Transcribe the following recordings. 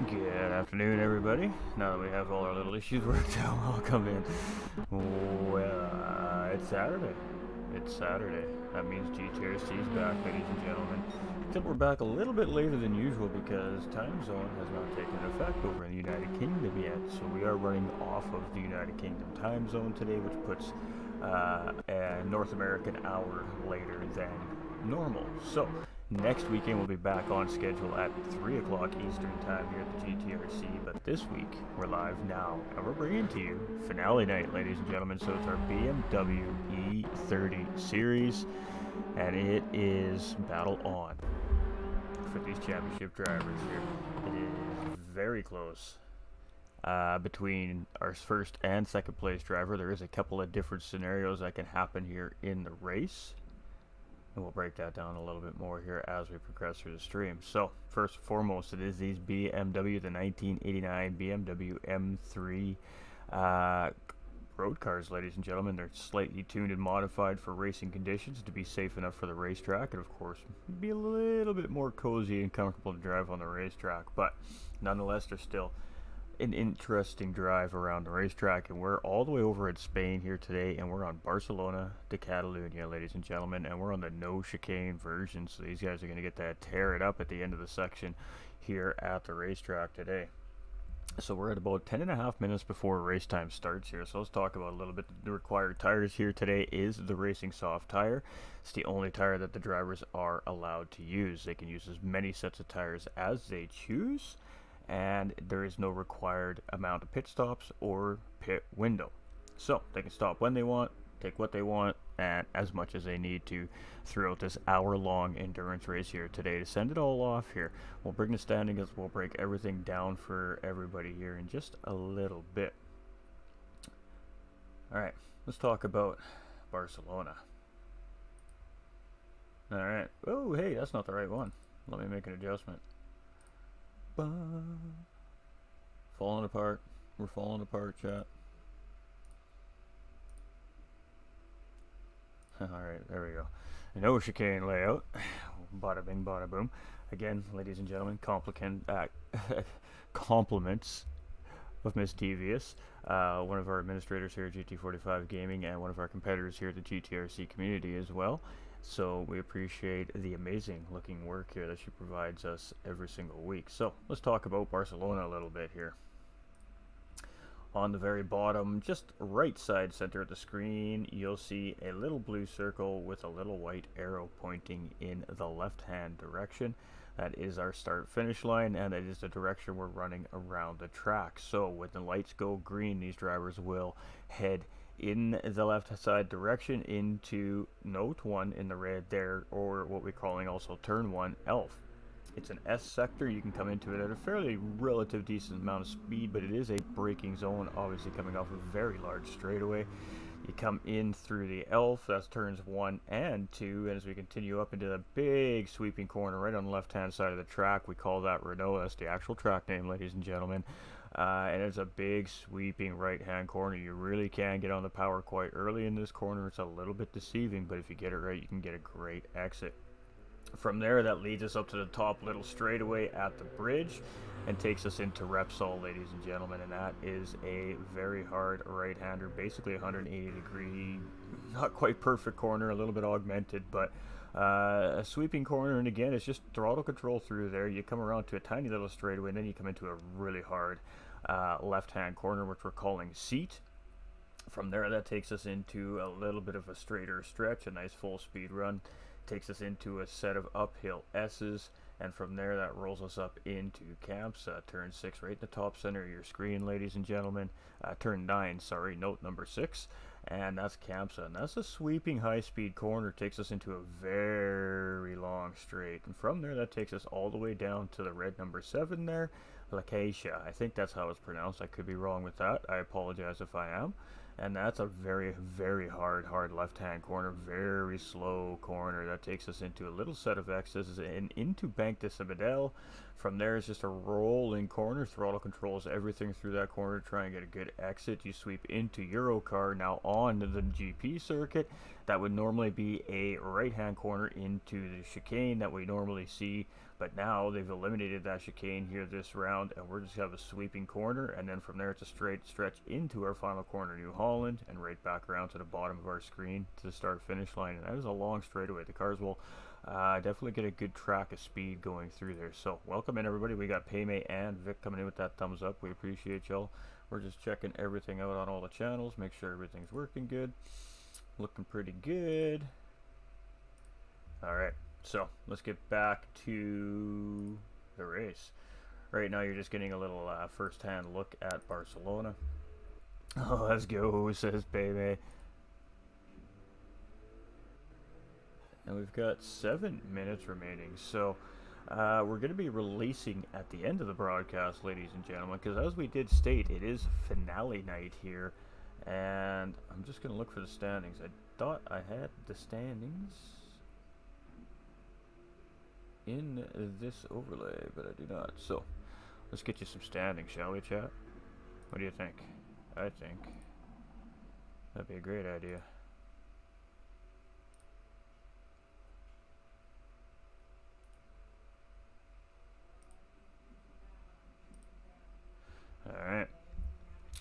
Good afternoon, everybody. Now that we have all our little issues worked out, welcome in. Well, it's Saturday. It's Saturday. That means GTRC is back, ladies and gentlemen. Except we're back a little bit later than usual because time zone has not taken effect over in the United Kingdom yet. So we are running off of the United Kingdom time zone today, which puts a North American hour later than normal. So next weekend we'll be back on schedule at 3 o'clock Eastern time here at the GTRC, but this week we're live now and we're bringing to you finale night, ladies and gentlemen. So it's our BMW E30 series and it is battle on for these championship drivers here. It is very close between our first and second place driver. There is a couple of different scenarios that can happen here in the race, and we'll break that down a little bit more here as we progress through the stream. So first and foremost, it is these BMW, the 1989 BMW M3 road cars, ladies and gentlemen. They're slightly tuned and modified for racing conditions to be safe enough for the racetrack, and of course be a little bit more cozy and comfortable to drive on the racetrack, but nonetheless they're still an interesting drive around the racetrack. And we're all the way over at Spain here today, and we're on Barcelona to Catalunya, ladies and gentlemen, and we're on the no chicane version, so these guys are going to get that tear it up at the end of the section here at the racetrack today. So we're at about 10.5 minutes before race time starts here, so let's talk about a little bit. The required tires here today is the Racing Soft tire. It's the only tire that the drivers are allowed to use. They can use as many sets of tires as they choose, and there is no required amount of pit stops or pit window. So they can stop when they want, take what they want, and as much as they need to throughout this hour-long endurance race here today. To send it all off here, we'll bring the standings, we'll break everything down for everybody here in just a little bit. Alright, let's talk about Barcelona. Alright, oh hey, that's not the right one. Let me make an adjustment. Falling apart. We're falling apart, chat. Alright, there we go. No chicane layout. Bada bing, bada boom. Again, ladies and gentlemen, compliments of Miss Devious, one of our administrators here at GT45 Gaming and one of our competitors here at the GTRC community as well. So we appreciate the amazing looking work here that she provides us every single week. So let's talk about Barcelona a little bit here. On the very bottom, just right side center of the screen, you'll see a little blue circle with a little white arrow pointing in the left hand direction. That is our start finish line, and that is the direction we're running around the track. So when the lights go green, these drivers will head in the left side direction into note 1 in the red there, or what we're calling also turn 1 ELF. It's an S sector. You can come into it at a fairly relative decent amount of speed, but it is a braking zone, obviously coming off a very large straightaway. You come in through the ELF, that's turns 1 and 2, and as we continue up into the big sweeping corner right on the left hand side of the track, we call that Renault. That's the actual track name, ladies and gentlemen. And it's a big sweeping right hand corner. You really can get on the power quite early in this corner. It's a little bit deceiving, but if you get it right, you can get a great exit. From there, that leads us up to the top little straightaway at the bridge and takes us into Repsol, ladies and gentlemen, and that is a very hard right-hander, basically 180 degree, not quite perfect corner, a little bit augmented, but a sweeping corner. And again, it's just throttle control through there. You come around to a tiny little straightaway, and then you come into a really hard left-hand corner, which we're calling seat. From there, that takes us into a little bit of a straighter stretch, a nice full speed run. Takes us into a set of uphill S's, and from there that rolls us up into camps. Turn 6 right in the top center of your screen, ladies and gentlemen. Turn 9, sorry, note number 6, and that's Campsa, and that's a sweeping high-speed corner. Takes us into a very long straight, and from there that takes us all the way down to the red number 7 there, Lacacia. I think that's how it's pronounced. I could be wrong with that. I apologize if I am. And that's a very, very hard left-hand corner, very slow corner. That takes us into a little set of X's and into Banc de Sabadell. From there, it's just a rolling corner. Throttle controls everything through that corner to try and get a good exit. You sweep into Eurocar, now on to the GP circuit. that would normally be a right-hand corner into the chicane that we normally see, but now they've eliminated that chicane here this round, and we're just have a sweeping corner, and then from there it's a straight stretch into our final corner, New Holland, and right back around to the bottom of our screen to the start-finish line. And that is a long straightaway. The cars will definitely get a good track of speed going through there. So welcome in, everybody. We got Paymay and Vic coming in with that thumbs up. We appreciate y'all. We're just checking everything out on all the channels, make sure everything's working good. Looking pretty good. Alright, so let's get back to the race. Right now you're just getting a little first-hand look at Barcelona. Oh, let's go, says Baby. And we've got 7 minutes remaining, so we're going to be releasing at the end of the broadcast, ladies and gentlemen, because as we did state, it is finale night here. And I'm just going to look for the standings. I thought I had the standings in this overlay, but I do not. So, let's get you some standings, shall we, chat? What do you think? I think that'd be a great idea. Alright.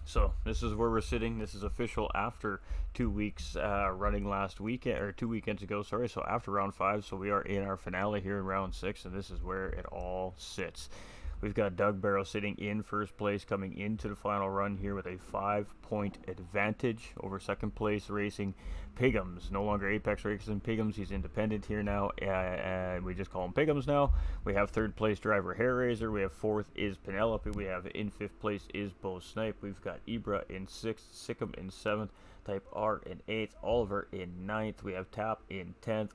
So this is where we're sitting. This is official after 2 weeks running last weekend, or 2 weekends ago, sorry. So after round 5, so we are in our finale here in round 6, and this is where it all sits. We've got Doug Barrow sitting in first place coming into the final run here with a 5-point advantage over second place racing Piggums. No longer Apex Racing Piggums, he's independent here now, and we just call him Piggums now. We have third place driver Hair Razor, we have fourth is Penelope, we have in fifth place is Bo Snipe, we've got Ibra in sixth, Sikkim in seventh, Type R in 8th, Oliver in 9th, we have Tap in 10th,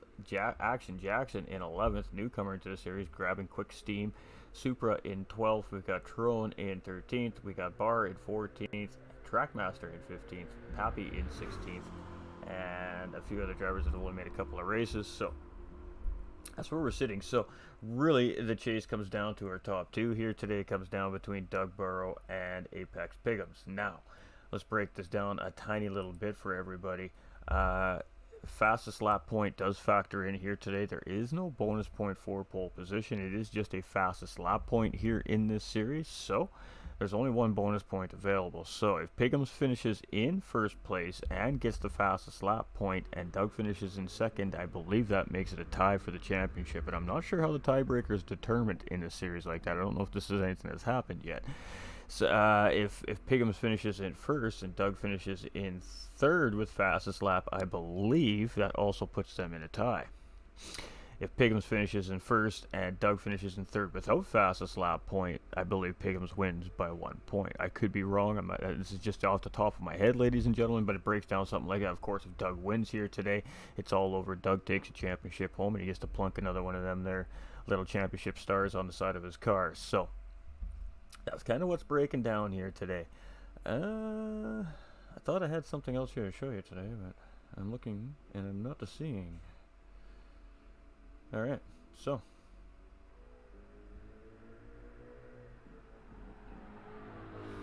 Action Jackson in 11th, newcomer into the series, grabbing quick steam, Supra in 12th, we've got Trone in 13th, we got Bar in 14th, Trackmaster in 15th, Pappy in 16th, and a few other drivers that have only made a couple of races. So that's where we're sitting. So really the chase comes down to our top 2 here today. It comes down between Doug Barrow and Apex Piggums. Now let's break this down a tiny little bit for everybody. Fastest lap point does factor in here today. There is no bonus point for pole position. It is just a fastest lap point here in this series, so there's only one bonus point available. So if Piggums finishes in first place and gets the fastest lap point, and Doug finishes in second, I believe that makes it a tie for the championship. And I'm not sure how the tiebreaker is determined in a series like that. I don't know if this is anything that's happened yet. So if Piggums finishes in first and Doug finishes in third with fastest lap, I believe that also puts them in a tie. If Piggums finishes in first and Doug finishes in third without fastest lap point, I believe Piggums wins by 1 point. I could be wrong. This is just off the top of my head, ladies and gentlemen, but it breaks down something like that. Of course, if Doug wins here today, it's all over. Doug takes a championship home, and he gets to plunk another one of them there little championship stars on the side of his car. So that's kind of what's breaking down here today. I thought I had something else here to show you today, but I'm looking and I'm not seeing. Alright, so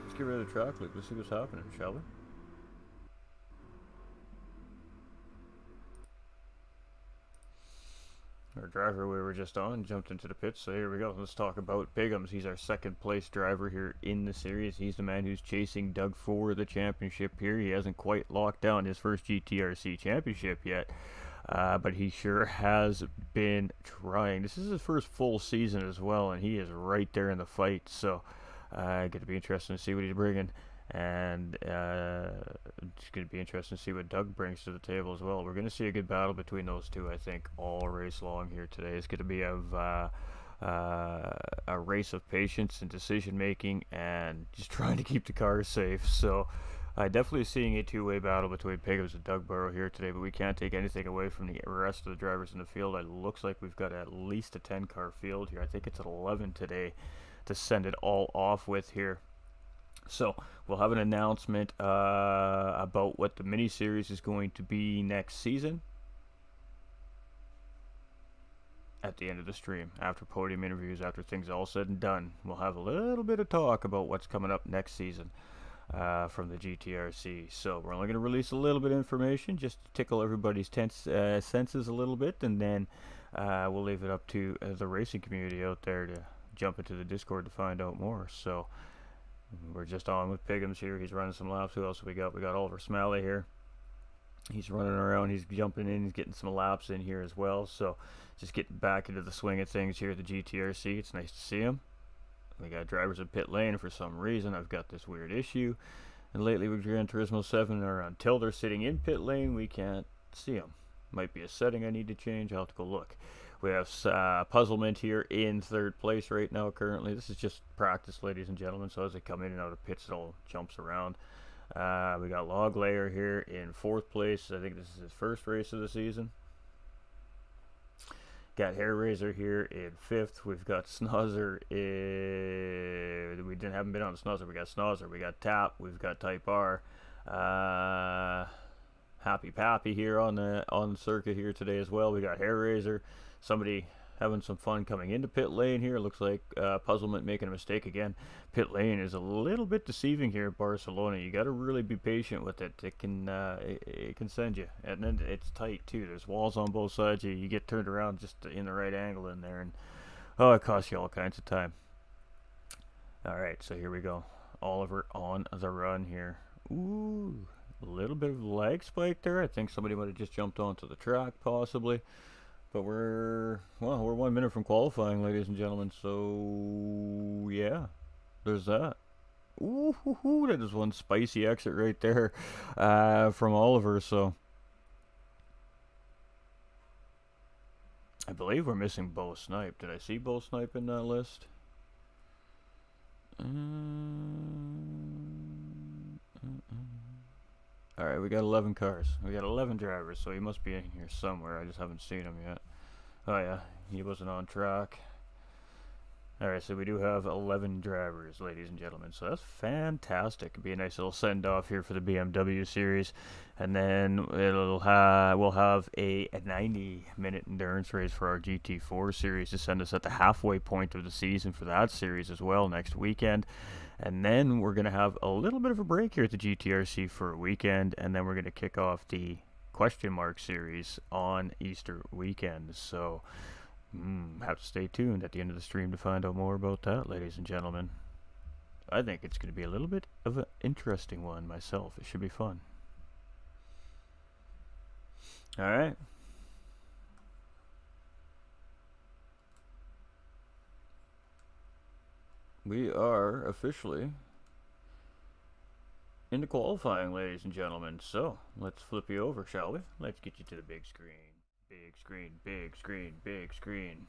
let's get rid of the track loop. Let's see what's happening, shall we? Our driver we were just on jumped into the pits, so here we go. Let's talk about Piggums. He's our second place driver here in the series. He's the man who's chasing Doug for the championship here. He hasn't quite locked down his first GTRC championship yet, but he sure has been trying. This is his first full season as well, and he is right there in the fight, so it's going to be interesting to see what he's bringing. And it's going to be interesting to see what Doug brings to the table as well. We're going to see a good battle between those two, I think, all race long here today. It's going to be a race of patience and decision making and just trying to keep the cars safe. So definitely seeing a two-way battle between Piggums and Doug Barrow here today, but we can't take anything away from the rest of the drivers in the field. It looks like we've got at least a 10-car field here. I think it's at 11 today to send it all off with here. So we'll have an announcement about what the mini-series is going to be next season at the end of the stream, after podium interviews, after things are all said and done. We'll have a little bit of talk about what's coming up next season. from the GTRC. So we're only going to release a little bit of information just to tickle everybody's senses a little bit, and then we'll leave it up to the racing community out there to jump into the Discord to find out more. So we're just on with Piggums here. He's running some laps. Who else we got? We got Oliver Smalley here. He's running around. He's jumping in. He's getting some laps in here as well. So just getting back into the swing of things here at the GTRC. It's nice to see him. We got drivers in pit lane. For some reason, I've got this weird issue. And lately with Gran Turismo 7, or until they're sitting in pit lane, we can't see them. Might be a setting I need to change. I'll have to go look. We have Puzzlement here in third place right now currently. This is just practice, ladies and gentlemen. So as they come in and out of pits, it all jumps around. We got Log Layer here in fourth place. I think this is his first race of the season. Got Hair Razor here in fifth. We've got Snozzer. Haven't been on Snozzer. We got Snozzer. We got Tap. We've got Type R. Happy Pappy here on the circuit here today as well. We got Hair Razor. Somebody having some fun coming into pit lane here. Looks like Puzzlement making a mistake again. Pit lane is a little bit deceiving here at Barcelona. You got to really be patient with it. It can send you, and then it's tight too. There's walls on both sides. You get turned around just in the right angle in there, and oh, it costs you all kinds of time. All right, so here we go. Oliver on the run here. Ooh, a little bit of lag spike there. I think somebody might have just jumped onto the track possibly. But we're 1 minute from qualifying, ladies and gentlemen. So yeah, there's that. Ooh, that is one spicy exit right there from Oliver. So I believe we're missing Bo Snipe. Did I see Bo Snipe in that list? Alright, we got 11 cars. We got 11 drivers, so he must be in here somewhere. I just haven't seen him yet. Oh yeah, he wasn't on track. Alright, so we do have 11 drivers, ladies and gentlemen. So that's fantastic. It'll be a nice little send-off here for the BMW series. And then we'll have a 90-minute endurance race for our GT4 series to send us at the halfway point of the season for that series as well next weekend. And then we're going to have a little bit of a break here at the GTRC for a weekend, and then we're going to kick off the question mark series on Easter weekend. So have to stay tuned at the end of the stream to find out more about that, ladies and gentlemen. I think it's going to be a little bit of an interesting one myself. It should be fun. All right. We are officially into qualifying, ladies and gentlemen. So let's flip you over, shall we? Let's get you to the big screen. Big screen, big screen, big screen.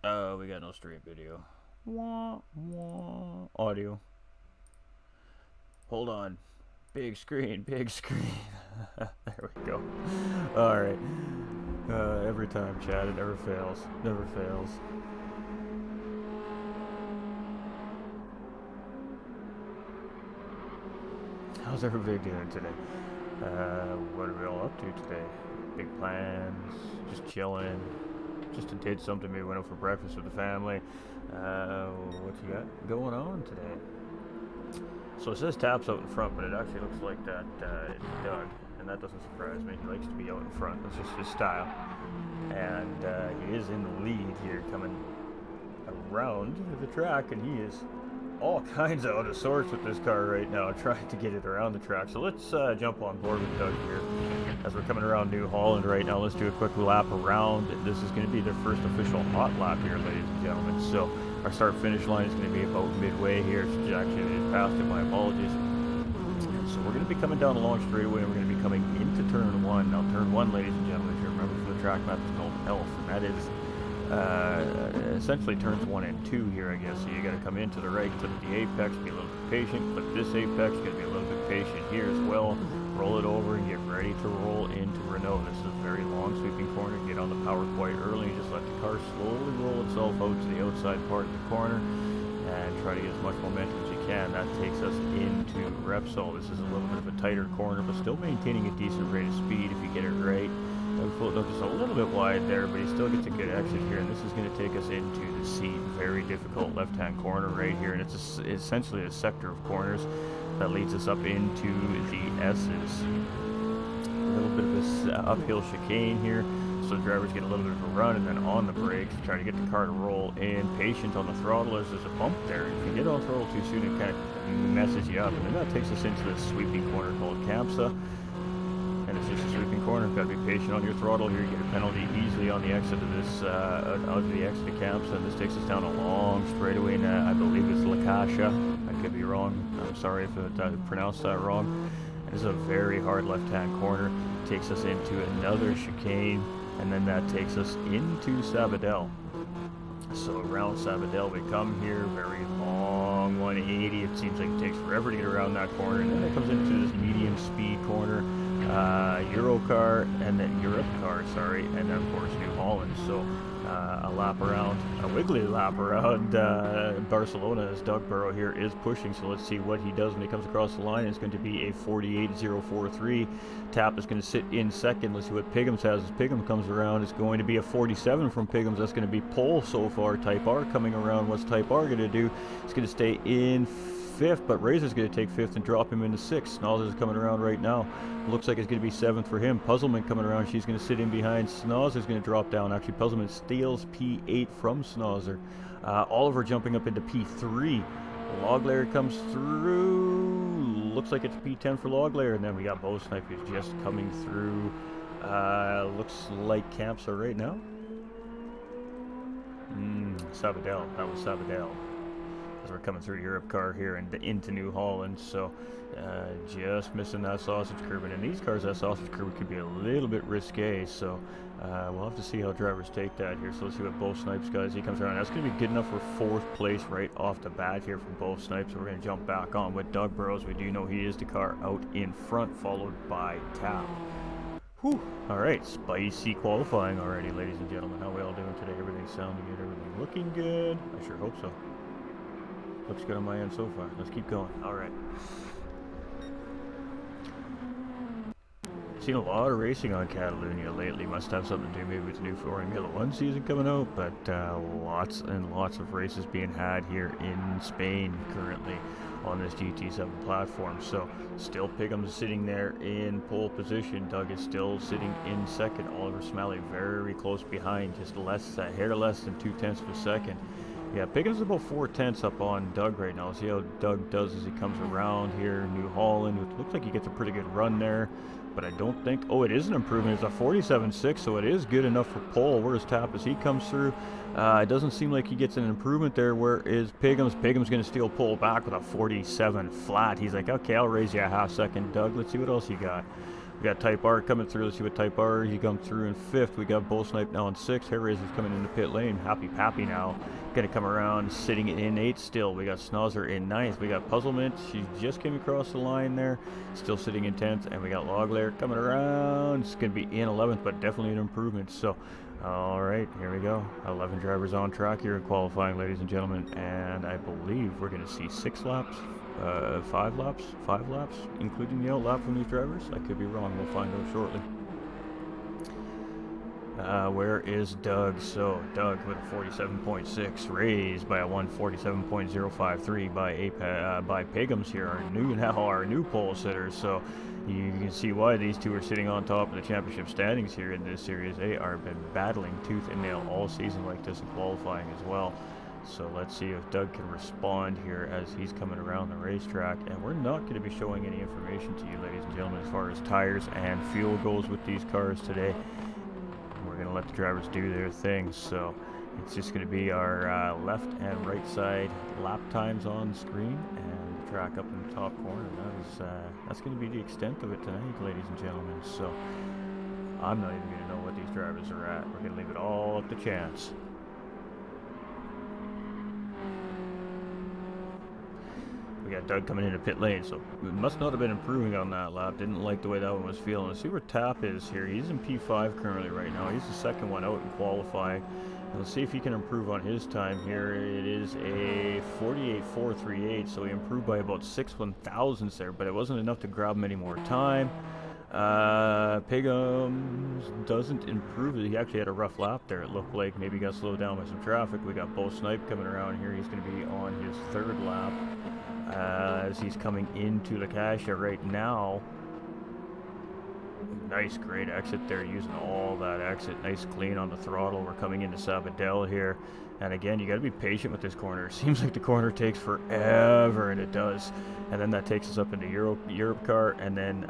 Oh, we got no stream video. Wah, wah. Audio. Hold on. Big screen, big screen. There we go. Alright. Every time, Chad, it never fails. Never fails. How's everybody doing today? What are we all up to today? Big plans, just chilling, just did something, maybe went out for breakfast with the family. What you got going on today? So it says Taps out in front, but it actually looks like that it's Doug, and that doesn't surprise me. He likes to be out in front. That's just his style. And he is in the lead here, coming around the track, and he is all kinds of out of sorts with this car right now, trying to get it around the track. So let's jump on board with Doug here as we're coming around New Holland right now. Let's do a quick lap around. This is going to be their first official hot lap here, ladies and gentlemen. So our start-finish line is going to be about midway here. So actually, it is past it. My apologies. So we're going to be coming down a long straightaway, and we're going to be coming into turn one. Now, turn one, ladies and gentlemen, if you remember from the track map, is called Elf, and that is essentially turns 1 and 2 here, I guess. So you got to come into the right, clip the apex, be a little bit patient, clip this apex, got to be a little bit patient here as well. Roll it over and get ready to roll into Renault. This is a very long sweeping corner. Get on the power quite early. Just let the car slowly roll itself out to the outside part of the corner and try to get as much momentum as you can. That takes us into Repsol. This is a little bit of a tighter corner, but still maintaining a decent rate of speed if you get it right. Doug floating up just a little bit wide there, but he still gets a good exit here, and this is going to take us into the seat. Very difficult left-hand corner right here, and it's essentially a sector of corners that leads us up into the S's. A little bit of this uphill chicane here, so the drivers get a little bit of a run, and then on the brakes, try to get the car to roll in. Patient on the throttle as there's a bump there. If you get on throttle too soon, it kind of messes you up, and then that takes us into this sweeping corner called Campsa. And it's just a sweeping corner. Got to be patient on your throttle here. You get a penalty easily on the exit of this, out of the exit of Campsa, and this takes us down a long straightaway. And I believe it's Lakasha. I could be wrong. I'm sorry if I pronounced that wrong. This is a very hard left-hand corner. Takes us into another chicane, and then that takes us into Sabadell. So around Sabadell we come here, very long 180. It seems like it takes forever to get around that corner, and then it comes into this medium speed corner, Eurocar, and then Europe car, sorry, and then of course New Holland. So a lap around, a wiggly lap around Barcelona as Doug Burrow here is pushing. So let's see what he does when he comes across the line. It's going to be a 48.043. Tap is going to sit in second. Let's see what Piggums has as Piggum comes around. It's going to be a 47 from Piggums. That's going to be pole so far. Type R coming around. What's Type R going to do? It's going to stay in fifth, but Razor's going to take fifth and drop him into sixth. Snozzer's coming around right now. Looks like it's going to be seventh for him. Puzzlement coming around. She's going to sit in behind. Snozzer's going to drop down. Actually, Puzzlement steals P8 from Snozzer. Oliver jumping up into P3. Loglayer comes through. Looks like it's P10 for Loglayer. And then we got Bow Snipe who's just coming through. Looks like Campsa right now. Sabadell. That was Sabadell. As we're coming through Europe car here and into New Holland, so just missing that sausage curb. And in these cars, that sausage curb could be a little bit risque, so we'll have to see how drivers take that here. So let's see what Bo Snipes does. He comes around. That's going to be good enough for fourth place right off the bat here from Bo Snipes. So we're going to jump back on with Doug Burrows. We do know he is the car out in front, followed by Tap. Whew. All right, spicy qualifying already, ladies and gentlemen. How are we all doing today? Everything sounding good? Everything looking good? I sure hope so. Looks good on my end so far. Let's keep going. All right. Seen a lot of racing on Catalunya lately. Must have something to do maybe with the new Formula 1 season coming out, but lots and lots of races being had here in Spain currently on this GT7 platform. So still Piggums sitting there in pole position. Doug is still sitting in second. Oliver Smalley very close behind, just a hair less than 0.2 of a second. Yeah, Piggums is about 0.4 up on Doug right now. See how Doug does as he comes around here. New Holland, it looks like he gets a pretty good run there, but I don't think, oh, it is an improvement. It's a 47.6, so it is good enough for pole. Where's Tap as he comes through? It doesn't seem like he gets an improvement there. Where is Piggums? Piggums going to steal pole back with a 47 flat. He's like, okay, I'll raise you a half second, Doug. Let's see what else you got. We got Type R coming through. Let's see what Type R. He comes through in fifth. We got Bull Snipe now in sixth. Hair Razor's coming into pit lane. Happy Pappy now. Going to come around sitting in eighth still. We got Snozzer in ninth. We got Puzzlement. She just came across the line there. Still sitting in 10th. And we got Loglayer coming around. It's going to be in 11th, but definitely an improvement. So, all right, here we go. 11 drivers on track here in qualifying, ladies and gentlemen. And I believe we're going to see 6 laps. 5 laps, including the out lap from these drivers. I could be wrong. We'll find out shortly. Where is Doug? So Doug with a 47.6, raised by a 147.053 by Piggums here, our new pole sitters. So you can see why these two are sitting on top of the championship standings here in this series. They are been battling tooth and nail all season like this in qualifying as well. So let's see if Doug can respond here as he's coming around the racetrack. And we're not going to be showing any information to you, ladies and gentlemen, as far as tires and fuel goes with these cars today. We're going to let the drivers do their thing. So it's just going to be our left and right side lap times on screen and the track up in the top corner. That's going to be the extent of it tonight, ladies and gentlemen. So I'm not even going to know what these drivers are at. We're going to leave it all up to chance. We got Doug coming into pit lane, so it must not have been improving on that lap. Didn't like the way that one was feeling. Let's see where Tap is here. He's in P5 currently right now. He's the second one out in qualifying. Let's see if he can improve on his time here. It is a 48.438, so he improved by about 6/1000ths there, but it wasn't enough to grab him any more time. Pigums doesn't improve. He actually had a rough lap there. It looked like maybe he got slowed down by some traffic. We got Bo Snipe coming around here. He's going to be on his third lap as he's coming into Lancashire right now. Nice, great exit there, using all that exit. Nice clean on the throttle. We're coming into Sabadell here. And again, you got to be patient with this corner. It seems like the corner takes forever, and it does. And then that takes us up into Europe car and then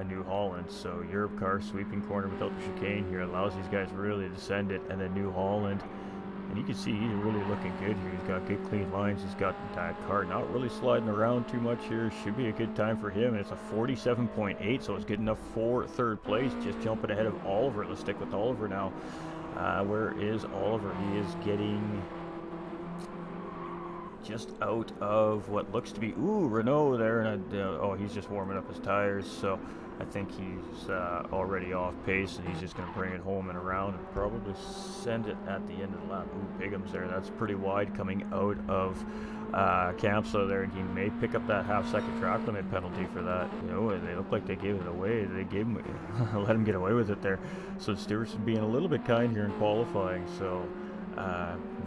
New Holland. So Europe car, sweeping corner without the chicane here, allows these guys really to send it. And then New Holland. And you can see he's really looking good here. He's got good clean lines. He's got that car not really sliding around too much here. Should be a good time for him. And it's a 47.8, so it's good enough for third place. Just jumping ahead of Oliver. Let's stick with Oliver now. Where is Oliver? He is getting just out of what looks to be, Renault there. And oh, he's just warming up his tires. So I think he's already off pace, and he's just going to bring it home and around and probably send it at the end of the lap. Pigums there. That's pretty wide coming out of Campso there, and he may pick up that half-second track limit penalty for that. You know, they look like they gave it away. They gave him, let him get away with it there. So Stewart's being a little bit kind here in qualifying. So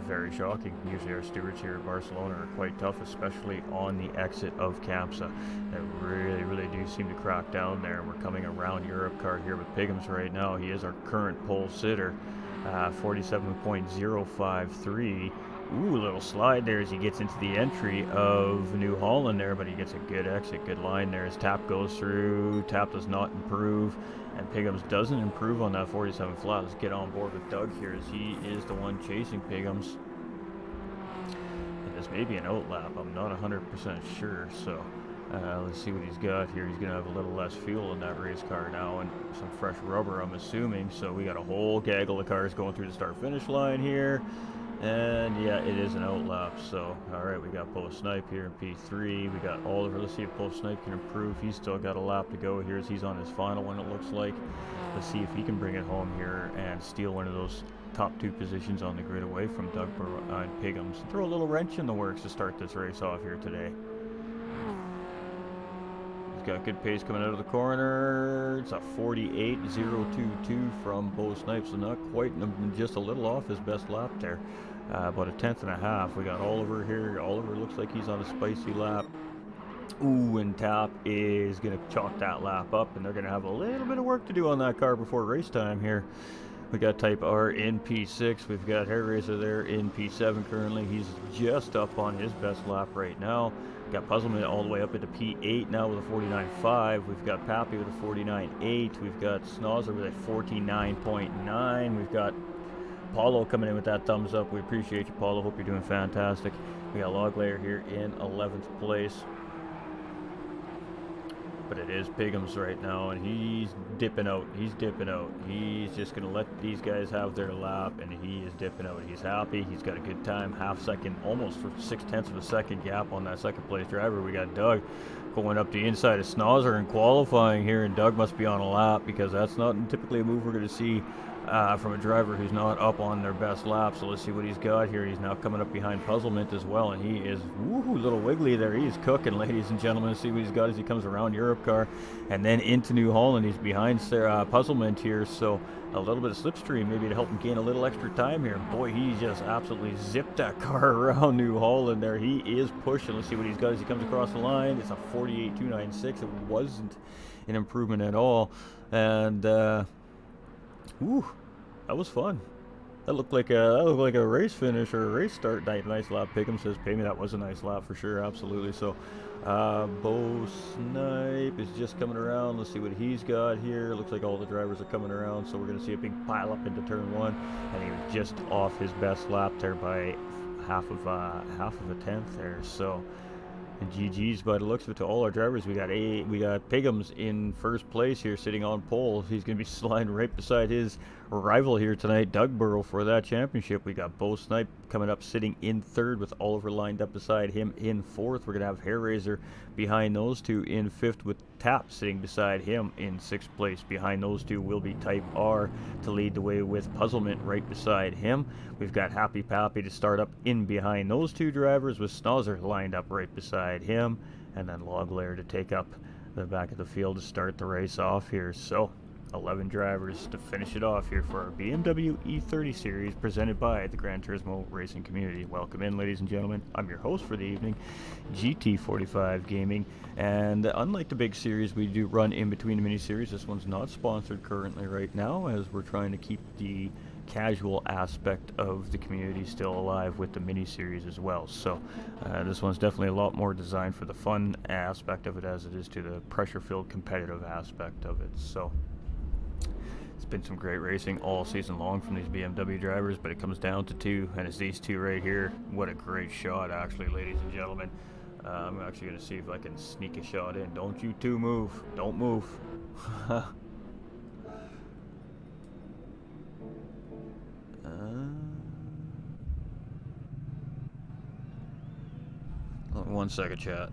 very shocking. Usually our stewards here at Barcelona are quite tough, especially on the exit of Campsa. They really do seem to crack down there. We're coming around Europe car here with Pigums right now. He is our current pole sitter, 47.053. Ooh, a little slide there as he gets into the entry of New Holland there, but he gets a good exit, good line there as Tap goes through. Tap does not improve, and Pigums doesn't improve on that 47 flat. Let's get on board with Doug here as he is the one chasing Pigums. And this may be an out lap, I'm not 100% sure, so let's see what he's got here. He's going to have a little less fuel in that race car now and some fresh rubber, I'm assuming. So we got a whole gaggle of cars going through the start-finish line here. And yeah, it is an out lap. So, alright, we got Bo Snipe here in P3. We got Oliver. Let's see if Bo Snipe can improve. He's still got a lap to go here as he's on his final one, it looks like. Let's see if he can bring it home here and steal one of those top two positions on the grid away from Doug and Pigums. Throw a little wrench in the works to start this race off here today. Got good pace coming out of the corner. It's a 48.022 from Bo Snipe, so not quite, just a little off his best lap there. About a tenth and a half. We got Oliver here. Oliver looks like he's on a spicy lap. Ooh, and Tap is going to chalk that lap up, and they're going to have a little bit of work to do on that car before race time here. We got Type R in P6. We've got Hair Racer there in P7 currently. He's just up on his best lap right now. Got Puzzleman all the way up into P8 now with a 49.5. We've got Pappy with a 49.8. We've got Snozzer with a 49.9. We've got Paulo coming in with that thumbs up. We appreciate you, Paulo. Hope you're doing fantastic. We got Loglayer here in 11th place. But it is Pigums right now, and he's dipping out. He's dipping out. He's just going to let these guys have their lap, and he is dipping out. He's happy. He's got a good time. Half second, almost 0.6 of a second gap on that second place driver. We got Doug going up the inside of Snozzer and qualifying here, and Doug must be on a lap because that's not typically a move we're going to see from a driver who's not up on their best lap. So let's see what he's got here. He's now coming up behind Puzzlement as well, and he is woohoo, little wiggly there. He's cooking, ladies and gentlemen. Let's see what he's got as he comes around Europe car and then into New Holland. He's behind Puzzlement here, so a little bit of slipstream maybe to help him gain a little extra time here. Boy, he just absolutely zipped that car around New Holland there. He is pushing. Let's see what he's got as he comes across the line. It's a 48.296. It wasn't an improvement at all, and ooh, that was fun. That looked like a race finish or a race start. Nice lap. Pigum says, "Pay me." That was a nice lap for sure. Absolutely. So, Bo Snipe is just coming around. Let's see what he's got here. Looks like all the drivers are coming around. So we're going to see a big pile up into turn one, and he was just off his best lap there by half of a tenth there. So. And GG's by the looks of it to all our drivers. We got Pigums in first place here, sitting on pole. He's going to be sliding right beside his rival here tonight, Doug Burrow, for that championship. We got Bo Snipe coming up, sitting in third, with Oliver lined up beside him in fourth. We're going to have Hair Razor behind those two in fifth, with Tap sitting beside him in sixth place. Behind those two will be Type R to lead the way, with Puzzlement right beside him. We've got Happy Pappy to start up in behind those two drivers, with Snozzer lined up right beside him, and then Loglayer to take up the back of the field to start the race off here. So 11 drivers to finish it off here for our BMW E30 series presented by the Gran Turismo Racing Community. Welcome in, ladies and gentlemen. I'm your host for the evening, GT45 Gaming, and unlike the big series we do run in between the mini-series, this one's not sponsored currently right now, as we're trying to keep the casual aspect of the community still alive with the mini-series as well. So this one's definitely a lot more designed for the fun aspect of it as it is to the pressure-filled competitive aspect of it. So it's been some great racing all season long from these BMW drivers, but it comes down to two, and it's these two right here. What a great shot, actually, ladies and gentlemen. I'm actually going to see if I can sneak a shot in. Don't you two move. Don't move. One second, chat.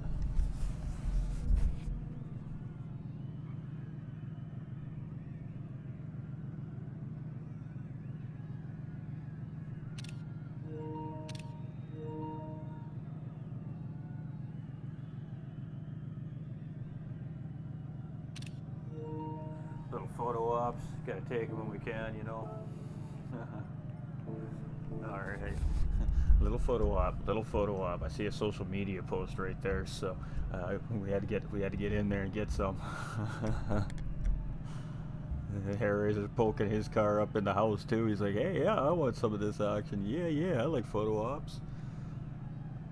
Little photo ops. Gotta take them when we can, you know. Alright. Little photo op. I see a social media post right there, so we had to get in there and get some. Harry's poking his car up in the house too. He's like, hey, yeah, I want some of this action. Yeah, I like photo ops.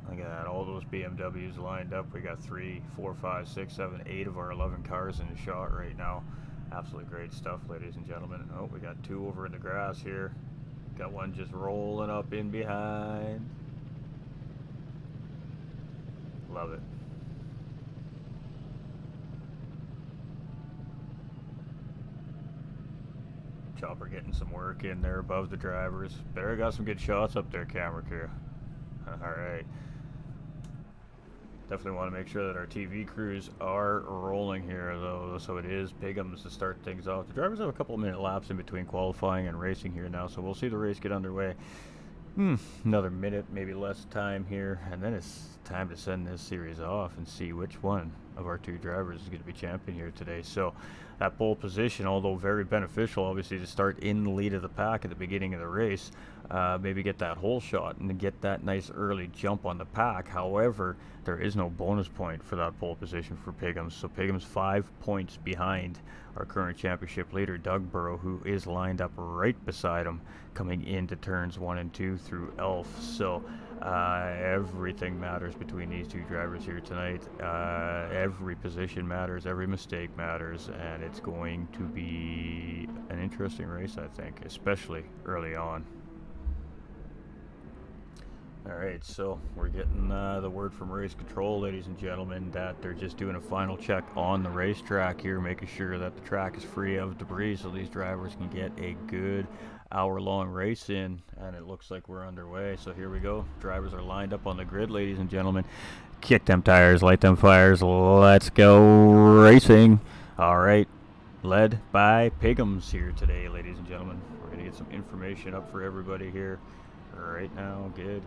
Look at that, all those BMWs lined up. We got 3, 4, 5, 6, 7, 8 of our 11 cars in the shot right now. Absolutely great stuff, ladies and gentlemen. Oh, we got 2 over in the grass here. Got one just rolling up in behind. Love it. Chopper getting some work in there above the drivers. Better got some good shots up there, camera crew. Alright. Definitely want to make sure that our TV crews are rolling here, though. So it is Pigham's to start things off. The drivers have a couple of minute laps in between qualifying and racing here now, so we'll see the race get underway. Another minute, maybe less time here, and then it's time to send this series off and see which one of our 2 drivers is going to be champion here today. So that pole position, although very beneficial, obviously, to start in the lead of the pack at the beginning of the race, maybe get that hole shot and get that nice early jump on the pack. However, there is no bonus point for that pole position for Pigham's. So Pigham's 5 points behind our current championship leader, Doug Burrow, who is lined up right beside him coming into turns 1 and 2 through Elf. So everything matters between these 2 drivers here tonight. Every position matters, every mistake matters, and it's going to be an interesting race, I think, especially early on. Alright, so we're getting the word from race control, ladies and gentlemen, that they're just doing a final check on the racetrack here, making sure that the track is free of debris so these drivers can get a good hour-long race in, and it looks like we're underway. So here we go. Drivers are lined up on the grid, ladies and gentlemen. Kick them tires, light them fires, let's go racing. Alright, led by Pigham's here today, ladies and gentlemen. We're going to get some information up for everybody here right now. Good.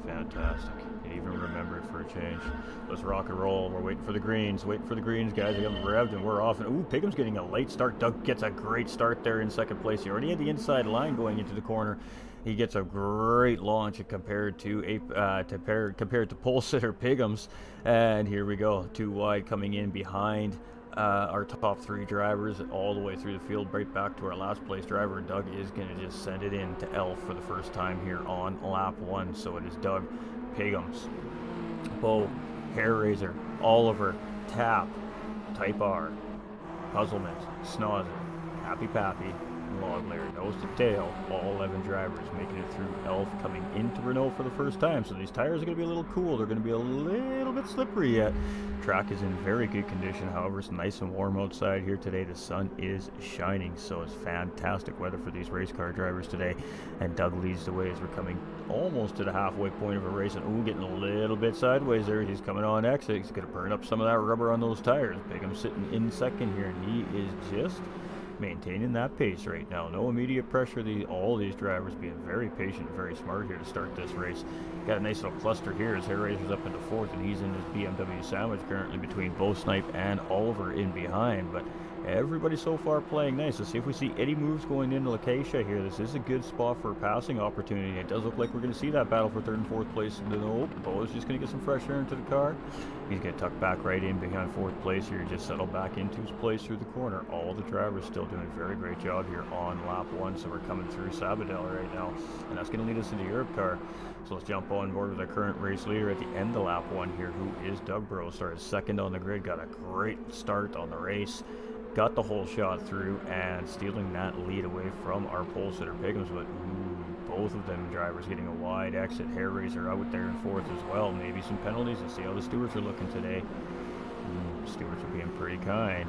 Fantastic. Can't even remember it for a change. Let's rock and roll. We're waiting for the greens. Guys. We got them revved and we're off. And ooh, Pigham's getting a late start. Doug gets a great start there in second place. He already had the inside line going into the corner. He gets a great launch compared to pole sitter Pigham's. And here we go. 2 wide coming in behind our top 3 drivers all the way through the field, right back to our last place driver. Doug is going to just send it in to Elf for the first time here on lap 1. So it is Doug, Pigham's, Bo, Hair Razor, Oliver, Tap, Type R, Puzzlement, Snozzer, Happy Pappy, Log Layer, Nose to Tail, all 11 drivers making it through Elf, coming into Renault for the first time. So these tires are going to be a little cool. They're going to be a little bit slippery yet. Track is in very good condition. However, it's nice and warm outside here today. The sun is shining, so it's fantastic weather for these race car drivers today. And Doug leads the way as we're coming almost to the halfway point of a race. And ooh, getting a little bit sideways there. He's coming on exit. He's going to burn up some of that rubber on those tires. Bigham's sitting in second here, and he is just maintaining that pace right now. No immediate pressure. All these drivers being very patient, very smart here to start this race. Got a nice little cluster here as Hair Razor's up into 4th, and he's in his BMW sandwich currently between Bo Snipe and Oliver in behind. But Everybody so far playing nice. Let's see if we see any moves going into Lacacia here. This is a good spot for a passing opportunity. It does look like we're going to see that battle for 3rd and 4th place. Nope, Bo's just going to get some fresh air into the car. He's going to tuck back right in behind 4th place here. Just settle back into his place through the corner. All the drivers still doing a very great job here on lap 1. So we're coming through Sabadell right now. And that's going to lead us into Europe car. So let's jump on board with our current race leader at the end of lap 1 here, who is Doug Burrows. Started 2nd on the grid. Got a great start on the race. Got the whole shot through and stealing that lead away from our pole sitter Piggums, but both of them drivers getting a wide exit. Hair Raiser out there in 4th as well. Maybe some penalties. Let's see how the stewards are looking today. Stewards are being pretty kind.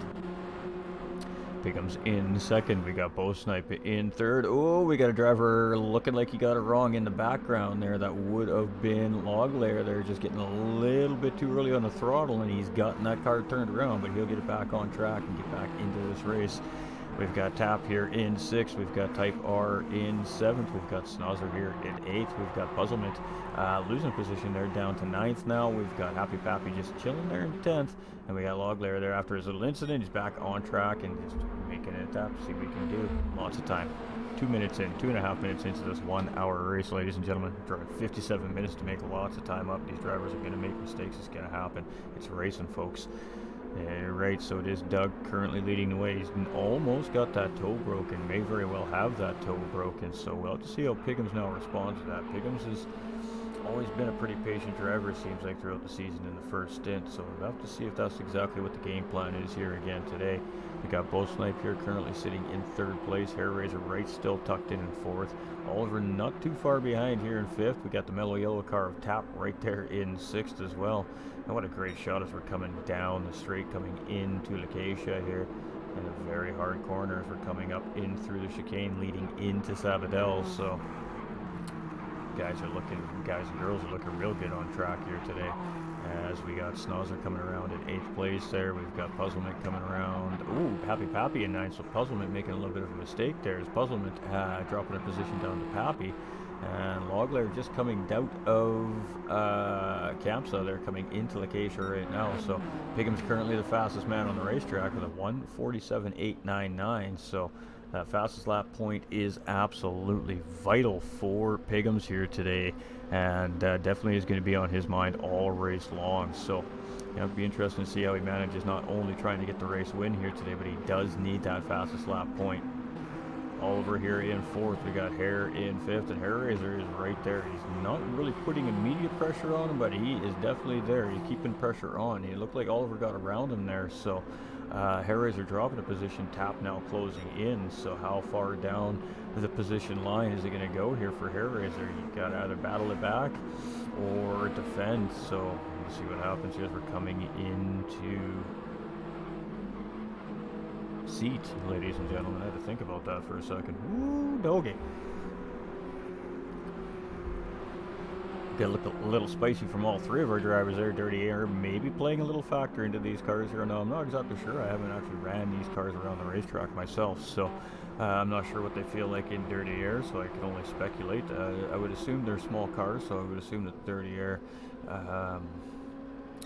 Piggums in 2nd. We got Bo Snipe in 3rd. Oh, we got a driver looking like he got it wrong in the background there. That would have been Loglair there, just getting a little bit too early on the throttle, and he's gotten that car turned around, but he'll get it back on track and get back into this race. We've got Tap here in 6th. We've got Type R in 7th. We've got Snozzer here in 8th. We've got Puzzlement losing position there down to 9th now. We've got Happy Pappy just chilling there in 10th. And we got Loglair there after his little incident. He's back on track and just making an attempt to see what we can do. Lots of time. 2 minutes in, 2.5 minutes into this 1 hour race, ladies and gentlemen. Driving 57 minutes to make lots of time up. These drivers are going to make mistakes. It's going to happen. It's racing, folks. Right, so it is Doug currently leading the way. He's almost got that toe broken, may very well have that toe broken, so we'll have to see how Piggums now responds to that. Piggums has always been a pretty patient driver, it seems like, throughout the season in the first stint, so we'll have to see if that's exactly what the game plan is here again today. We got Bo Snipe here currently sitting in 3rd place. Hair Raiser right still tucked in 4th. Oliver not too far behind here in 5th. We got the mellow yellow car of Tap right there in 6th as well. And what a great shot as we're coming down the straight, coming into Lacacia here. In a very hard corner as we're coming up in through the chicane leading into Sabadell. So guys and girls are looking real good on track here today. As we got Snozzer coming around in 8th place there. We've got Puzzlement coming around. Ooh, Happy Pappy in 9th. So Puzzlement making a little bit of a mistake there. As Puzzlement dropping a position down to Pappy. And Loglair just coming out of Campsa. They're coming into Lacacia right now. So Piggums currently the fastest man on the racetrack with a 1:47.899. So that fastest lap point is absolutely vital for Piggums here today, and definitely is going to be on his mind all race long. So it'll be interesting to see how he manages not only trying to get the race win here today, but he does need that fastest lap point. Oliver here in 4th. We got Hair in 5th, and Hair Raiser is right there. He's not really putting immediate pressure on him, but he is definitely there. He's keeping pressure on. It looked like Oliver got around him there, so Hair Raiser dropping a position. Tap now closing in, so how far down the position line is it going to go here for Hair Raiser? You got to either battle it back or defend, so we'll see what happens here as we're coming into seat, ladies and gentlemen. I had to think about that for a second. Woo, doggy. Got to look a little spicy from all 3 of our drivers there. Dirty Air maybe playing a little factor into these cars here. No, I'm not exactly sure. I haven't actually ran these cars around the racetrack myself, so I'm not sure what they feel like in Dirty Air, so I can only speculate. I would assume they're small cars, so I would assume that Dirty Air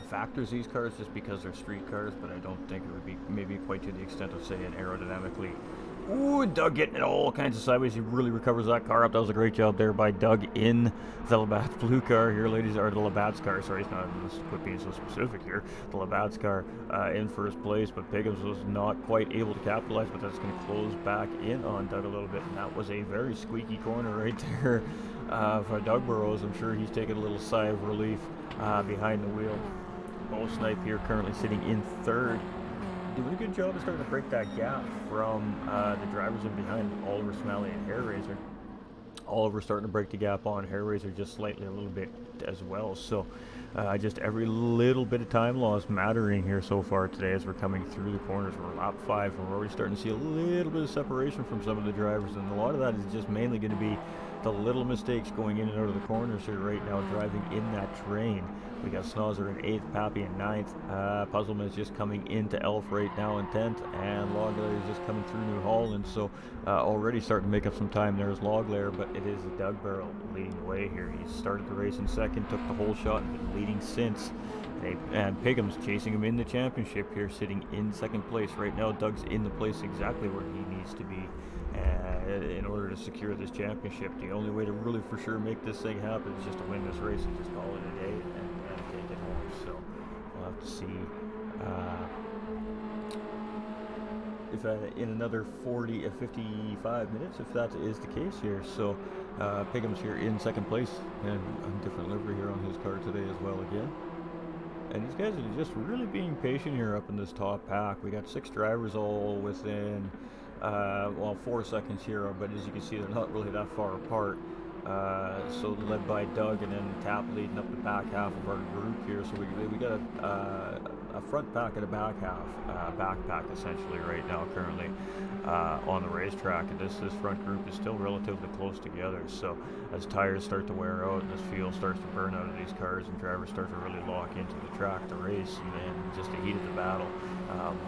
factors these cars just because they're street cars, but I don't think it would be maybe quite to the extent of, say, an aerodynamically. Ooh, Doug getting it all kinds of sideways. He really recovers that car up. That was a great job there by Doug in the Labatt's blue car here, ladies, or the Labatt's car. Sorry, it's not, let's quit being so specific here. The Labatt's car in 1st place, but Piggums was not quite able to capitalize, but that's going to close back in on Doug a little bit, and that was a very squeaky corner right there for Doug Burrows. I'm sure he's taking a little sigh of relief behind the wheel. Bo Snipe here currently sitting in 3rd. Doing a good job of starting to break that gap from the drivers in behind Oliver Smalley and Hair Raiser. Oliver starting to break the gap on Hair Raiser just slightly a little bit as well. So just every little bit of time loss mattering here so far today as we're coming through the corners. We're lap 5 and we're already starting to see a little bit of separation from some of the drivers, and a lot of that is just mainly going to be the little mistakes going in and out of the corners here right now, driving in that train. We got Snozzer in 8th, Pappy in 9th. Puzzleman is just coming into Elf right now in 10th, and Loglair is just coming through New Holland, so already starting to make up some time there is Loglair, but it is Doug Burrow leading the way here. He started the race in 2nd, took the whole shot, and been leading since. And Pigham's chasing him in the championship here, sitting in second place right now. Doug's in the place exactly where he needs to be in order to secure this championship. The only way to really for sure make this thing happen is just to win this race and just call it a day and take it home. So we'll have to see if in another 55 minutes, if that is the case here. So Pigham's here in second place, and a different livery here on his car today as well again. And these guys are just really being patient here up in this top pack. We got 6 drivers all within, 4 seconds here, but as you can see, they're not really that far apart. So led by Doug, and then Tap leading up the back half of our group here. So we got a front pack and a back half, backpack essentially right now currently on the racetrack. And this front group is still relatively close together. So as tires start to wear out and as fuel starts to burn out of these cars and drivers start to really lock into the track to race and then just the heat of the battle,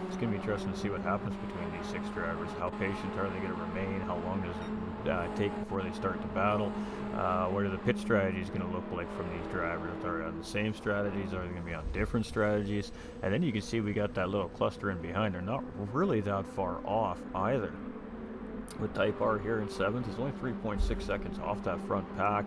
it's going to be interesting to see what happens between these 6 drivers. How patient are they going to remain? How long does it take before they start to battle? What are the pit strategies going to look like from these drivers? Are they on the same strategies? Are they going to be on different strategies? And then you can see we got that little cluster in behind. They're not really that far off either. With Type R here in 7th, he's only 3.6 seconds off that front pack.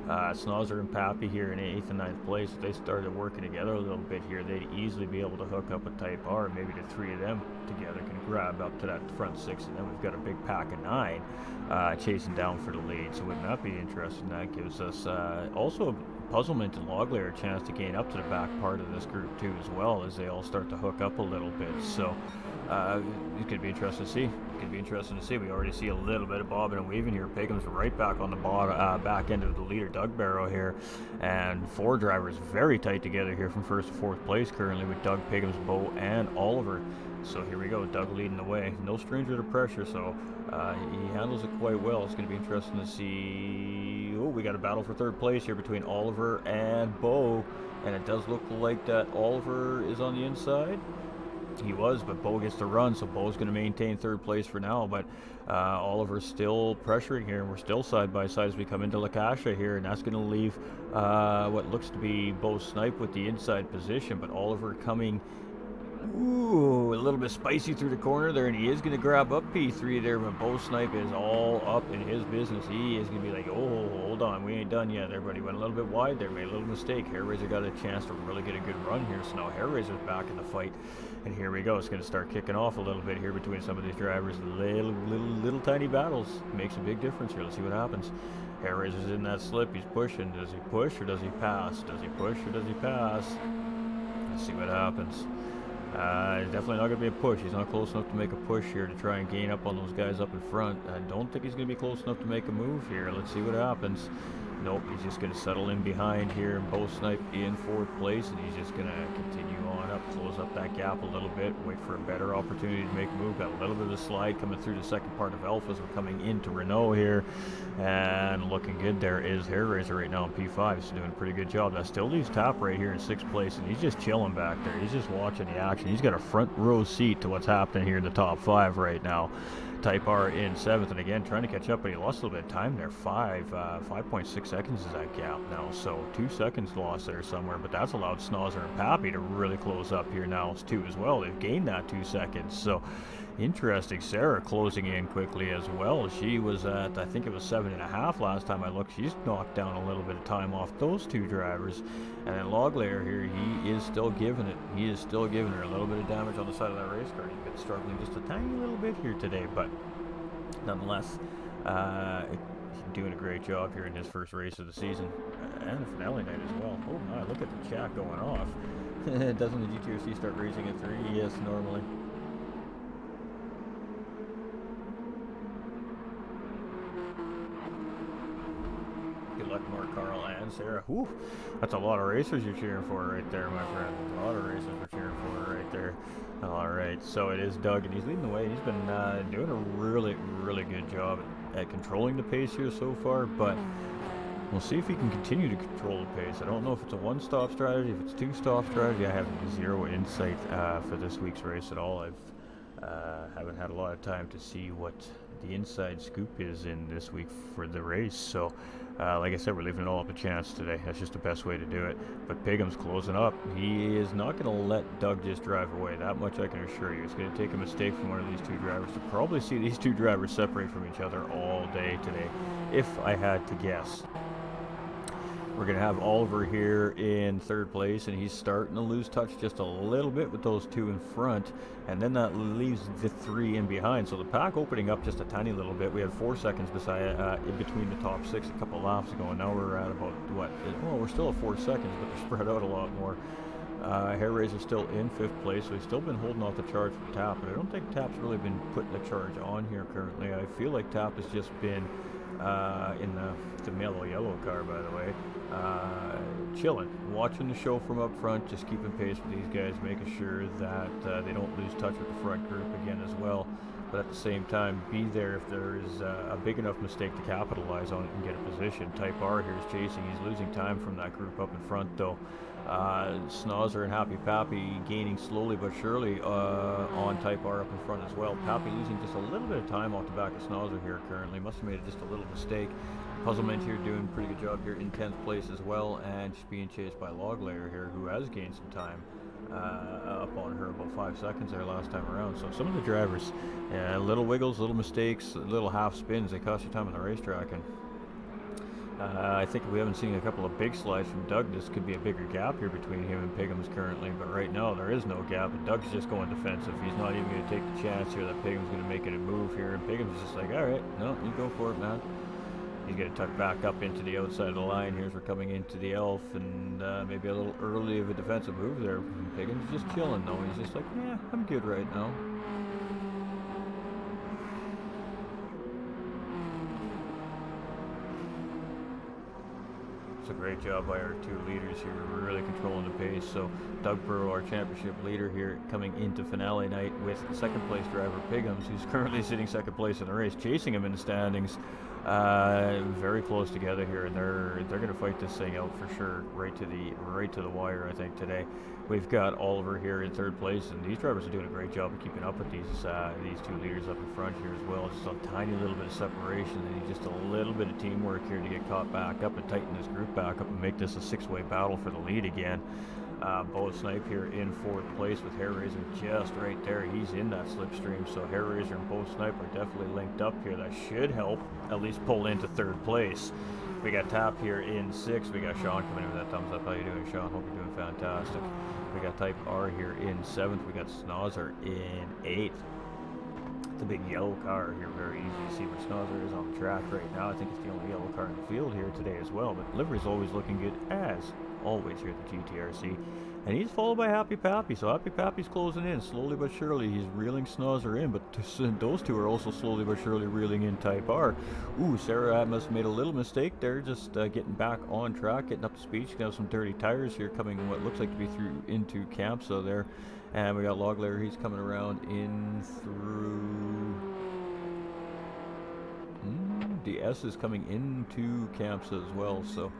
Snozzer and Pappy here in 8th and 9th place. If they started working together a little bit here, they'd easily be able to hook up a Type R. Maybe the 3 of them together can grab up to that front 6, and then we've got a big pack of 9 chasing down for the lead. So wouldn't that be interesting? That gives us also Puzzlement and Loglair a chance to gain up to the back part of this group too, as well, as they all start to hook up a little bit. So it could be interesting to see. It could be interesting to see. We already see a little bit of bobbing and weaving here. Pigham's right back on the bottom, back end of the leader, Doug Barrow here, and 4 drivers very tight together here from 1st to 4th place currently with Doug, Pigham's, Bo, and Oliver. So here we go, Doug leading the way. No stranger to pressure, so he handles it quite well. It's going to be interesting to see. Oh, we got a battle for 3rd place here between Oliver and Bo, and it does look like that Oliver is on the inside. He was, but Bo gets the run, so Bo's going to maintain 3rd place for now, but Oliver's still pressuring here, and we're still side by side as we come into Lakasha here, and that's going to leave what looks to be Bo Snipe with the inside position, but Oliver coming a little bit spicy through the corner there, and he is going to grab up P3 there, but Bo Snipe is all up in his business. He is going to be like, oh, hold on, we ain't done yet. Everybody went a little bit wide there, made a little mistake. Hairraiser got a chance to really get a good run here, so now Hairraiser's back in the fight, and here we go. It's going to start kicking off a little bit here between some of these drivers. Little tiny battles. Makes a big difference here. Let's see what happens. Hairraiser's in that slip. He's pushing. Does he push or does he pass? Does he push or does he pass? Let's see what happens. Definitely not going to be a push. He's not close enough to make a push here to try and gain up on those guys up in front. I don't think he's going to be close enough to make a move here. Let's see what happens. Nope, he's just going to settle in behind here, and Bo Snipe in 4th place, and he's just going to continue on up, close up that gap a little bit, wait for a better opportunity to make a move. Got a little bit of a slide coming through the second part of Alpha as we're coming into Renault here, and looking good there is Hairraiser right now in P5. He's doing a pretty good job. That still leaves Tap right here in 6th place, and he's just chilling back there. He's just watching the action. He's got a front row seat to what's happening here in the top 5 right now. Type R in 7th, and again trying to catch up, but he lost a little bit of time there. 5.6 seconds is that gap now, so 2 seconds lost there somewhere, but that's allowed Snozzer and Pappy to really close up here now too as well. They've gained that 2 seconds, so interesting. Sarah closing in quickly as well. She was at, I think it was 7.5 last time I looked. She's knocked down a little bit of time off those 2 drivers. And then Loglair here, he is still giving it. He is still giving her a little bit of damage on the side of that race car. He's been struggling just a tiny little bit here today, but nonetheless, he's doing a great job here in his first race of the season and the finale night as well. Oh my, look at the chat going off. Doesn't the GTRC start racing at 3? Yes, normally. Good luck, Mark, Carl, and Sarah. Whew, that's a lot of racers you're cheering for right there, my friend. A lot of racers we're cheering for right there. All right, so it is Doug, and he's leading the way. He's been doing a really, really good job at controlling the pace here so far, but we'll see if he can continue to control the pace. I don't know if it's a 1-stop strategy, if it's a 2-stop strategy. I have zero insight for this week's race at all. I've haven't had a lot of time to see what the inside scoop is in this week for the race. So like I said, we're leaving it all up to chance today. That's just the best way to do it. But Pigham's closing up. He is not going to let Doug just drive away. That much I can assure you. It's going to take a mistake from one of these two drivers to probably see these two drivers separate from each other all day today, if I had to guess. We're going to have Oliver here in third place, and he's starting to lose touch just a little bit with those two in front, and then that leaves the three in behind. So the pack opening up just a tiny little bit. We had 4 seconds in between the top six a couple laps ago, and now we're at about, what? Well, we're still at 4 seconds, but they're spread out a lot more. Hair Razor's still in 5th place, so he's still been holding off the charge from Tap, but I don't think Tap's really been putting the charge on here currently. I feel like Tap has just been in the yellow car, by the way, chilling, watching the show from up front, just keeping pace with these guys, making sure that they don't lose touch with the front group again as well, but at the same time be there if there is a big enough mistake to capitalize on it and get a position. Type R here is chasing. He's losing time from that group up in front though. Snozzer and Happy Pappy gaining slowly but surely on Type R up in front as well. Pappy losing just a little bit of time off the back of Snozzer here currently. Must have made just a little mistake. Puzzlement here doing a pretty good job here in 10th place as well, and just being chased by Loglayer here, who has gained some time up on her, about 5 seconds there last time around. So some of the drivers, little wiggles, little mistakes, little half spins, they cost you time on the racetrack. And I think if we haven't seen a couple of big slides from Doug, this could be a bigger gap here between him and Pigham's currently, but right now there is no gap, and Doug's just going defensive. He's not even going to take the chance here that Pigham's going to make it a move here, and Pigham's just like, alright, no, you go for it, man. He's going to tuck back up into the outside of the line here as we're coming into the Elf, and maybe a little early of a defensive move there. Pigham's just chilling though. He's just like, yeah, I'm good right now. It's a great job by our two leaders here. We're really controlling the pace. So Doug Burrow, our championship leader here, coming into finale night with second place driver Pigham's, who's currently sitting second place in the race, chasing him in the standings. Very close together here, and they're going to fight this thing out for sure, right to the wire. I think today we've got Oliver here in third place, and these drivers are doing a great job of keeping up with these two leaders up in front here as well. Just a tiny little bit of separation, and just a little bit of teamwork here to get caught back up and tighten this group back up and make this a six-way battle for the lead again. Bo Snipe here in fourth place with Hair Razor just right there. He's in that slipstream, so Hair Razor and Bo Snipe are definitely linked up here. That should help at least pull into third place. We got Tap here in sixth. We got Sean coming in with that thumbs up. How you doing, Sean? Hope you're doing fantastic. We got Type R here in seventh. We got Snozzer in eighth. The big yellow car here, very easy to see where Snozzer is on the track right now. I think it's the only yellow car in the field here today as well, but livery's always looking good as always here at the GTRC. And he's followed by Happy Pappy, so Happy Pappy's closing in slowly but surely. He's reeling Snozzer in, but those two are also slowly but surely reeling in Type R. Ooh, Sarah must have made a little mistake there, just getting back on track, getting up to speed. She's got some dirty tires here coming what looks like to be through into Campsa there. And we got Loglayer, he's coming around in through... the S is coming into Campsa as well, so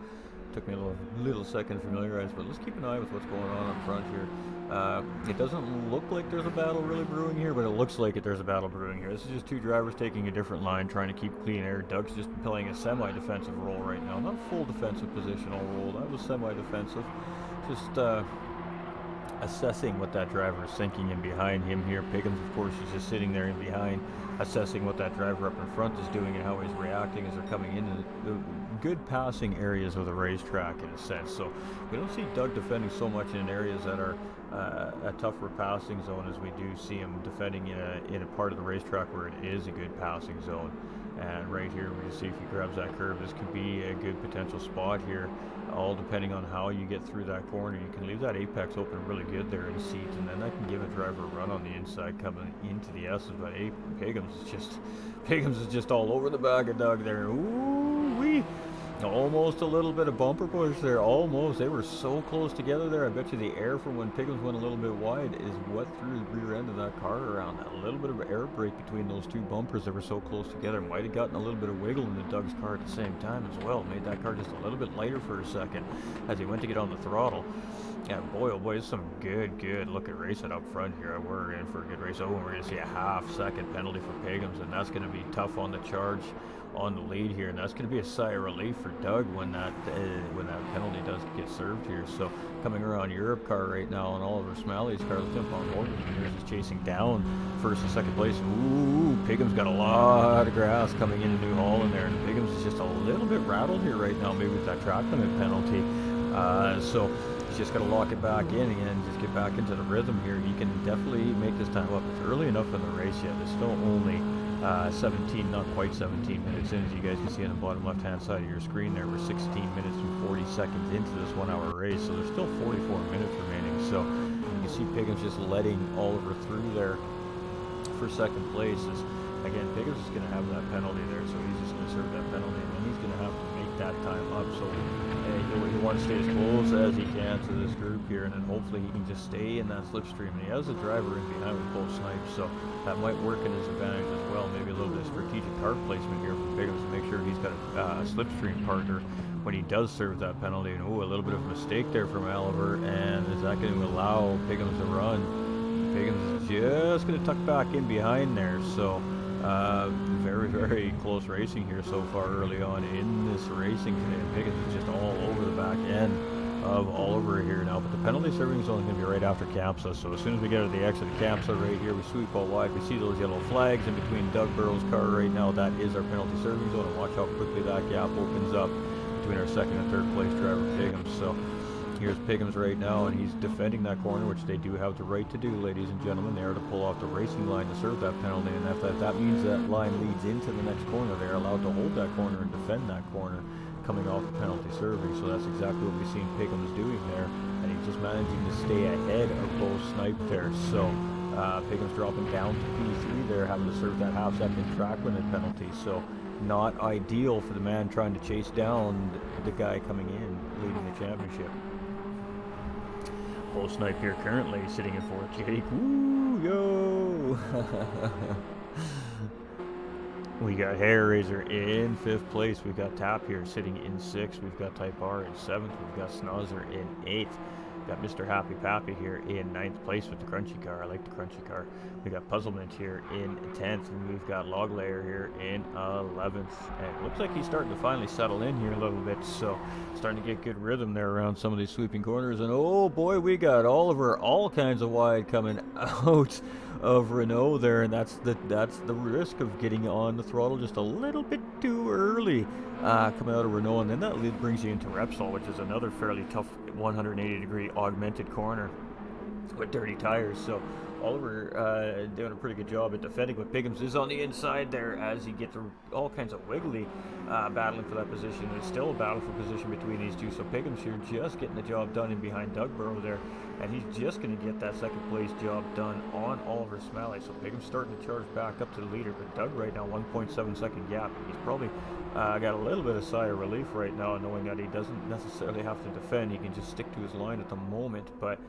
took me a little second to familiarize, but let's keep an eye with what's going on up front here. It doesn't look like there's a battle really brewing here, but it looks like there's a battle brewing here. This is just two drivers taking a different line, trying to keep clean air. Doug's just playing a semi-defensive role right now, not full defensive positional role. That was semi-defensive. Just assessing what that driver is thinking in behind him here. Pigham's, of course, is just sitting there in behind, assessing what that driver up in front is doing and how he's reacting as they're coming into the good passing areas of the racetrack in a sense. So we don't see Doug defending so much in areas that are a tougher passing zone as we do see him defending in a part of the racetrack where it is a good passing zone. And right here we can see if he grabs that curve, this could be a good potential spot here, all depending on how you get through that corner. You can leave that apex open really good there in the seat, and then that can give a driver a run on the inside coming into the S's. But Pigham's is just all over the back of Doug there. Ooh wee! Almost a little bit of bumper push there, almost. They were so close together there. I bet you the air from when Pigham's went a little bit wide is what threw the rear end of that car around. A little bit of air brake between those two bumpers that were so close together. Might have gotten a little bit of wiggle into Doug's car at the same time as well. Made that car just a little bit lighter for a second as he went to get on the throttle. Yeah, boy, oh boy, it's some good looking racing up front here. We're in for a good race. Oh, and we're going to see a half-second penalty for Piggums, and that's going to be tough on the charge on the lead here, and that's going to be a sigh of relief for Doug when that penalty does get served here. So coming around Europe car right now, and Oliver Smalley's car. Let's jump on board. He's chasing down first and second place. Ooh, Piggums got a lot of grass coming into New Holland there, and Piggums is just a little bit rattled here right now, maybe with that track limit penalty. So he's just got to lock it back in and just get back into the rhythm here. He can definitely make this time up. It's early enough in the race yet. There's still only 17, not quite 17 minutes in, as you guys can see on the bottom left-hand side of your screen there. We're 16 minutes and 40 seconds into this 1 hour race, so there's still 44 minutes remaining. So you can see Piggums just letting Oliver through there for second place. Again, Piggums is going to have that penalty there, so he's just going to serve that penalty, and then he's going to have to make that time up. So he wants to stay as close as he can to this group here, and then hopefully he can just stay in that slipstream. And he has a driver in behind with both snipes, so that might work in his advantage as well. Maybe a little bit of strategic car placement here for Piggums to make sure he's got a slipstream partner when he does serve that penalty. And a little bit of a mistake there from Oliver, and is that going to allow Piggums to run? Piggums is just going to tuck back in behind there. So very close racing here so far early on in this racing today. Piggums is just all over the back end of Oliver here now, but the penalty serving is only going to be right after CAMSA. So as soon as we get to the exit of CAMSA right here, we sweep all wide. We see those yellow flags in between Doug Burrow's car right now. That is our penalty serving zone, and watch how quickly that gap opens up between our second and third place driver Piggums. So here's Piggums right now, and he's defending that corner, which they do have the right to do, ladies and gentlemen. They are to pull off the racing line to serve that penalty, and if that means that line leads into the next corner, they're allowed to hold that corner and defend that corner coming off the penalty serving. So that's exactly what we've seen Piggums doing there, and he's just managing to stay ahead of both snipe there. So Piggums dropping down to P3 there, having to serve that half-second track limit penalty. So not ideal for the man trying to chase down the guy coming in, leading the championship. Full snipe here currently sitting in fourth. Jake, woo, yo! We got Hair Razor in fifth place. We've got Tap here sitting in sixth. We've got Type R in seventh. We've got Snozzer in eighth. Got Mr. Happy Pappy here in ninth place with the crunchy car. I like the crunchy car. We got Puzzlement here in 10th, and we've got Log Layer here in 11th. And it looks like he's starting to finally settle in here a little bit, so starting to get good rhythm there around some of these sweeping corners. And oh boy, we got Oliver all kinds of wide coming out of Renault there, and that's the risk of getting on the throttle just a little bit too early coming out of Renault. And then that lead brings you into Repsol, which is another fairly tough 180-degree augmented corner with dirty tires. So Oliver doing a pretty good job at defending, but Piggums is on the inside there as he gets all kinds of wiggly battling for that position. It's still a battle for position between these two. So Piggums here just getting the job done in behind Doug Burrow there, and he's just going to get that second place job done on Oliver Smalley. So Piggums starting to charge back up to the leader, but Doug right now 1.7 second gap. He's probably got a little bit of sigh of relief right now, knowing that he doesn't necessarily have to defend. He can just stick to his line at the moment. But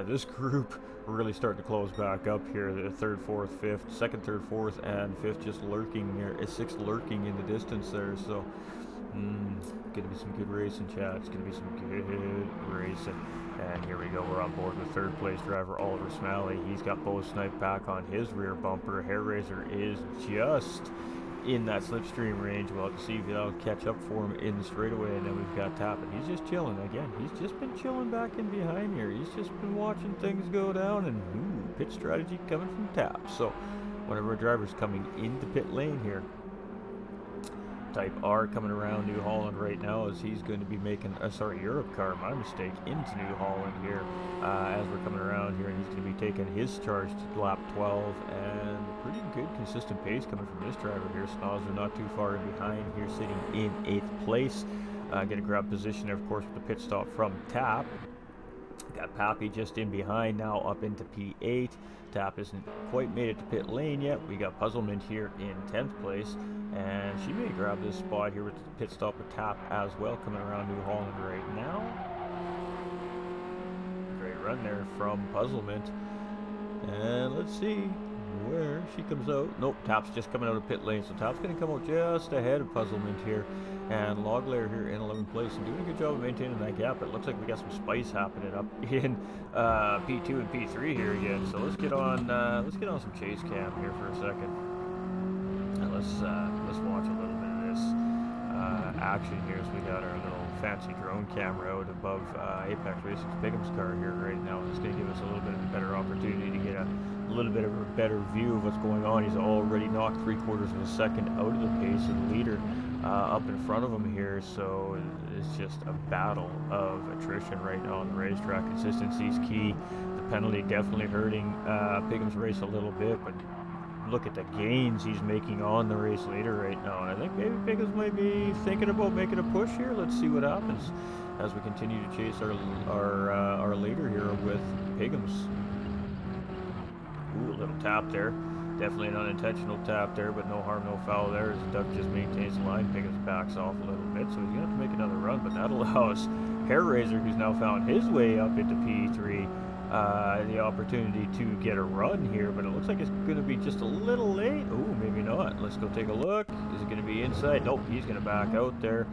this group really starting to close back up here. The third, fourth, fifth, second, third, fourth, and fifth just lurking there. Sixth lurking in the distance there. So gonna be some good racing, chat. It's gonna be some good racing. And here we go. We're on board with third place driver Oliver Smalley. He's got bow snipe back on his rear bumper. Hair Razor is just in that slipstream range. We'll have to see if that'll catch up for him in the straightaway. And then we've got Tap, and he's just chilling again. He's just been chilling back in behind here. He's just been watching things go down, and pit strategy coming from Tap. So one of our drivers coming into pit lane here. Type R coming around New Holland right now as he's going to be making, Europe car, my mistake, into New Holland here as we're coming around here, and he's going to be taking his charge to lap 12, and pretty good consistent pace coming from this driver here. Snozzer not too far in behind here, sitting in 8th place. Going to grab position there, of course, with the pit stop from Tap. Got Pappy just in behind now, up into P8. Tap isn't quite made it to pit lane yet. We got Puzzlement here in 10th place, and she may grab this spot here with the pit stop with Tap as well, coming around New Holland right now. Great run there from Puzzlement. And let's see. where she comes out. Nope, Tap's just coming out of pit lane, so Tap's going to come out just ahead of Puzzlement here. And Loglair here in 11th place and doing a good job of maintaining that gap. It looks like we got some spice happening up in P2 and P3 here again. So let's get on some chase cam here for a second. And let's watch a little bit of this action here. So we got our little fancy drone camera out above Apex Racing's Bigham's car here right now. It's going to give us a little bit of a better opportunity to get a little bit of a better view of what's going on. He's already knocked 3/4 of a second out of the pace of the leader up in front of him here, so it's just a battle of attrition right now on the racetrack. Consistency is key. The penalty definitely hurting Bigham's race a little bit, but look at the gains he's making on the race leader right now, and I think maybe Bigham's might be thinking about making a push here. Let's see what happens as we continue to chase our leader here with Bigham's. Ooh, a little tap there. Definitely an unintentional tap there, but no harm, no foul there as Doug just maintains the line. Bigham's backs off a little bit, so he's going to have to make another run, but that allows Hairraiser, who's now found his way up into P3, the opportunity to get a run here, but it looks like it's going to be just a little late. Ooh, maybe not. Let's go take a look. Is it going to be inside? Nope, he's going to back out there.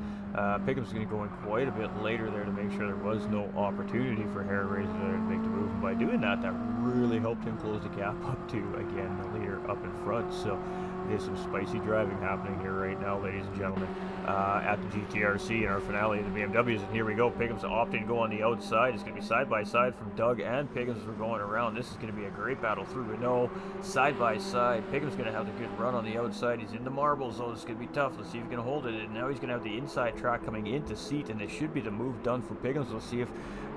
Pickham's going to go in quite a bit later there to make sure there was no opportunity for Hairraiser there to make the move. And by doing that, that really helped him close the gap up to, again, the leader up in front. So there's some spicy driving happening here right now, ladies and gentlemen, at the GTRC in our finale of the BMWs. And here we go. Pickham's opting to go on the outside. It's going to be side by side from Doug and Pickham's as we're going around. This is going to be a great battle through and no side by side. Pickham's going to have the good run on the outside. He's in the marble zone. It's going to be tough. Let's see if he can hold it. And now he's going to have the inside track coming into seat, and this should be the move done for Pickham's. Let's see if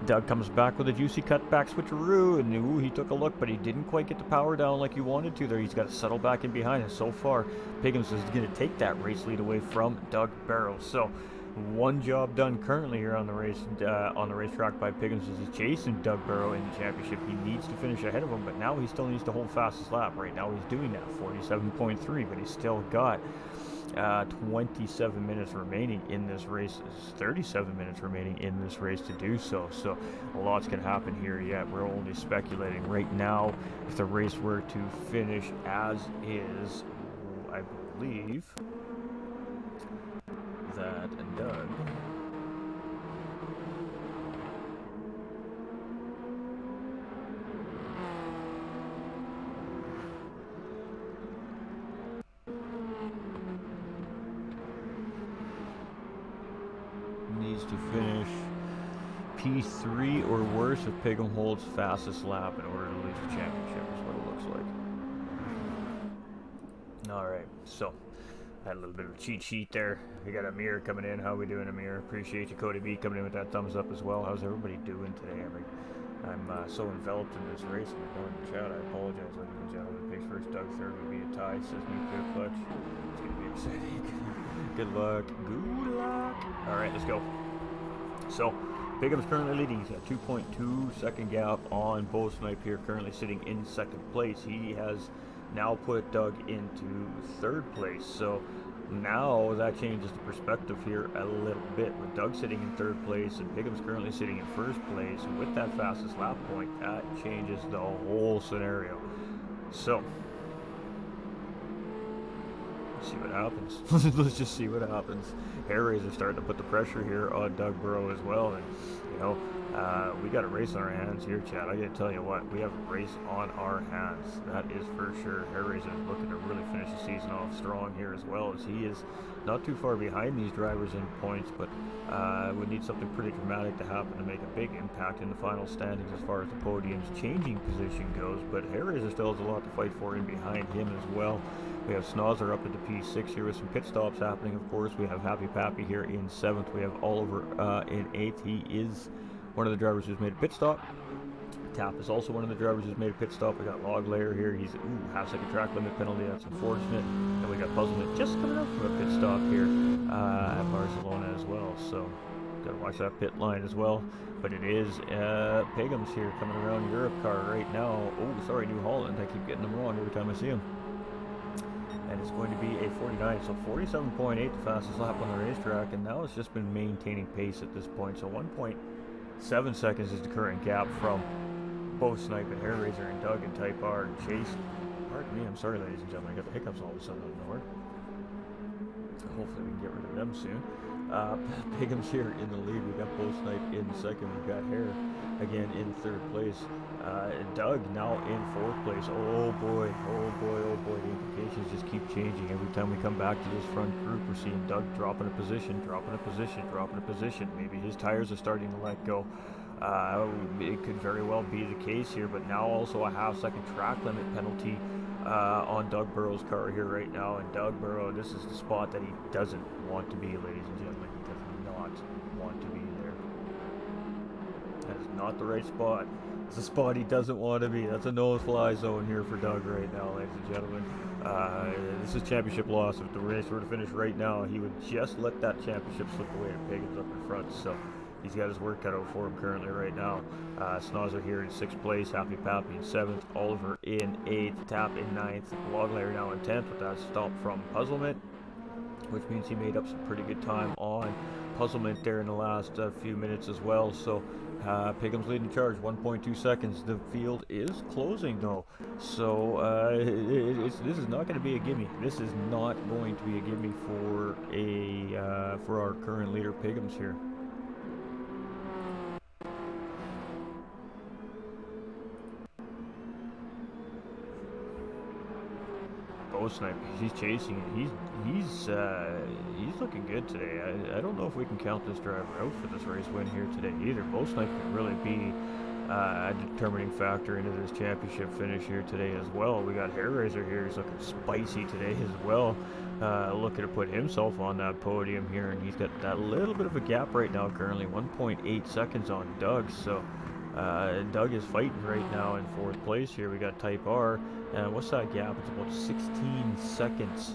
Doug comes back with a juicy cutback switcheroo, and ooh, he took a look, but he didn't quite get the power down like he wanted to there. He's got to settle back in behind, and so far, Pickham's is going to take that race lead away from Doug Barrows. So, one job done currently here on the racetrack by Pickham's is he's chasing Doug Barrow in the championship. He needs to finish ahead of him, but now he still needs to hold fastest lap. Right now, he's doing that, 47.3, but he's still got 27 minutes remaining in this race. 37 minutes remaining in this race to do so. So a lot's can happen here yet. We're only speculating right now. If the race were to finish as is, I believe that Doug needs to finish P3 or worse if Pigham holds fastest lap in order to lose the championship, is what it looks like. Alright, so had a little bit of a cheat sheet there. We got Amir coming in. How we doing, Amir? Appreciate you. Cody B coming in with that thumbs up as well. How's everybody doing today? I'm so enveloped in this race. I'm going to chat. I apologize, ladies and gentlemen. Pace first, Doug third would be a tie. Says nuclear clutch. It's going to be exciting. Good luck. Good luck. All right, let's go. So, Bigham's currently leading. He's got 2.2 second gap on Bo Snipe here, currently sitting in second place. He has now put Doug into third place. So now that changes the perspective here a little bit. With Doug sitting in third place and Bigham's currently sitting in first place, with that fastest lap point, that changes the whole scenario. So let's see what happens. Let's just see what happens. Hairraiser starting to put the pressure here on Doug Barrow as well, and you know, we got a race on our hands here, Chad. I gotta tell you what, we have a race on our hands. That is for sure. Hairraiser is looking to really finish the season off strong here as well, as he is not too far behind these drivers in points, but we need something pretty dramatic to happen to make a big impact in the final standings as far as the podium's changing position goes. But Hairraiser still has a lot to fight for in behind him as well. We have Snozzer up into P6 here with some pit stops happening, of course. We have Happy Pappy here in 7th. We have Oliver in 8th. He is one of the drivers who's made a pit stop. Tap is also one of the drivers who's made a pit stop. We got Loglair here. He's half-second track limit penalty. That's unfortunate. And we got Puzzlement just coming up from a pit stop here at Barcelona as well. So got to watch that pit line as well. But it is Pigham's here coming around Europe car right now. Oh, sorry, New Holland. I keep getting them wrong every time I see them. And it's going to be a 49, so 47.8, the fastest lap on the racetrack, and now it's just been maintaining pace at this point. So 1.7 seconds is the current gap from both Snipe and Hairraiser and Doug and Type R and Chase. Pardon me. I'm sorry, ladies and gentlemen, I got the hiccups all of a sudden out of nowhere. Hopefully we can get rid of them soon. Pigham's here in the lead. We got Bo Snipe in second. We got Hare again in third place. Doug now in fourth place. Oh boy, oh boy, oh boy. The implications just keep changing. Every time we come back to this front group, we're seeing Doug dropping a position, dropping a position, dropping a position. Maybe his tires are starting to let go. It could very well be the case here, but now also a half-second track limit penalty on Doug Burrow's car here right now. And Doug Burrow, this is the spot that he doesn't want to be, ladies and gentlemen. He does not want to be there. That is not the right spot. It's a spot he doesn't want to be. That's a no-fly zone here for Doug right now, ladies and gentlemen. This is championship loss. If the race were to finish right now, he would just let that championship slip away to Pagans up in front. So he's got his work cut out for him currently right now. Snozzer here in 6th place, Happy Pappy in 7th, Oliver in 8th, Tap in 9th, Loglayer now in 10th with that stop from Puzzlement, which means he made up some pretty good time on Puzzlement there in the last few minutes as well. So Pigham's leading the charge, 1.2 seconds. The field is closing though, so this is not going to be a gimme. This is not going to be a gimme for our current leader Pigham's here. Snipe, he's chasing it. He's looking good today. I don't know if we can count this driver out for this race win here today either. Bo Snipe can really be a determining factor into this championship finish here today as well. We got Hair Razor here. He's looking spicy today as well. Looking to put himself on that podium here, and he's got that little bit of a gap right now currently, 1.8 seconds on Doug. So Doug is fighting right now in 4th place here. We got Type R. What's that gap? It's about 16 seconds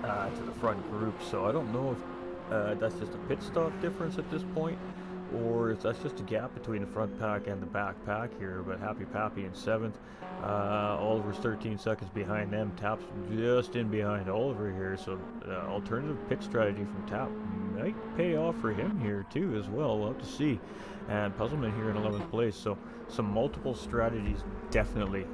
to the front group. So I don't know if that's just a pit stop difference at this point, or if that's just a gap between the front pack and the back pack here. But Happy Pappy in 7th. Oliver's 13 seconds behind them. Tap's just in behind Oliver here. So alternative pit strategy from Tap might pay off for him here too as well. We'll have to see. And Puzzlement here in 11th place. So some multiple strategies definitely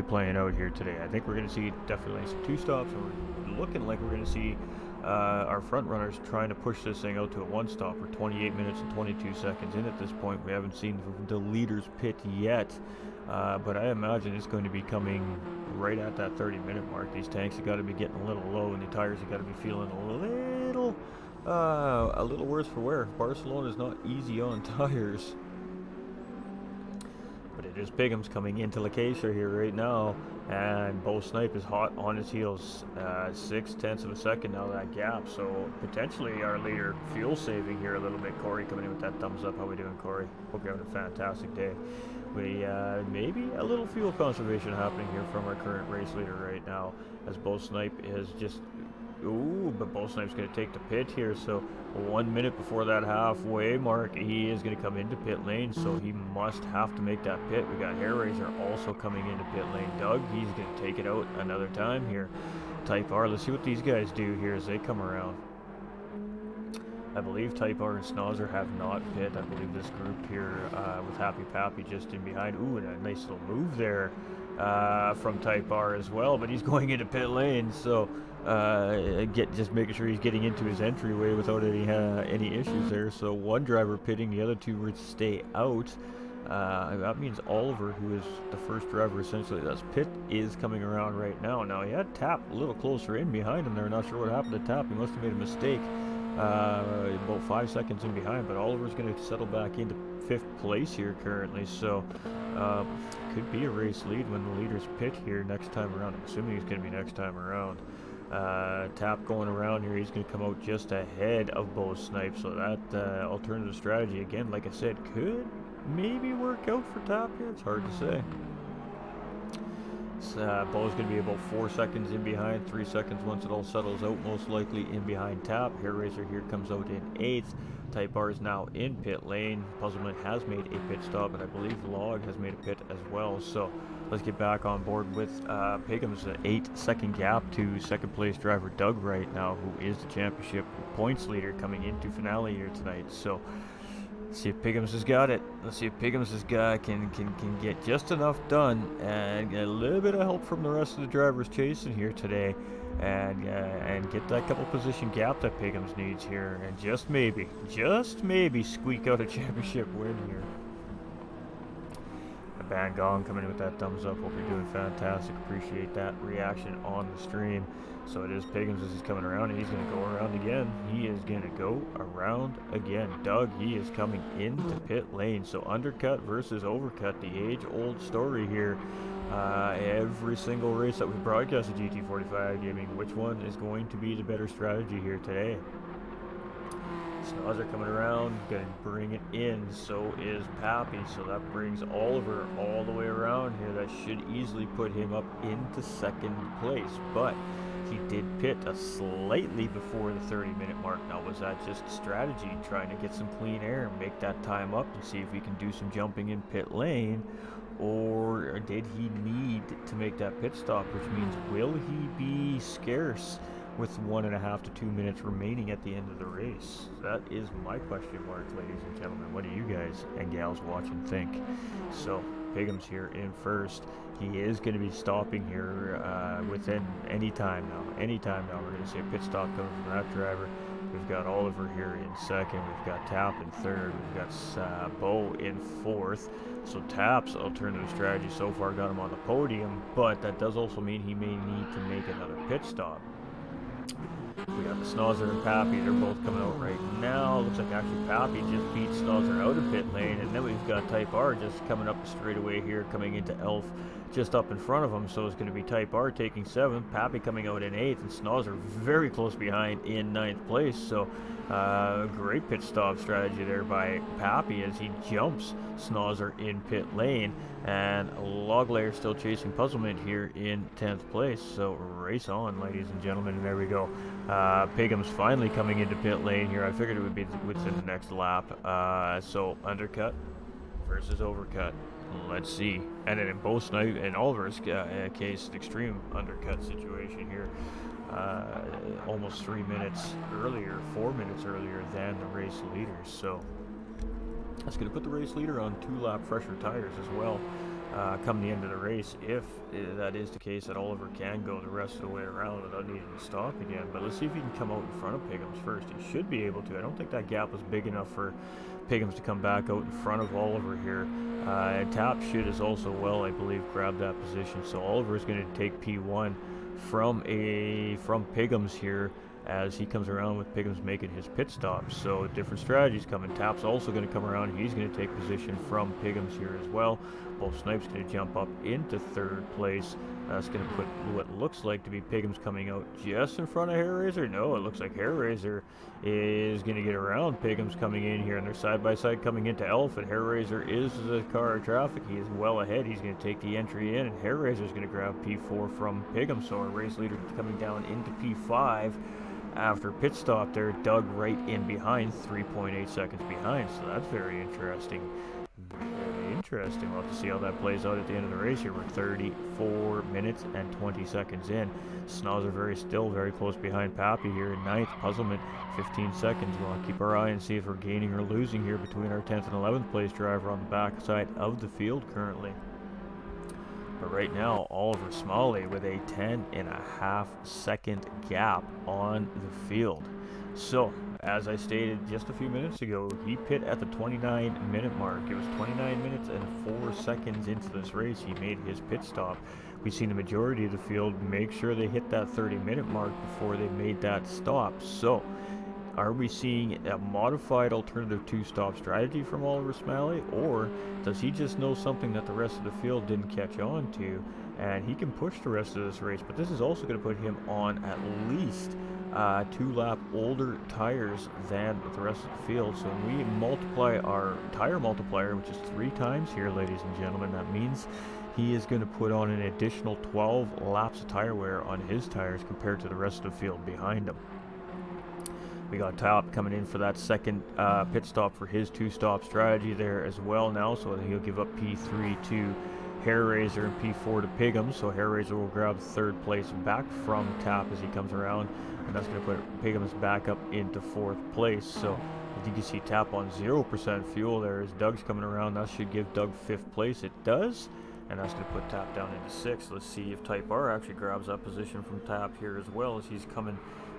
playing out here today. I think we're going to see definitely some 2 stops, and we're looking like we're going to see our front runners trying to push this thing out to a 1 stop. We're 28 minutes and 22 seconds in at this point. We haven't seen the leaders pit yet, but I imagine it's going to be coming right at that 30-minute mark. These tanks have got to be getting a little low, and the tires have got to be feeling a little worse for wear. Barcelona is not easy on tires. But it is Pigham's coming into Lacacia here right now, and Bo Snipe is hot on his heels. 6/10 of a second now, that gap. So potentially our leader fuel saving here a little bit. Corey coming in with that thumbs up. How we doing, Corey? Hope you're having a fantastic day. We maybe a little fuel conservation happening here from our current race leader right now, as Bo Snipe is just... Ooh, but Bo Snipe's going to take the pit here, so 1 minute before that halfway mark, he is going to come into pit lane, so he must have to make that pit. We got Hair Razor also coming into pit lane. Doug, he's going to take it out another time here. Type R, let's see what these guys do here as they come around. I believe Type R and Snozzer have not pit. I believe this group here with Happy Pappy just in behind. Ooh, and a nice little move there from Type R as well, but he's going into pit lane, so just making sure he's getting into his entryway without any issues there. So one driver pitting, the other 2 would stay out. That means Oliver, who is the first driver essentially that's pit, is coming around right now. Now he had Tap a little closer in behind him there. Not sure what happened to Tap. He must have made a mistake. About 5 seconds in behind, but Oliver's going to settle back into 5th place here currently. So could be a race lead when the leaders pit here next time around. I'm assuming he's going to be next time around. Tap going around here, he's going to come out just ahead of Bo Snipe, so that alternative strategy, again, like I said, could maybe work out for Tap here. It's hard to say. Bo's going to be about 4 seconds in behind, 3 seconds once it all settles out, most likely in behind Tap. Hair Razor here comes out in 8th. Type R is now in pit lane. Puzzlement has made a pit stop, and I believe Log has made a pit as well. So let's get back on board with Pigham's 8-second gap to 2nd place driver Doug right now, who is the championship points leader coming into finale here tonight. So See if Piggums has got it. Let's see if Piggums has got can get just enough done and get a little bit of help from the rest of the drivers chasing here today, and get that couple position gap that Piggums needs here, and just maybe squeak out a championship win here. The band gong coming in with that thumbs up. Hope you're doing fantastic. Appreciate that reaction on the stream. So it is Piggums as he's coming around, and he's going to go around again. He is going to go around again. Doug, he is coming into pit lane. So undercut versus overcut, the age-old story here. Every single race that we broadcast at GT45 Gaming, which one is going to be the better strategy here today? Snozzer coming around, going to bring it in. So is Pappy. So that brings Oliver all the way around here. That should easily put him up into second place. But he did pit a slightly before the 30-minute mark. Now, was that just strategy, trying to get some clean air and make that time up and see if we can do some jumping in pit lane? Or did he need to make that pit stop, which means will he be scarce with 1.5 to 2 minutes remaining at the end of the race? That is my question mark, ladies and gentlemen. What do you guys and gals watching think? So Piggums here in first. He is going to be stopping here within any time now. We're going to see a pit stop coming from that driver. We've got Oliver here in second. We've got Tap in third. We've got Bo in fourth. So Tap's alternative strategy so far got him on the podium, but that does also mean he may need to make another pit stop. We got the Snozzer and Pappy. They're both coming out right now. Looks like actually Pappy just beat Snozzer out of pit lane. And then we've got Type R just coming up the straightaway here, coming into Elf just up in front of him. So it's going to be Type R taking 7th, Pappy coming out in 8th, and Snozzer very close behind in 9th place. So great pit stop strategy there by Pappy as he jumps Snozzer in pit lane. And Loglayer still chasing Puzzlement here in 10th place. So race on, ladies and gentlemen, and there we go. Piggums finally coming into pit lane here. I figured it would be within the next lap. So undercut versus overcut. Let's see. And then in both Snipe and Oliver's case, an extreme undercut situation here. Almost 3 minutes earlier, 4 minutes earlier than the race leader. So that's going to put the race leader on 2-lap fresher tires as well come the end of the race, if that is the case, that Oliver can go the rest of the way around without needing to stop again. But let's see if he can come out in front of Piggums first. He should be able to. I don't think that gap was big enough for Piggums to come back out in front of Oliver here. And Tap should as also well, I believe, grab that position. So Oliver is going to take P1 from Piggums here, as he comes around with Piggums making his pit stop. So different strategies coming. Tap's also going to come around. He's going to take position from Piggums here as well. Both Snipes going to jump up into 3rd place. That's going to put what looks like to be Piggums coming out just in front of Hairraiser. No, it looks like Hairraiser is going to get around Piggums coming in here, and they're side by side coming into Elf, and Hairraiser is the car of traffic. He is well ahead. He's going to take the entry in, and Hairraiser is going to grab P4 from Piggums. So our race leader coming down into P5 after pit stop there. Doug right in behind, 3.8 seconds behind. So that's very interesting. Very interesting. We'll have to see how that plays out at the end of the race here. We're 34 minutes and 20 seconds in. Snozzer still very close behind Pappy here in 9th. Puzzlement 15 seconds. We'll keep our eye and see if we're gaining or losing here between our 10th and 11th place driver on the back side of the field currently. But right now, Oliver Smalley with a 10.5 second gap on the field. So, as I stated just a few minutes ago, he pit at the 29-minute mark. It was 29 minutes and 4 seconds into this race. He made his pit stop. We've seen the majority of the field make sure they hit that 30-minute mark before they made that stop. So, are we seeing a modified alternative 2-stop strategy from Oliver Smalley, or does he just know something that the rest of the field didn't catch on to, and he can push the rest of this race? But this is also going to put him on at least 2-lap older tires than the rest of the field. So when we multiply our tire multiplier, which is 3 times here, ladies and gentlemen, that means he is going to put on an additional 12 laps of tire wear on his tires compared to the rest of the field behind him. We got Top coming in for that second pit stop for his 2-stop strategy there as well now, so he'll give up P3 to Hair Raiser in P4 to Piggums, so Hair Raiser will grab third place back from Tap as he comes around, and that's going to put Piggums back up into fourth place. So I think you see Tap on 0% fuel there as Doug's coming around. That should give Doug fifth place. It does, and that's going to put Tap down into sixth. Let's see if Type R actually grabs that position from Tap here as well, as he's coming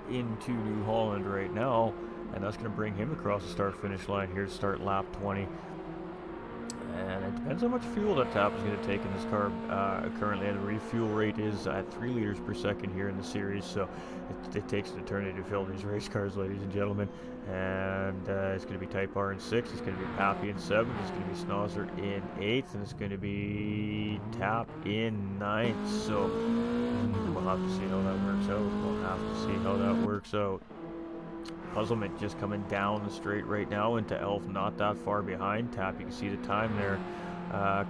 into New Holland right now, and that's going to bring him across the start-finish line here to start lap 20. And it depends how much fuel that Tap is going to take in this car. Currently, the refuel rate is at 3 liters per second here in the series, so it takes an eternity to fill these race cars, ladies and gentlemen. And it's going to be Type R in 6th, it's going to be Pappy in 7th, it's going to be Snozzer in 8th, and it's going to be Tap in 9th. So we'll have to see how that works out. We'll have to see how that works out. Puzzlement just coming down the straight right now into Elf, not that far behind Tap. You can see the time there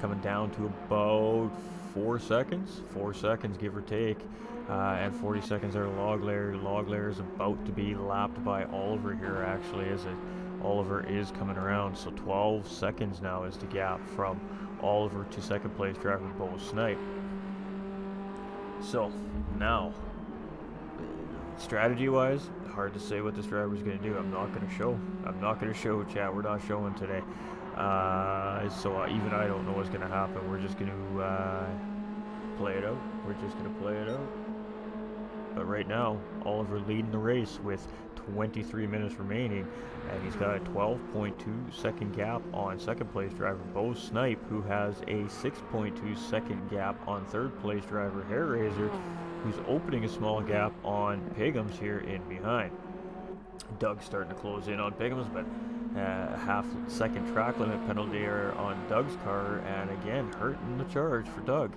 coming down to about 4 seconds, give or take, and 40 seconds there to Loglair. Loglair is about to be lapped by Oliver here, actually, as Oliver is coming around. So 12 seconds now is the gap from Oliver to second place driver Bo Snipe. So now, strategy-wise, hard to say what this driver is going to do. I'm not going to show, chat. We're not showing today. So even I don't know what's going to happen. We're just going to play it out. But right now, Oliver leading the race with 23 minutes remaining, and he's got a 12.2 second gap on second place driver Bo Snipe, who has a 6.2 second gap on third place driver Hair Raiser, who's opening a small gap on Piggums here in behind. Doug's starting to close in on Piggums, but half-second track limit penalty error on Doug's car, and again, hurting the charge for Doug.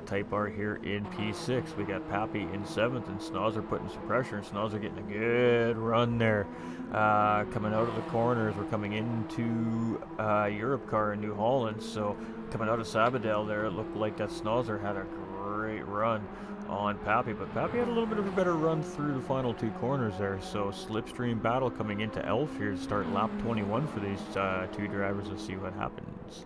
Type R here in P6. We got Pappy in 7th, and Snozzer putting some pressure, and Snozzer getting a good run there. Coming out of the corners, we're coming into Europe car in New Holland, so coming out of Sabadell there, it looked like that Snozzer had a great run on Pappy, but Pappy had a little bit of a better run through the final 2 corners there. So slipstream battle coming into Elf here to start lap 21 for these 2 drivers. Let's see what happens.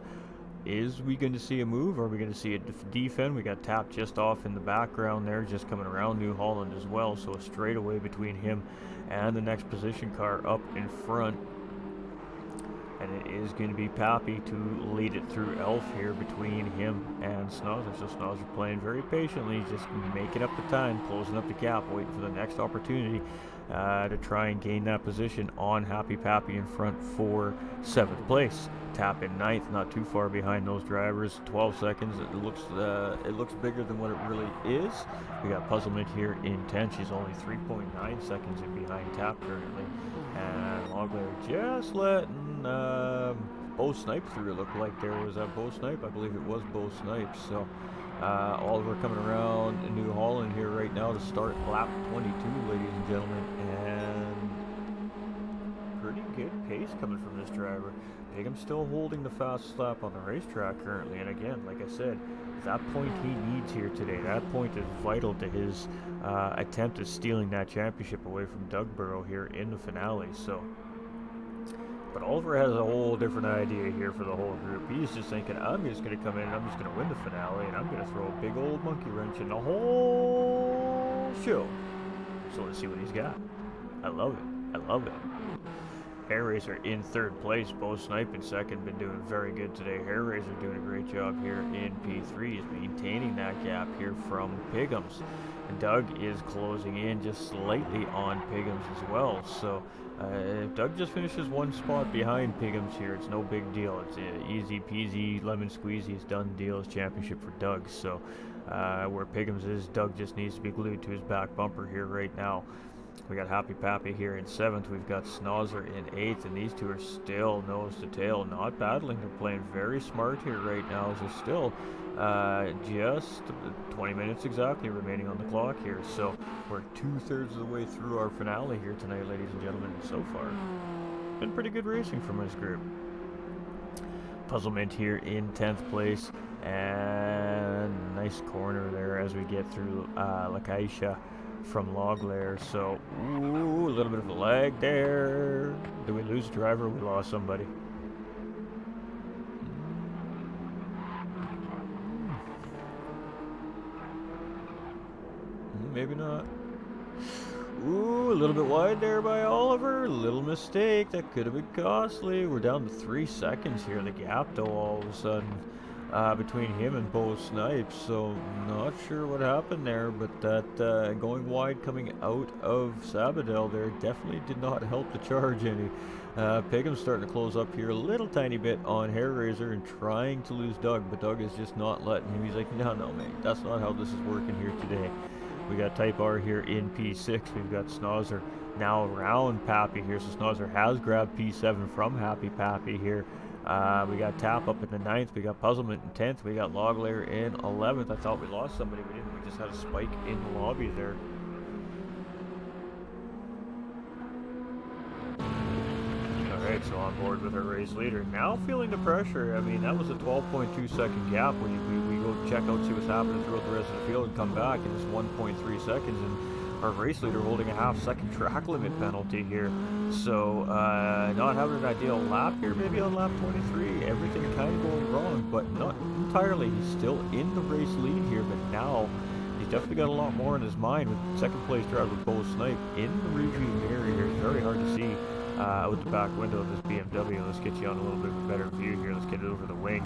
Is we going to see a move, or are we going to see a defend? We got Tap just off in the background there, just coming around New Holland as well, so a straightaway between him and the next position car up in front. And it is going to be Pappy to lead it through Elf here between him and Snozzer. So Snozzer playing very patiently, just making up the time, closing up the gap, waiting for the next opportunity to try and gain that position on Happy Pappy in front for 7th place. Tap in 9th, not too far behind those drivers. 12 seconds. It looks bigger than what it really is. We got Puzzlement here in 10th. She's only 3.9 seconds in behind Tap currently. And Loglair just letting Bo Snipe through. It looked like there was a Bo Snipe. I believe it was Bo Snipe. So Oliver coming around New Holland here right now to start lap 22, ladies and gentlemen. And pretty good pace coming from this driver. Piggum's still holding the fastest lap on the racetrack currently. And again, like I said, that point he needs here today. That point is vital to his attempt at stealing that championship away from Doug Burrow here in the finale. So, but Oliver has a whole different idea here for the whole group. He's just thinking, I'm just going to come in and I'm just going to win the finale, and I'm going to throw a big old monkey wrench in the whole show. So let's see what he's got. I love it. Hair Raiser in 3rd place, Bo Snipe in 2nd, been doing very good today. Hair Raiser doing a great job here in P3, is maintaining that gap here from Piggums. And Doug is closing in just slightly on Piggums as well. So if Doug just finishes 1 spot behind Piggums here, it's no big deal. It's easy peasy, lemon squeezy, it's done deal. It's championship for Doug. So where Piggums is, Doug just needs to be glued to his back bumper here right now. We got Happy Pappy here in 7th. We've got Snozzer in 8th, and these 2 are still nose to tail, not battling. They're playing very smart here right now. There's still just 20 minutes exactly remaining on the clock here. So we're 2/3 of the way through our finale here tonight, ladies and gentlemen. So far, been pretty good racing from this group. Puzzlement here in 10th place, and nice corner there as we get through Lacaisha from Loglair. So, ooh, a little bit of a lag there. Did we lose a driver? We lost somebody. maybe not. Ooh, a little bit wide there by Oliver. Little mistake. That could have been costly. We're down to 3 seconds here. The gap, though, all of a sudden, between him and Bo Snipes. So, not sure what happened there, but that going wide coming out of Sabadell there definitely did not help the charge any. Pigham's starting to close up here a little tiny bit on Hair Razor and trying to lose Doug, but Doug is just not letting him. He's like, no, mate, that's not how this is working here today. We got Type R here in P6. We've got Snozzer now around Pappy here. So Snozzer has grabbed P7 from Happy Pappy here. We got Tap up in the 9th. We got Puzzlement in 10th. We got Loglayer in 11th. I thought we lost somebody. We didn't. We just had a spike in the lobby there. Alright, so on board with our race leader. Now feeling the pressure. I mean, that was a 12.2 second gap when we go check out, see what's happening throughout the rest of the field and come back, and it's 1.3 seconds, and our race leader holding a half-second track limit penalty here. So, not having an ideal lap here, maybe on lap 23. Everything kind of going wrong, but not entirely. He's still in the race lead here, but now he's definitely got a lot more in his mind with second place driver Bo Snipe in the rearview mirror here. It's very hard to see out the back window of this BMW. Let's get you on a little bit of a better view here. Let's get it over the wing.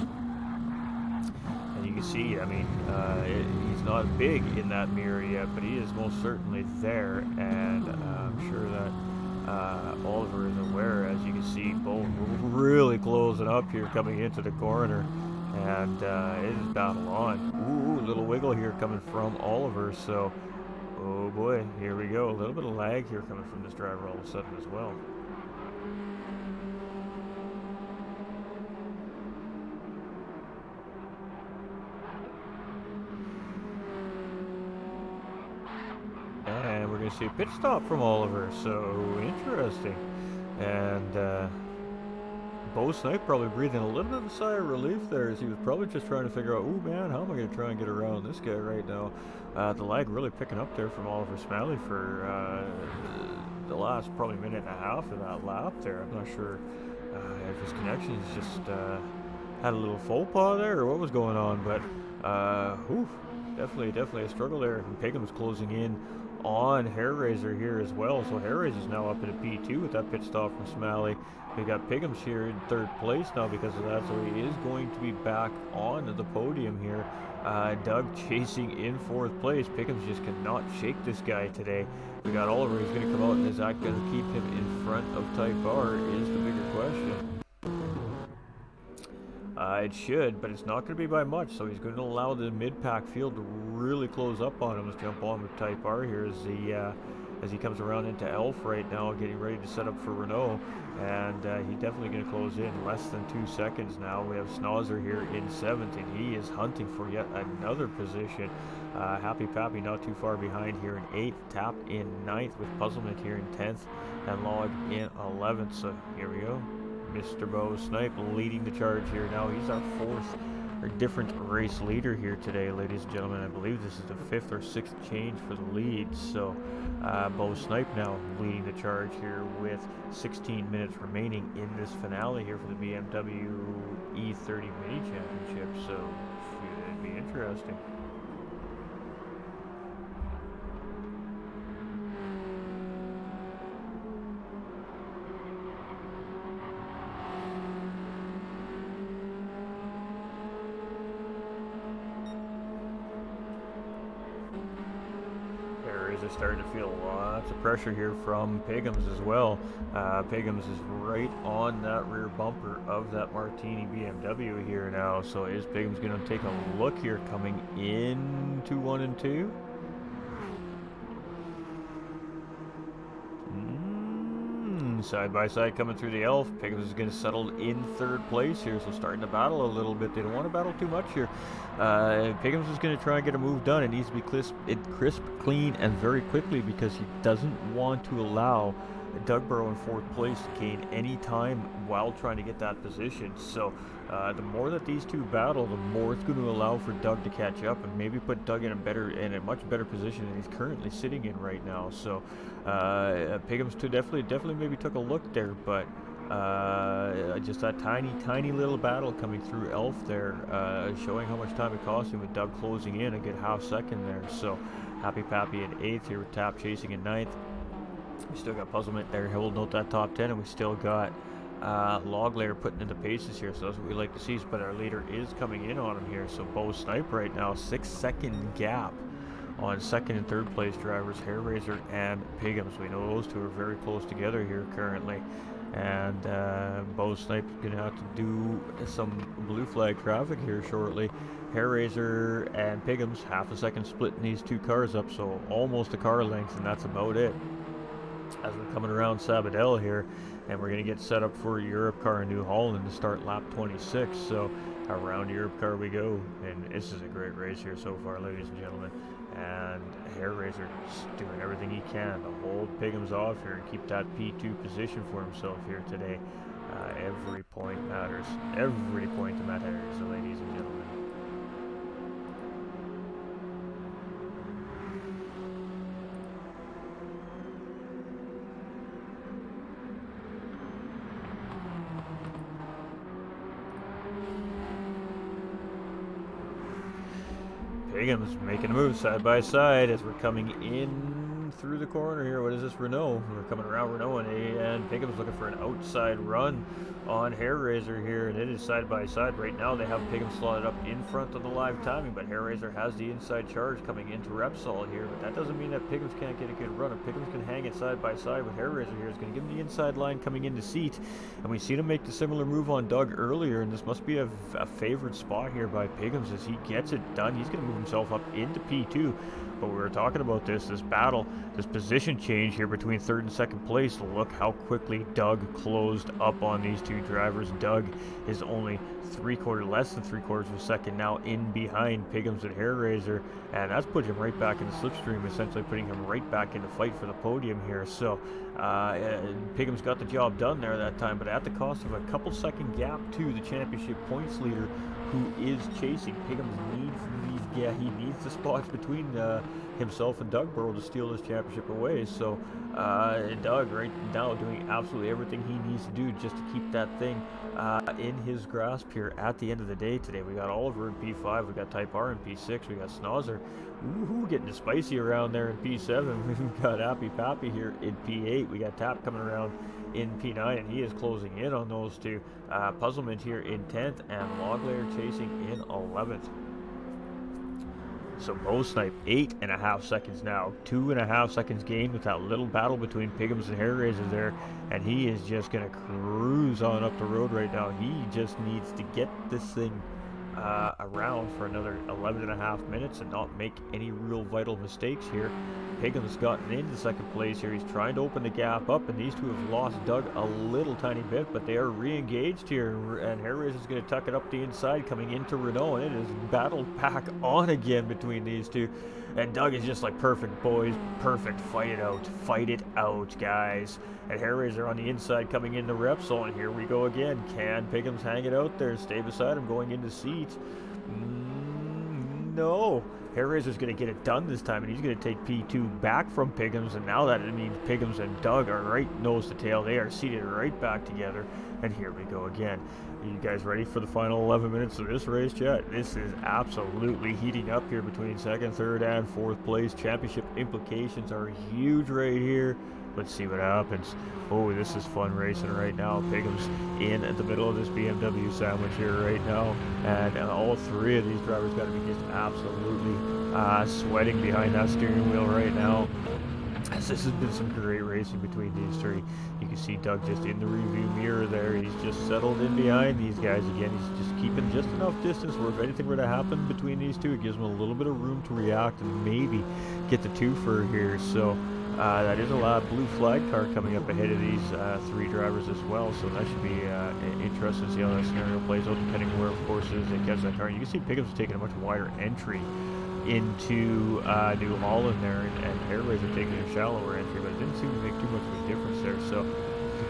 And you can see, I mean, he's not big in that mirror yet, but he is most certainly there. And I'm sure that Oliver is aware. As you can see, both really closing up here coming into the corner. And it is battle on. Ooh, little wiggle here coming from Oliver. So, oh boy, here we go. A little bit of lag here coming from this driver all of a sudden as well. And we're going to see a pit stop from Oliver, so interesting. And Bo Snipe probably breathing a little bit of a sigh of relief there, as he was probably just trying to figure out, oh man, how am I going to try and get around this guy right now? The lag really picking up there from Oliver Smalley for the last probably minute and a half of that lap there. I'm not sure if his connections just had a little faux pas there or what was going on, but definitely a struggle there. And Pigham's closing in on Hair Razor here as well. So Hair Razor's now up in a P2 with that pit stop from Smalley. We got Pigham's here in 3rd place now because of that, so he is going to be back on the podium here. Doug chasing in 4th place. Pigham's just cannot shake this guy today. We got Oliver, he's going to come out, and is that going to keep him in front of Type R is the bigger question. It should, but it's not going to be by much, so he's going to allow the mid-pack field to really close up on him. Let's jump on with Type R here as he comes around into Elf right now, getting ready to set up for Renault, and he's definitely going to close in less than 2 seconds now. We have Snozzer here in 7th, and he is hunting for yet another position. Happy Pappy not too far behind here in 8th, Tap in 9th with Puzzlement here in 10th, and Log in 11th, so here we go. Mr. Bo Snipe leading the charge here now. He's our 4th or different race leader here today, ladies and gentlemen. I believe this is the 5th or 6th change for the lead. So Bo Snipe now leading the charge here with 16 minutes remaining in this finale here for the BMW E30 Mini Championship. So should be interesting. They're starting to feel lots of pressure here from Pigham's as well. Pigham's is right on that rear bumper of that Martini BMW here now. So is Pigham's going to take a look here coming into 1 and 2? Side by side coming through the Elf. Pigham's is going to settle in 3rd place here, so starting to battle a little bit. They don't want to battle too much here. Pigham's is going to try and get a move done. It needs to be crisp, clean, and very quickly because he doesn't want to allow Doug Burrow in 4th place to gain any time while trying to get that position. So the more that these two battle, the more it's going to allow for Doug to catch up and maybe put Doug in a much better position than he's currently sitting in right now. So Pigham's definitely maybe took a look there, but just that tiny little battle coming through Elf there, showing how much time it cost him with Doug closing in a good half second there. So Happy Pappy in 8th here with Tap chasing in 9th. We still got Puzzlement there holding out that top 10, and we still got Log Layer putting in the paces here, so that's what we like to see. But our leader is coming in on him here, so Bo Snipe right now, 6-second gap on second and third place drivers, Hair Razor and Pigums. We know those two are very close together here currently, and Bo Snipe is going to have to do some blue flag traffic here shortly. Hair Razor and Pigums, half a second splitting these two cars up, so almost a car length, and that's about it. As we're coming around Sabadell here, and we're going to get set up for Europe car in New Holland to start lap 26. So around Europe car we go, and this is a great race here so far, ladies and gentlemen. And Hair Razor is doing everything he can to hold Pigums off here and keep that P2 position for himself here today. Every point matters. Every point matters, ladies and gentlemen. Pigums making a move side by side as we're coming in through the corner here. What is this, Renault? We're coming around Renault, and Pigums looking for an outside run on Hair Razor here, and it is side by side right now. They have Pigums slotted up in front of the live timing, but Hair Razor has the inside charge coming into Repsol here, but that doesn't mean that Pigums can't get a good run. If Pigums can hang it side by side with Hair Razor here, it's going to give him the inside line coming into seat, and we've seen him make the similar move on Doug earlier, and this must be a favored spot here by Pigums as he gets it done. He's going to move himself up into P2. But we were talking about this battle, this position change here between third and second place. Look how quickly Doug closed up on these two drivers. Doug is only less than three-quarters of a second now in behind Pigums and Hair Razor, and that's put him right back in the slipstream, essentially putting him right back in the fight for the podium here. So Pigums got the job done there that time, but at the cost of a couple second gap to the championship points leader, who is chasing. Pigums needs he needs the spots between himself and Doug Burrow to steal this championship away. So Doug right now doing absolutely everything he needs to do just to keep that thing in his grasp here at the end of the day today. We got Oliver in P5, we got Type R in P6, we got Snozzer getting spicy around there in P7. We've got Happy Pappy here in P8. We got Tap coming around in P9, and he is closing in on those two. Puzzlement here in 10th, and Loglayer chasing in 11th. So Bo Snipe, 8.5 seconds now. 2.5 seconds gained with that little battle between Pigums and Hair Razor there. And he is just going to cruise on up the road right now. He just needs to get this thing around for another 11.5 minutes and not make any real vital mistakes here. Pigums gotten into second place here. He's trying to open the gap up, and these two have lost Doug a little tiny bit, but they are re-engaged here, and Hair Razor is going to tuck it up the inside coming into Renault, and it is battle pack on again between these two. And Doug is just like, perfect, boys, perfect, fight it out, guys. And Hair Razor on the inside coming into Repsol, and here we go again. Can Pigums hang it out there, stay beside him, going into seat? No. Hair Razor's going to get it done this time, and he's going to take P2 back from Pigums, and now that it means Pigums and Doug are right nose to tail. They are seated right back together, and here we go again. Are you guys ready for the final 11 minutes of this race, chat? This is absolutely heating up here between second, third, and fourth place. Championship implications are huge right here. Let's see what happens. Oh, this is fun racing right now. Pigums in the middle of this BMW sandwich here right now. And all three of these drivers got to be just absolutely sweating behind that steering wheel right now. This has been some great racing between these three. You can see Doug just in the review mirror there. He's just settled in behind these guys again. He's just keeping just enough distance where if anything were to happen between these two, it gives him a little bit of room to react and maybe get the twofer here. So that is a lot of blue flag car coming up ahead of these three drivers as well, so that should be interesting to see how that scenario plays out, depending on where, of course, is they catch that car. You can see Pigums is taking a much wider entry into New Holland there, and Hair Razor taking a shallower entry, but it didn't seem to make too much of a difference there. So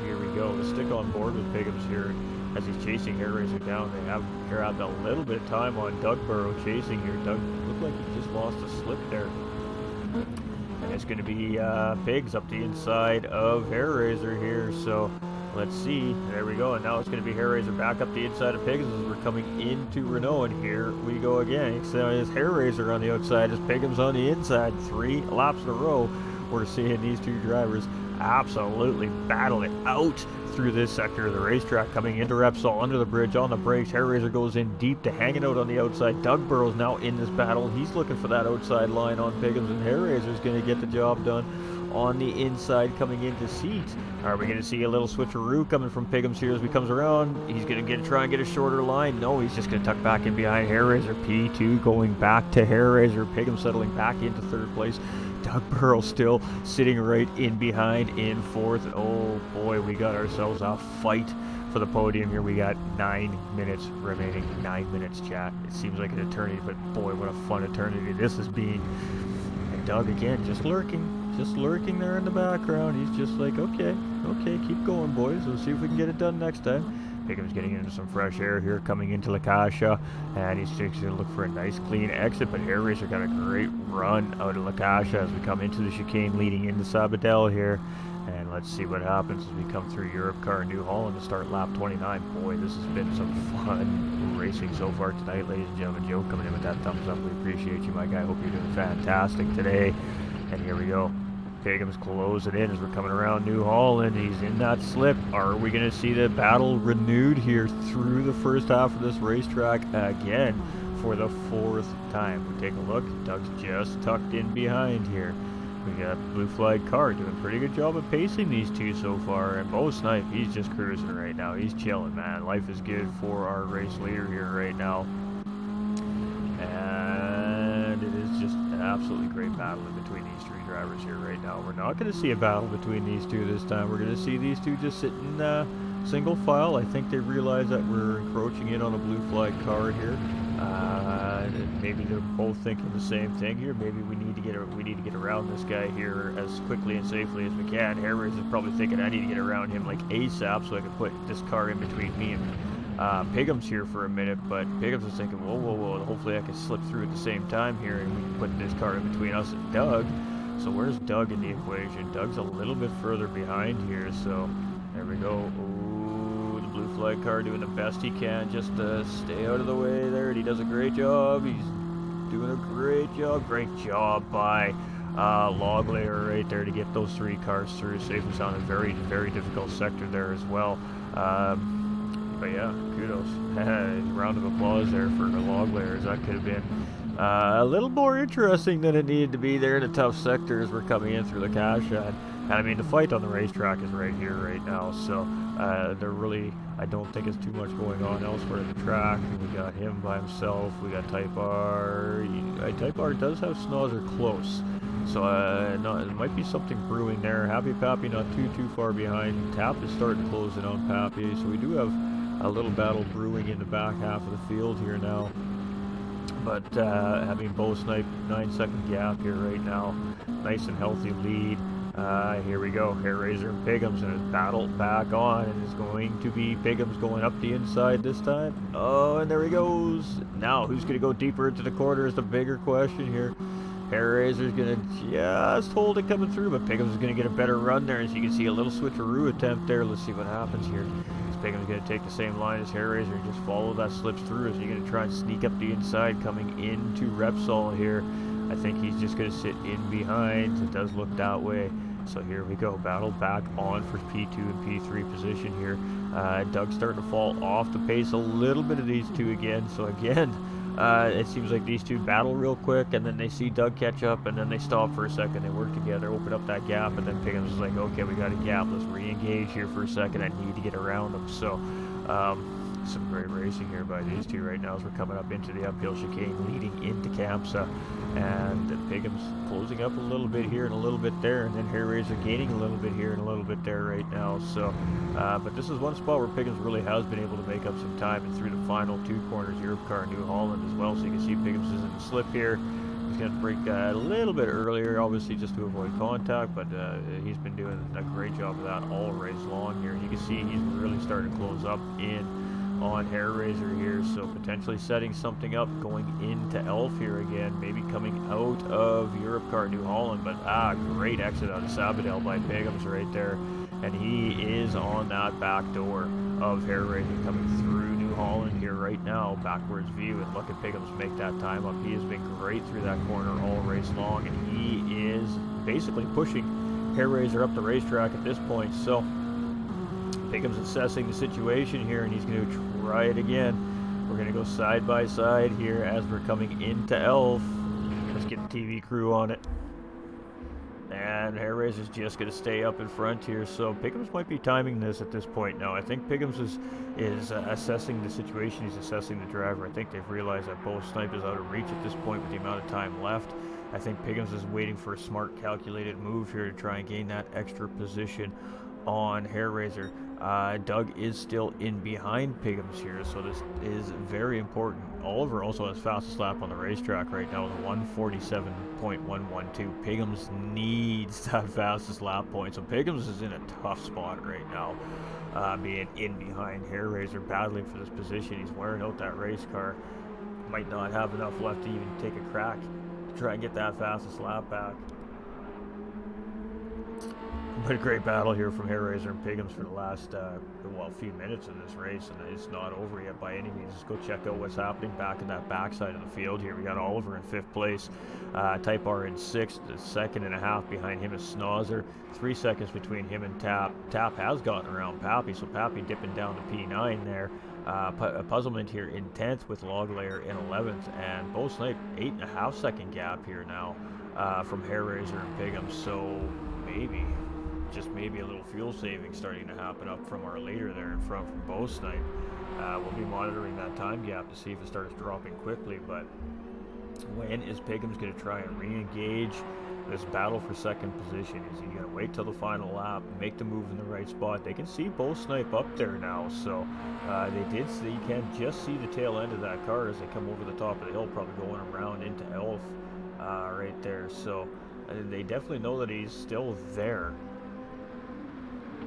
here we go. Let's stick on board with Pigums here as he's chasing Hair Razor down. They have grabbed a little bit of time on Doug Burrow chasing here. Doug looked like he just lost a slip there. And it's going to be Pigs up the inside of Hair Razor here. So Let's see. There we go. And now it's going to be Hair Raiser back up the inside of Piggums as we're coming into Renault. And here we go again. So it's Hair Raiser on the outside, it's Piggums on the inside. 3 laps in a row. We're seeing these two drivers absolutely battle it out through this sector of the racetrack, coming into Repsol under the bridge on the brakes. Hair Raiser goes in deep to hang it out on the outside. Doug Burrow's now in this battle. He's looking for that outside line on Piggums, and Hair Raiser's going to get the job done on the inside coming into seats. Are we going to see a little switcheroo coming from Piggums here as he comes around? He's going to try and get a shorter line. No, he's just going to tuck back in behind Hair Raiser. P2 going back to Hair Raiser. Piggums settling back into 3rd place. Doug Burrow still sitting right in behind in 4th. Oh boy, we got ourselves a fight for the podium here. We got 9 minutes remaining. 9 minutes, chat. It seems like an eternity, but boy, what a fun eternity this has been. And Doug again, just lurking there in the background. He's just like, okay, keep going, boys. We'll see if we can get it done next time. Piggums getting into some fresh air here, coming into La Cascia, and he's just going to look for a nice clean exit, but Hair Raiser got a great run out of La Cascia as we come into the chicane leading into Sabadell here. And let's see what happens as we come through Europe Car New Holland to start lap 29. Boy, this has been some fun racing so far tonight, ladies and gentlemen. Joe coming in with that thumbs up. We appreciate you, my guy. Hope you're doing fantastic today. And here we go. Piggums close it in as we're coming around New Holland. He's in that slip. Are we going to see the battle renewed here through the first half of this racetrack again for the 4th time? We take a look. Doug's just tucked in behind here. We got Blue Flag Car doing a pretty good job of pacing these two so far. And Bo Snipe, he's just cruising right now. He's chilling, man. Life is good for our race leader here right now. And it is just an absolutely great battle in between these 3 drivers here right now. We're not going to see a battle between these two this time. We're going to see these two just sitting single file. I think they realize that we're encroaching in on a Blue Flag Car here. Maybe they're both thinking the same thing here. Maybe we need to get around this guy here as quickly and safely as we can. Hair Raiser is probably thinking I need to get around him like ASAP so I can put this car in between me and Piggums here for a minute, but Piggums is thinking, whoa, hopefully I can slip through at the same time here and we can put this car in between us and Doug. So where's Doug in the equation? Doug's a little bit further behind here, so there we go. Ooh, the Blue Flag Car doing the best he can just to stay out of the way there, and he does a great job. He's doing a great job. Great job by log layer right there to get those 3 cars through safe and sound. A very, very difficult sector there as well. But yeah, kudos. Round of applause there for the log layers. That could have been a little more interesting than it needed to be there in a tough sector as we're coming in through the Cascia. And I mean, the fight on the racetrack is right here, right now. So they're really, I don't think it's too much going on elsewhere in the track. We got him by himself. We got Type R. Type R does have Snozzer close. So no, it might be something brewing there. Happy Pappy not too far behind. Tap is starting to close in on Pappy. So we do have a little battle brewing in the back half of the field here now. But having Bo Snipe 9-second gap here right now. Nice and healthy lead. Here we go. Hair Raiser and Piggums, and his battle back on, and it's going to be Piggums going up the inside this time. Oh, and there he goes. Now, who's going to go deeper into the corner is the bigger question here. Hair Raiser's going to just hold it coming through, but Piggums is going to get a better run there. As you can see, a little switcheroo attempt there. Let's see what happens here. Piggums going to take the same line as Hair Raiser and just follow that slips through. Is he going to try and sneak up the inside coming into Repsol here? I think he's just going to sit in behind. It does look that way. So here we go. Battle back on for P2 and P3 position here. Doug's starting to fall off the pace a little bit of these two again. So again, it seems like these two battle real quick, and then they see Doug catch up, and then they stop for a second. They work together, open up that gap, and then Piggums is like, okay, we got a gap. Let's re-engage here for a second. I need to get around them. So some great racing here by these two right now as we're coming up into the uphill chicane leading into Campsa, and Piggums closing up a little bit here and a little bit there, and then Hair Raiser gaining a little bit here and a little bit there right now. So but this is one spot where Piggums really has been able to make up some time, and through the final 2 corners, Europe Car New Holland as well. So you can see Piggums is in the slip here. He's going to break a little bit earlier, obviously just to avoid contact, but he's been doing a great job of that all race long here. You can see he's really starting to close up in on Hair Raiser here, so potentially setting something up going into Elf here again, maybe coming out of Europe Car New Holland, but great exit out of Sabadell by Piggums right there, and he is on that back door of Hair Raiser coming through New Holland here right now, backwards view, and look at Piggums make that time up. He has been great through that corner all race long, and he is basically pushing Hair Raiser up the racetrack at this point, so Piggums assessing the situation here, and he's going to try it again. We're going to go side by side here as we're coming into Elf. Let's get the TV crew on it. And Hair Raiser's just going to stay up in front here, so Piggums might be timing this at this point now. I think Piggums is assessing the situation. He's assessing the driver. I think they've realized that Bo Snipe is out of reach at this point with the amount of time left. I think Piggums is waiting for a smart, calculated move here to try and gain that extra position on Hair Raiser. Doug is still in behind Piggums here, so this is very important. Oliver also has fastest lap on the racetrack right now with a 147.112. Piggums needs that fastest lap point, so Piggums is in a tough spot right now, being in behind Hair Raiser, battling for this position. He's wearing out that race car. Might not have enough left to even take a crack to try and get that fastest lap back. But a great battle here from Hair Raiser and Piggums for the last, few minutes of this race, and it's not over yet by any means. Let's go check out what's happening back in that backside of the field here. We got Oliver in 5th place, Type R in 6th, the 2.5 behind him is Snozzer, 3 seconds between him and Tap. Tap has gotten around Pappy, so Pappy dipping down to P9 there. Puzzlement here in 10th with Loglayer in 11th, and Bo Snipe 8.5 second gap here now from Hair Raiser and Piggums, so maybe, just maybe a little fuel saving starting to happen up from our leader there in front from Bo Snipe. We'll be monitoring that time gap to see if it starts dropping quickly, but when is Piggums going to try and re-engage this battle for second position? Is he going to wait till the final lap, make the move in the right spot? They can see Bo Snipe up there now, so they did see, you can just see the tail end of that car as they come over the top of the hill, probably going around into Elf right there, so they definitely know that he's still there.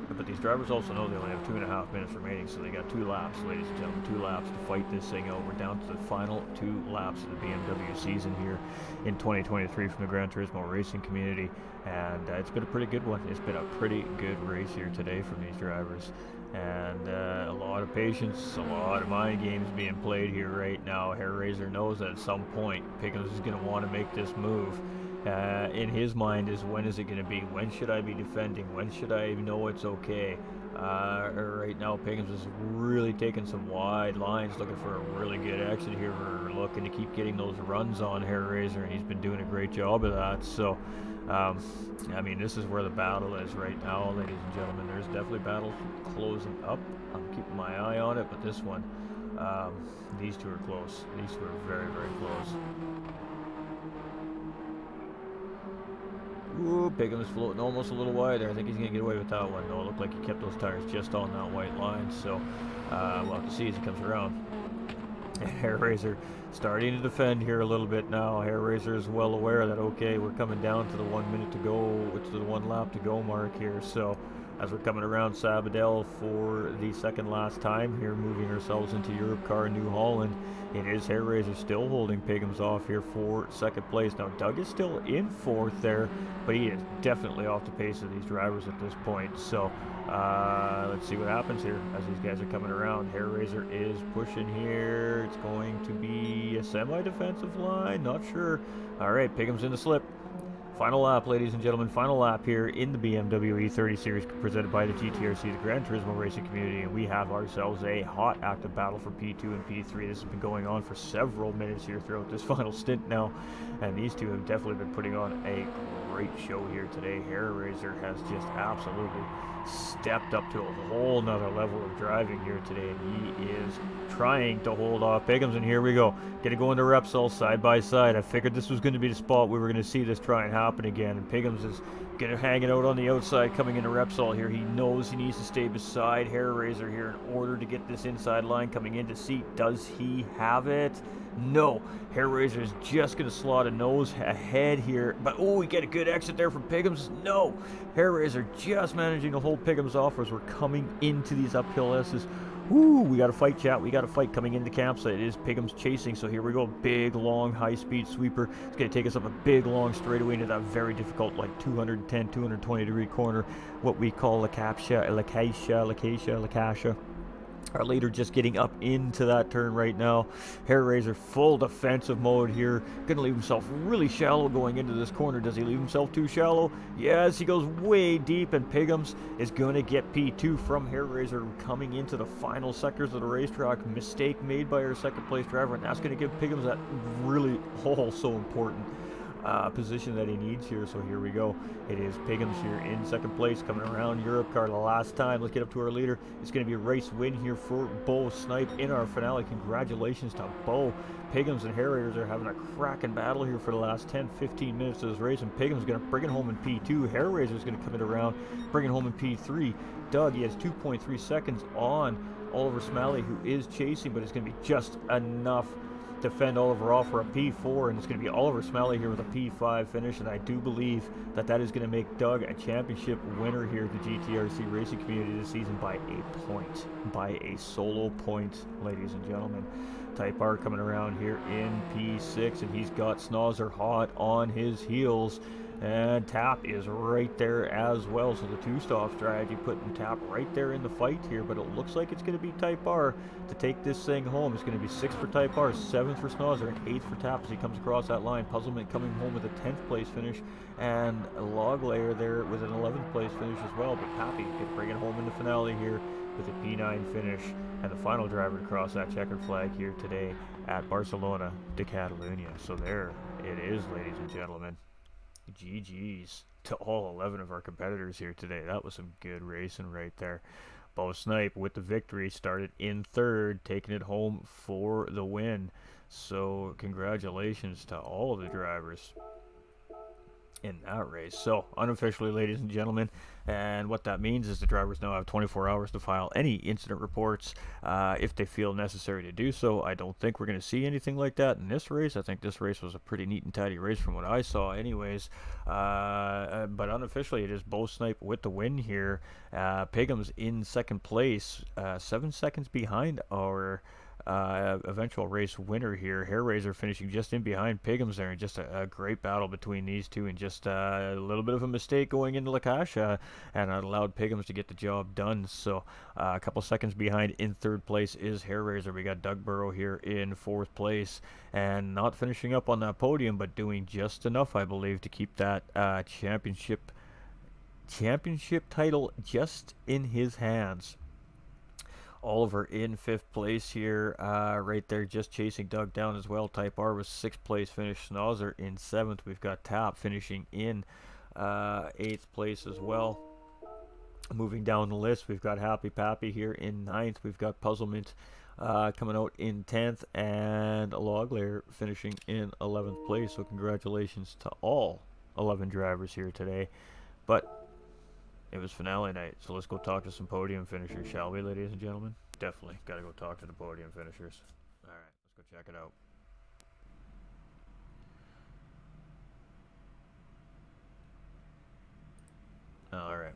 But these drivers also know they only have 2.5 minutes remaining, so they got 2 laps, ladies and gentlemen, 2 laps to fight this thing out. We're down to the final 2 laps of the BMW season here in 2023 from the Gran Turismo racing community, and it's been a pretty good one. It's been a pretty good race here today from these drivers, and a lot of patience, a lot of mind games being played here right now. Hair Raiser knows that at some point Piggums is going to want to make this move. In his mind is, when is it going to be? When should I be defending? When should I know it's okay? Right now, Piggums is really taking some wide lines, looking for a really good exit here. We're looking to keep getting those runs on Hair Raiser, and he's been doing a great job of that. So, I mean, this is where the battle is right now, ladies and gentlemen. There's definitely battles closing up. I'm keeping my eye on it, but this one, these two are close. These two are very, very close. Ooh, Piggums floating almost a little wide there. I think he's going to get away with that one, though. It looked like he kept those tires just on that white line, so we'll have to see as he comes around. And Hair Raiser starting to defend here a little bit now. Hair Raiser is well aware that, okay, we're coming down to the 1 minute to go, to the 1 lap to go mark here, so as we're coming around Sabadell for the second last time here, moving ourselves into Europe Car New Holland, it is Hair Raiser still holding Piggums off here for second place. Now Doug is still in 4th there, but he is definitely off the pace of these drivers at this point, so let's see what happens here as these guys are coming around. Hair Raiser is pushing here. It's going to be a semi-defensive line, not sure. All right, Piggums in the slip. Final lap, ladies and gentlemen, final lap here in the BMW E30 series presented by the GTRC, the Gran Turismo racing community, and we have ourselves a hot active battle for P2 and P3. This has been going on for several minutes here throughout this final stint now, and these two have definitely been putting on a great show here today. Hair Raiser has just absolutely stepped up to a whole nother level of driving here today, and he is trying to hold off Piggums, and here we go. Gonna go into Repsol side by side. I figured this was going to be the spot we were going to see this try and happen again, and Piggums is gonna hang it out on the outside coming into Repsol here. He knows he needs to stay beside Hair Raiser here in order to get this inside line coming into seat. Does he have it? No. Hair Raiser is just going to slot a nose ahead here, but oh, we get a good exit there from Piggums. No. Hair Raiser just managing to hold Piggums off as we're coming into these uphill S's Woo, we got a fight, chat. We got a fight coming into the campsite. It is Pigham's chasing, so here we go. Big, long, high-speed sweeper. It's going to take us up a big, long straightaway into that very difficult, like 210, 220-degree corner, what we call Lacacia. Our leader just getting up into that turn right now. Hair Razor full defensive mode here. Gonna leave himself really shallow going into this corner. Does he leave himself too shallow? Yes, he goes way deep, and Pighams is gonna get P2 from Hair Razor coming into the final sectors of the racetrack. Mistake made by our second place driver, and that's gonna give Pighams that really so important position that he needs here. So here we go. It is Pighams here in second place, coming around Europe car the last time. Let's get up to our leader. It's going to be a race win here for Bo Snipe in our finale. Congratulations to Bo. Pighams and Hair Raiders are having a cracking battle here for the last 10-15 minutes of this race, and Pighams is going to bring it home in P2. Hair Raider is going to come it around, bring it home in P3. Doug, he has 2.3 seconds on Oliver Smalley, who is chasing, but it's going to be just enough to fend Oliver off for a P4, and it's going to be Oliver Smalley here with a P5 finish, and I do believe that that is going to make Doug a championship winner here at the GTRC racing community this season by a point, by a solo point, ladies and gentlemen. Type R coming around here in P6, and he's got Snozzer hot on his heels. And Tap is right there as well, so the two-stop strategy putting Tap right there in the fight here, but it looks like it's going to be Type R to take this thing home. It's going to be 6 for Type R, 7 for Snozzer, and 8 for Tap as he comes across that line. Puzzlement coming home with a 10th place finish, and a Log Layer there with an 11th place finish as well, but Pappy can bring it home in the finale here with a P9 finish, and the final driver to cross that checkered flag here today at Barcelona de Catalunya. So there it is, ladies and gentlemen. GG's to all 11 of our competitors here today. That was some good racing right there. Bo Snipe with the victory, started in third, taking it home for the win. So congratulations to all of the drivers in that race. So unofficially, ladies and gentlemen, and what that means is the drivers now have 24 hours to file any incident reports if they feel necessary to do so. I don't think we're going to see anything like that in this race. I think this race was a pretty neat and tidy race from what I saw anyways, but unofficially it is Bo Snipe with the win here. Pighams in second place, 7 seconds behind our eventual race winner here. Hair Razor finishing just in behind Pighams there, and just a great battle between these two, and just a little bit of a mistake going into Lacacia, and it allowed Pighams to get the job done. So a couple seconds behind in third place is Hair Razor. We got Doug Burrow here in fourth place, and not finishing up on that podium, but doing just enough, I believe, to keep that championship title just in his hands. Oliver in fifth place here, right there, just chasing Doug down as well. Type R was sixth place finish. Snozzer in seventh. We've got Tap finishing in eighth place as well. Moving down the list, we've got Happy Pappy here in ninth. We've got Puzzlement coming out in 10th, and Log Layer finishing in 11th place. So congratulations to all 11 drivers here today. But it was finale night, so let's go talk to some podium finishers, shall we, ladies and gentlemen? Definitely got to go talk to the podium finishers. All right, let's go check it out. All right.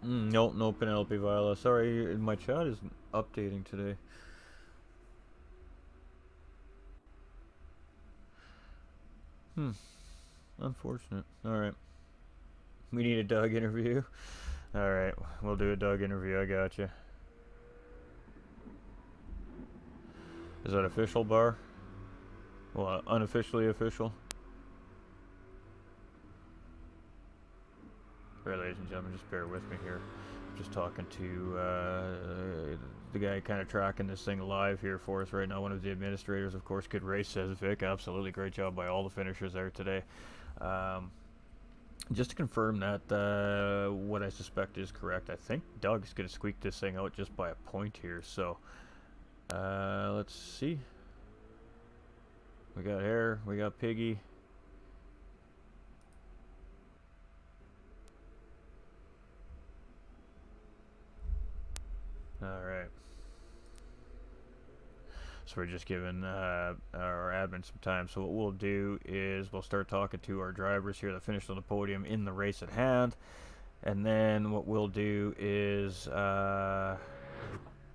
Nope, no Penelope Viola. Sorry, my chat isn't updating today. Unfortunate. Alright. We need a Doug interview. Alright, we'll do a Doug interview. I gotcha. Is that official, Bar? Well, unofficially official? Alright, ladies and gentlemen, just bear with me here. Just talking to the guy kind of tracking this thing live here for us right now. One of the administrators, of course. Good race, says Vic. Absolutely great job by all the finishers there today. Just to confirm that what I suspect is correct, I think Doug's going to squeak this thing out just by a point here. So let's see. We got Hair, we got Piggy. Alright. So we're just giving our admin some time. So what we'll do is we'll start talking to our drivers here that finished on the podium in the race at hand. And then what we'll do is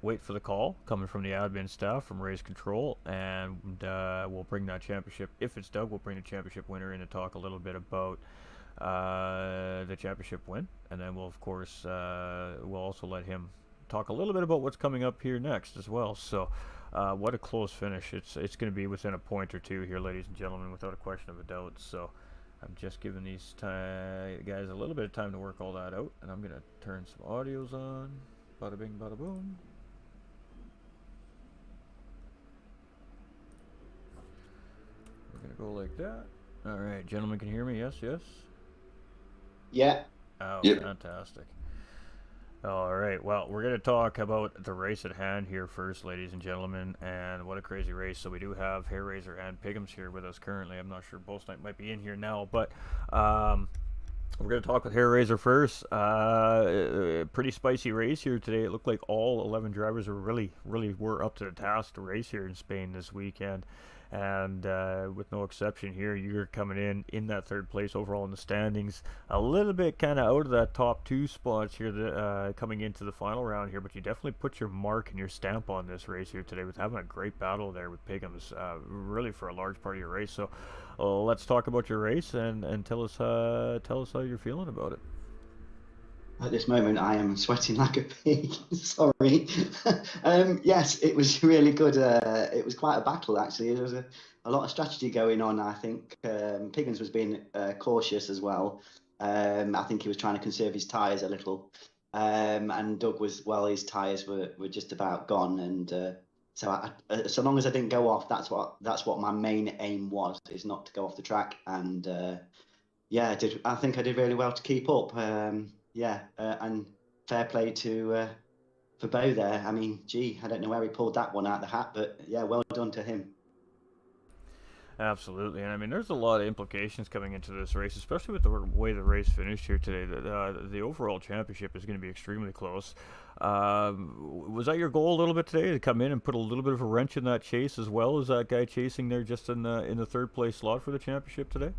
wait for the call coming from the admin staff from race control, and we'll bring that championship. If it's Doug, we'll bring the championship winner in to talk a little bit about the championship win, and then we'll of course we'll also let him talk a little bit about what's coming up here next as well. So what a close finish. It's going to be within a point or two here, ladies and gentlemen, without a question of a doubt. So I'm just giving these guys a little bit of time to work all that out, and I'm going to turn some audios on. Bada bing, bada boom. We're going to go like that. All right, gentlemen, can you hear me? Yes, yes? Yeah. Oh, yep. Fantastic. All right, well, we're going to talk about the race at hand here first, ladies and gentlemen, and what a crazy race. So we do have Hair Raiser and Pigums here with us currently. I'm not sure Bolsnight might be in here now, but we're going to talk with Hair Raiser first. Pretty spicy race here today. It looked like all 11 drivers really were up to the task to race here in Spain this weekend. And with no exception here, you're coming in that third place overall in the standings, a little bit kind of out of that top two spots here, coming into the final round here, but you definitely put your mark and your stamp on this race here today with having a great battle there with Pigums, really for a large part of your race. So let's talk about your race and tell us how you're feeling about it. At this moment, I am sweating like a pig. Sorry. Yes, it was really good. It was quite a battle, actually. There was a lot of strategy going on. I think Piggins was being cautious as well. I think he was trying to conserve his tyres a little. And Doug was, well, his tyres were just about gone. And so long as I didn't go off, that's what my main aim was, is not to go off the track. And yeah, I think I did really well to keep up. And fair play to for Bo there. I mean, gee, I don't know where he pulled that one out of the hat, but yeah, well done to him. Absolutely, and I mean, there's a lot of implications coming into this race, especially with the way the race finished here today. The overall championship is going to be extremely close. Was that your goal a little bit today, to come in and put a little bit of a wrench in that chase, as well as that guy chasing there just in the third place slot for the championship today?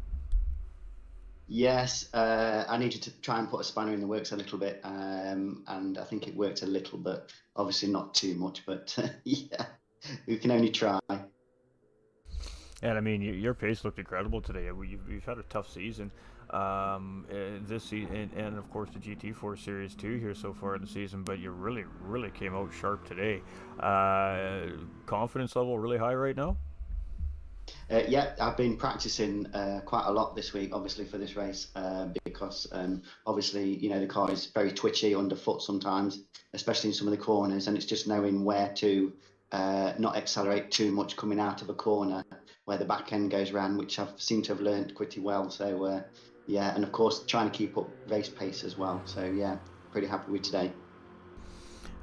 Yes, I needed to try and put a spanner in the works a little bit, and I think it worked a little, but obviously not too much. But yeah, we can only try. And I mean, your pace looked incredible today. You've had a tough season, this season, and of course the GT4 Series 2 here so far in the season. But you really came out sharp today. Confidence level really high right now. Yeah, I've been practicing quite a lot this week, obviously for this race, because obviously, you know, the car is very twitchy underfoot sometimes, especially in some of the corners, and it's just knowing where to not accelerate too much coming out of a corner where the back end goes round, which I've seemed to have learned pretty well. So yeah, and of course trying to keep up race pace as well. So yeah, pretty happy with today.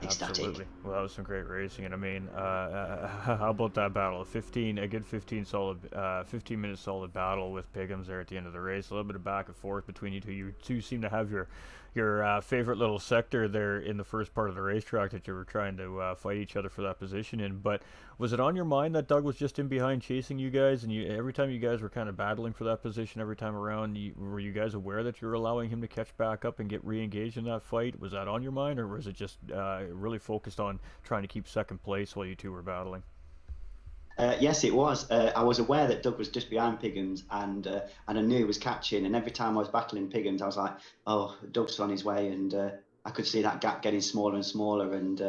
Absolutely. Well, that was some great racing, and I mean, how about that battle? A good 15 minute solid battle with Pigums there at the end of the race. A little bit of back and forth between you two. You two seem to have your favorite little sector there in the first part of the racetrack that you were trying to fight each other for that position in. But was it on your mind that Doug was just in behind chasing you guys, and every time you guys were kind of battling for that position every time around, were you guys aware that you were allowing him to catch back up and get re-engaged in that fight? Was that on your mind, or was it just really focused on trying to keep second place while you two were battling? Yes, it was. I was aware that Doug was just behind Piggins, and I knew he was catching. And every time I was battling Piggins, I was like, "Oh, Doug's on his way," and I could see that gap getting smaller and smaller. And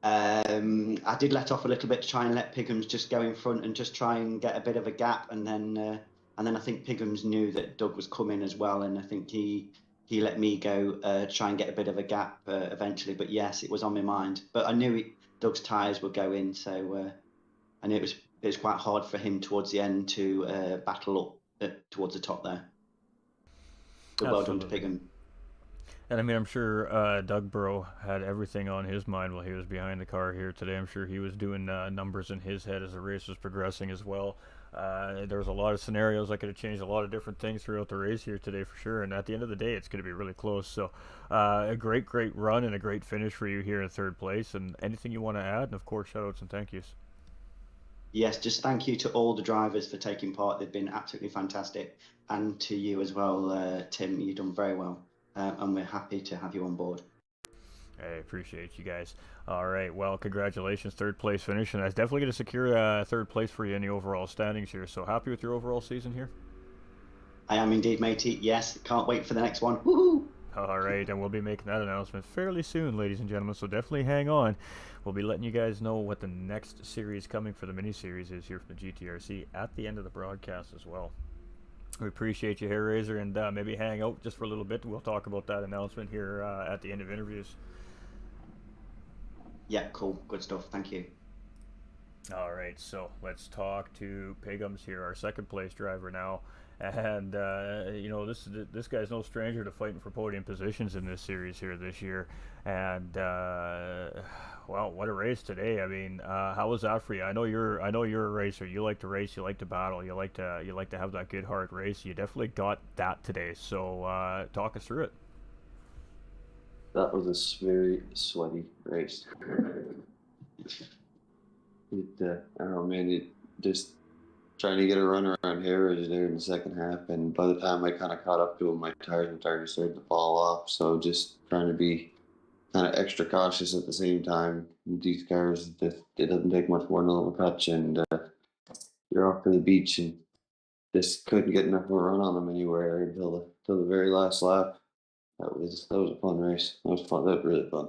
I did let off a little bit to try and let Piggins just go in front and just try and get a bit of a gap. And then I think Piggins knew that Doug was coming as well, and I think he let me go try and get a bit of a gap eventually. But yes, it was on my mind. But I knew Doug's tyres would go in, so. And it was quite hard for him towards the end to battle up towards the top there. But well done to Piggum. And I mean, I'm sure Doug Burrow had everything on his mind while he was behind the car here today. I'm sure he was doing numbers in his head as the race was progressing as well. There was a lot of scenarios that could have changed a lot of different things throughout the race here today for sure. And at the end of the day, it's going to be really close. So a great run and a great finish for you here in third place. And anything you want to add? And of course, shout outs and thank yous. Yes, just thank you to all the drivers for taking part. They've been absolutely fantastic. And to you as well, Tim. You've done very well. And we're happy to have you on board. I appreciate you guys. All right, well, congratulations, third place finish, and that's definitely going to secure third place for you in the overall standings here. So happy with your overall season here. I am indeed, matey. Yes, can't wait for the next one. Woohoo! All right, and we'll be making that announcement fairly soon, ladies and gentlemen, so definitely hang on. We'll be letting you guys know what the next series coming for the mini-series is here from the GTRC at the end of the broadcast as well. We appreciate you, Hair Razor, and maybe hang out just for a little bit. We'll talk about that announcement here at the end of interviews. Yeah, cool. Good stuff. Thank you. All right, so let's talk to Pigums here, our second place driver now. And you know, this guy's no stranger to fighting for podium positions in this series here this year. And well, what a race today! I mean, how was that for you? I know you're a racer. You like to race. You like to battle. You like to have that good hard race. You definitely got that today. So talk us through it. That was a very sweaty race. I don't know, man. It just trying to get a run around here there in the second half, and by the time I kind of caught up to him, my tires were starting to fall off. So just trying to be kind of extra cautious at the same time. These cars, it doesn't take much more than a little touch, and you're off to the beach, and just couldn't get enough of a run on them anywhere until the very last lap. That was a fun race. That was fun. That was really fun.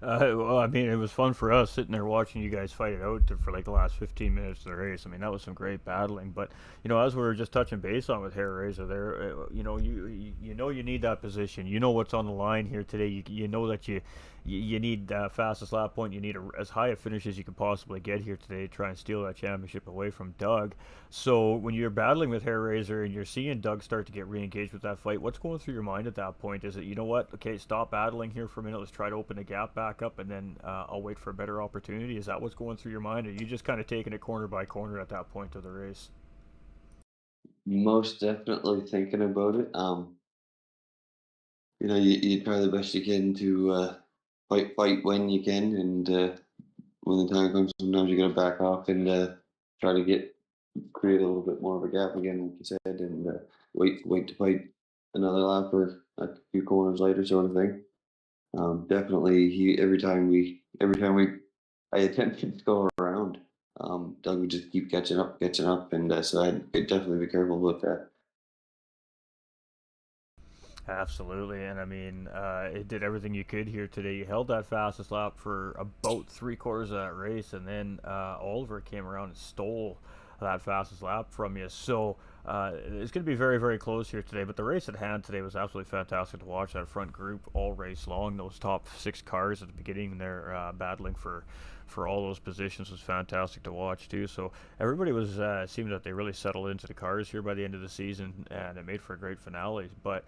Well, I mean, it was fun for us sitting there watching you guys fight it out for like the last 15 minutes of the race. I mean, that was some great battling. But you know, as we were just touching base on with Hair Razor, there, you know, you know you need that position. You know what's on the line here today. You know that you need fastest lap point. You need as high a finish as you can possibly get here today to try and steal that championship away from Doug. So when you're battling with Hair Razor and you're seeing Doug start to get re-engaged with that fight, what's going through your mind at that point? Is it, you know what, okay, stop battling here for a minute, let's try to open the gap back up, and then I'll wait for a better opportunity? Is that what's going through your mind, or are you just kind of taking it corner by corner at that point of the race? Most definitely thinking about it. You know, you try the best you can to fight when you can, and when the time comes, sometimes you got to back off and try to create a little bit more of a gap again, like you said, and wait to fight another lap or a few corners later, sort of thing. Definitely, every time we I attempted to go around, Doug would just keep catching up, and so I'd definitely be careful about that. Absolutely, and I mean, it did everything you could here today. You held that fastest lap for about three-quarters of that race, and then Oliver came around and stole that fastest lap from you. So it's going to be very, very close here today. But the race at hand today was absolutely fantastic to watch. That front group all race long. Those top six cars at the beginning, they're battling for all those positions, was fantastic to watch too. So everybody was seemed that they really settled into the cars here by the end of the season, and it made for a great finale. But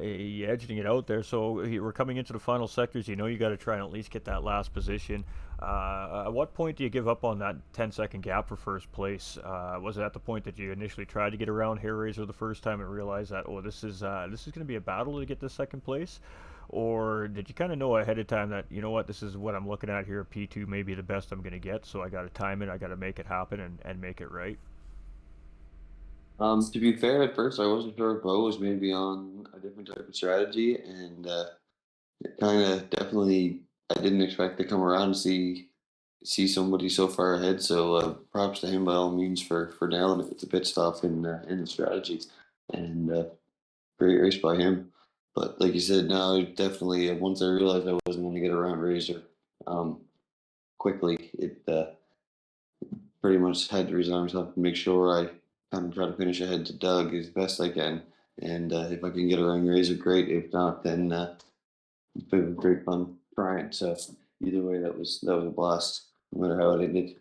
you edging it out there. So we're coming into the final sectors. You know you got to try and at least get that last position. At what point do you give up on that 10-second gap for first place? Was it at the point that you initially tried to get around Hair Razor the first time and realized that, oh, this is going to be a battle to get this second place? Or did you kind of know ahead of time that, you know what, this is what I'm looking at here, P2 may be the best I'm going to get, so I got to time it, I got to make it happen and make it right? To be fair, at first I wasn't sure if Bo was maybe on a different type of strategy, and it kind of definitely I didn't expect to come around and see somebody so far ahead. So props to him by all means for nailing it with the pit stop in the strategy, and great race by him. But like you said, no, definitely once I realized I wasn't going to get around Razor um, quickly, it pretty much had to resign myself and make sure I kind of try to finish ahead to Doug as best I can. And if I can get around Razor, great. If not, then it's been great fun trying. So either way, that was a blast, no matter how it ended.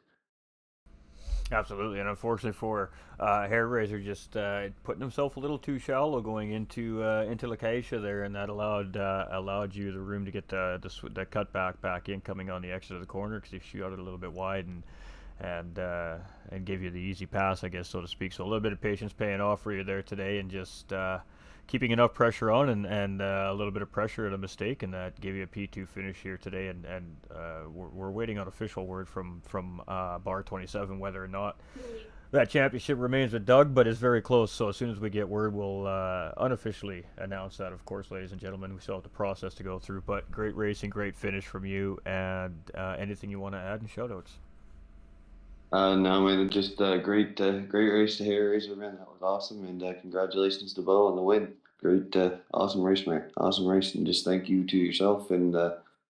Absolutely, and unfortunately for Hair Razor, just putting himself a little too shallow going into Lacacia there, and that allowed you the room to get the cutback back in coming on the exit of the corner because he shot it a little bit wide and gave you the easy pass, I guess, so to speak. So a little bit of patience paying off for you there today, and just keeping enough pressure on and a little bit of pressure at a mistake, and that gave you a P2 finish here today. And we're waiting on official word from Bar 27 whether or not that championship remains with Doug, but it's very close. So as soon as we get word, we'll unofficially announce that. Of course, ladies and gentlemen, we still have the process to go through. But great racing, great finish from you, and anything you want to add in shoutouts? No, man, just great race to Harry Razor, man. That was awesome, and congratulations to Bo on the win. Great, awesome race, man. Awesome race, and just thank you to yourself and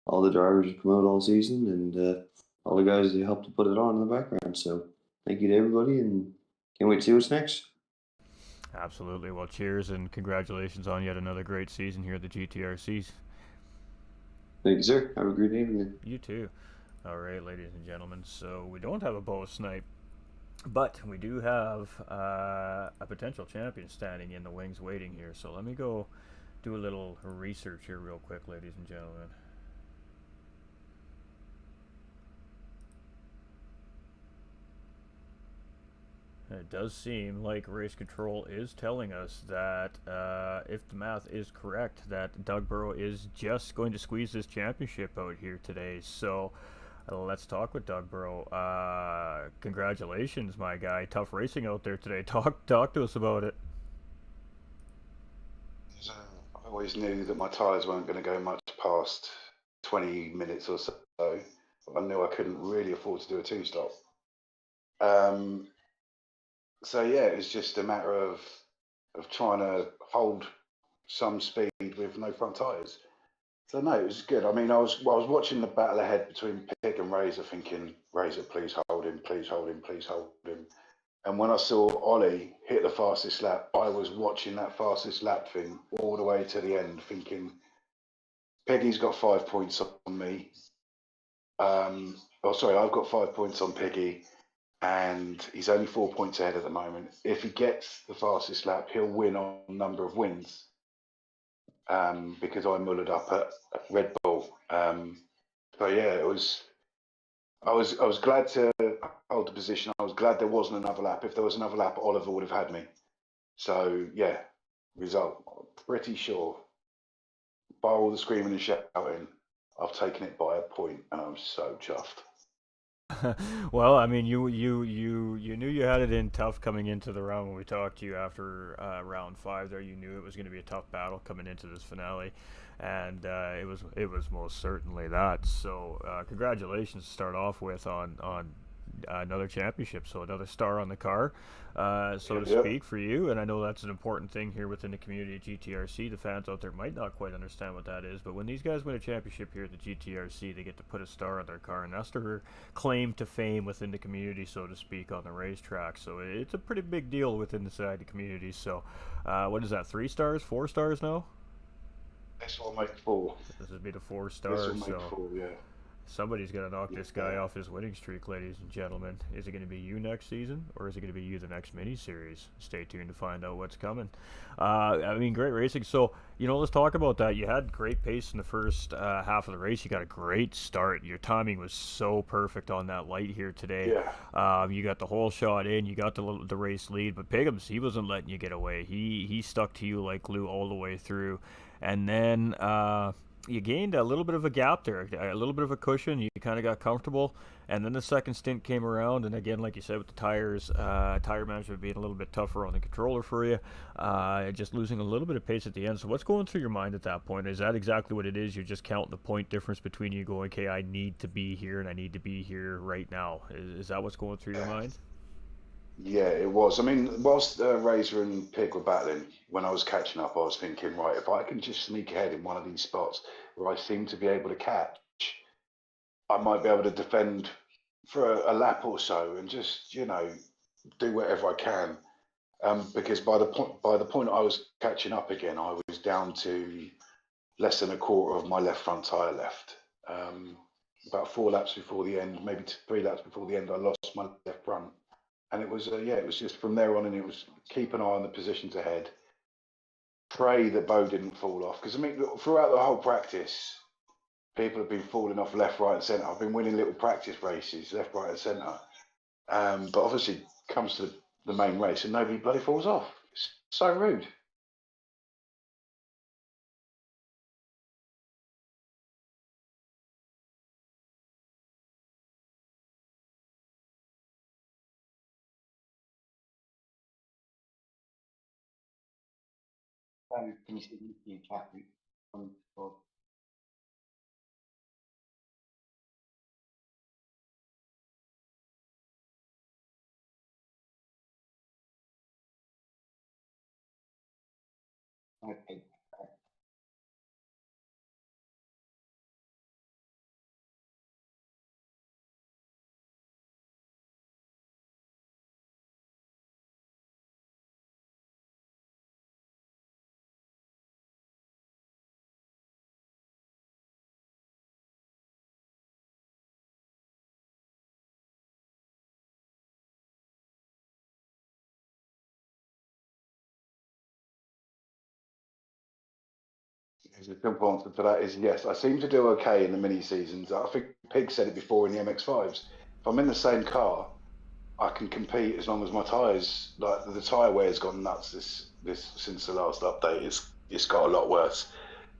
all the drivers who come out all season, and all the guys that helped to put it on in the background. So thank you to everybody, and can't wait to see what's next. Absolutely. Well, cheers and congratulations on yet another great season here at the GTRCs. Thank you, sir. Have a great evening. You too. All right, ladies and gentlemen. So we don't have a bow snipe, but we do have a potential champion standing in the wings waiting here. So let me go do a little research here real quick, ladies and gentlemen. It does seem like race control is telling us that if the math is correct, that Doug Burrow is just going to squeeze this championship out here today. So let's talk with Doug Burrow. Congratulations, my guy. Tough racing out there today. Talk to us about it. I always knew that my tyres weren't going to go much past 20 minutes or so. But I knew I couldn't really afford to do a two-stop. So yeah, it was just a matter of trying to hold some speed with no front tyres. So no, it was good. I mean, I was watching the battle ahead between Pig and Razor, thinking, Razor, please hold him, please hold him, please hold him. And when I saw Ollie hit the fastest lap, I was watching that fastest lap thing all the way to the end, thinking, Peggy's got 5 points on me. I've got 5 points on Peggy, and he's only 4 points ahead at the moment. If he gets the fastest lap, he'll win on number of wins, because I mullered up at Red Bull. So yeah, it was. I was glad to hold the position. I was glad there wasn't another lap. If there was another lap, Oliver would have had me. So yeah, result. Pretty sure. By all the screaming and shouting, I've taken it by a point, and I'm so chuffed. Well, I mean, you knew you had it in tough coming into the round when we talked to you after round 5. There, you knew it was going to be a tough battle coming into this finale, and it was most certainly that. So, congratulations to start off with on another championship, so another star on the car, so to speak, for you. And I know that's an important thing here within the community of GTRC. The fans out there might not quite understand what that is, but when these guys win a championship here at the GTRC, they get to put a star on their car, and that's their claim to fame within the community, so to speak, on the racetrack. So it's a pretty big deal within the side of the community. So what is that, 3 stars, 4 stars now? This will make 4. This would be the 4 stars. This will make 4, yeah. Somebody's going to knock this guy off his winning streak, ladies and gentlemen. Is it going to be you next season, or is it going to be you the next mini-series? Stay tuned to find out what's coming. I mean, great racing. So, let's talk about that. You had great pace in the first half of the race. You got a great start. Your timing was so perfect on that light here today. Yeah. You got the whole shot in. You got the race lead. But Piggums, he wasn't letting you get away. He stuck to you like glue all the way through. And then you gained a little bit of a gap there, a little bit of a cushion. You kind of got comfortable, and then the second stint came around, and again, like you said, with the tires, tire management being a little bit tougher on the controller for you, just losing a little bit of pace at the end. So what's going through your mind at that point? Is that exactly what it is? You're just counting the point difference between you going, okay, I need to be here, and I need to be here right now. Is that what's going through your mind? Yeah, it was. I mean, whilst Razor and Pig were battling, when I was catching up, I was thinking, right, if I can just sneak ahead in one of these spots where I seem to be able to catch, I might be able to defend for a lap or so and just, do whatever I can. Because by the point I was catching up again, I was down to less than a quarter of my left front tyre left. About 4 laps before the end, maybe 3 laps before the end, I lost my left front. And it was, it was just from there on, and it was keep an eye on the positions ahead. Pray that Bo didn't fall off. Because, I mean, throughout the whole practice, people have been falling off left, right, and centre. I've been winning little practice races, left, right, and centre. But obviously, comes to the main race, and nobody bloody falls off. It's so rude. Can you see the chat? Okay. The simple answer to that is yes. I seem to do okay in the mini seasons. I think Pig said it before in the MX5s. If I'm in the same car, I can compete as long as my tyres, like the tyre wear's gone nuts this since the last update. It's got a lot worse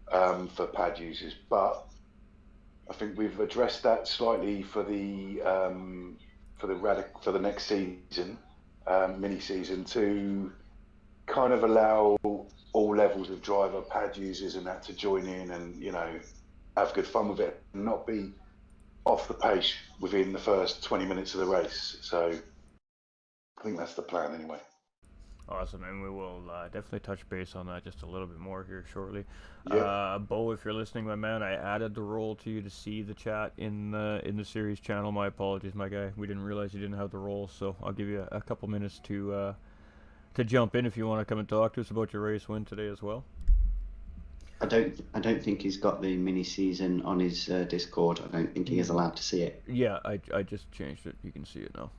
for pad users, but I think we've addressed that slightly for the for the next season, mini season, to kind of allow all levels of driver, pad users, and that to join in and have good fun with it and not be off the pace within the first 20 minutes of the race. So I think that's the plan anyway. Awesome, and we will definitely touch base on that just a little bit more here shortly. Yeah. Bo, if you're listening, my man, I added the role to you to see the chat in the series channel. My apologies, my guy. We didn't realize you didn't have the role, so I'll give you a couple minutes to jump in if you want to come and talk to us about your race win today as well. I don't think he's got the mini season on his Discord. I don't think he is allowed to see it. Yeah, I just changed it. You can see it now.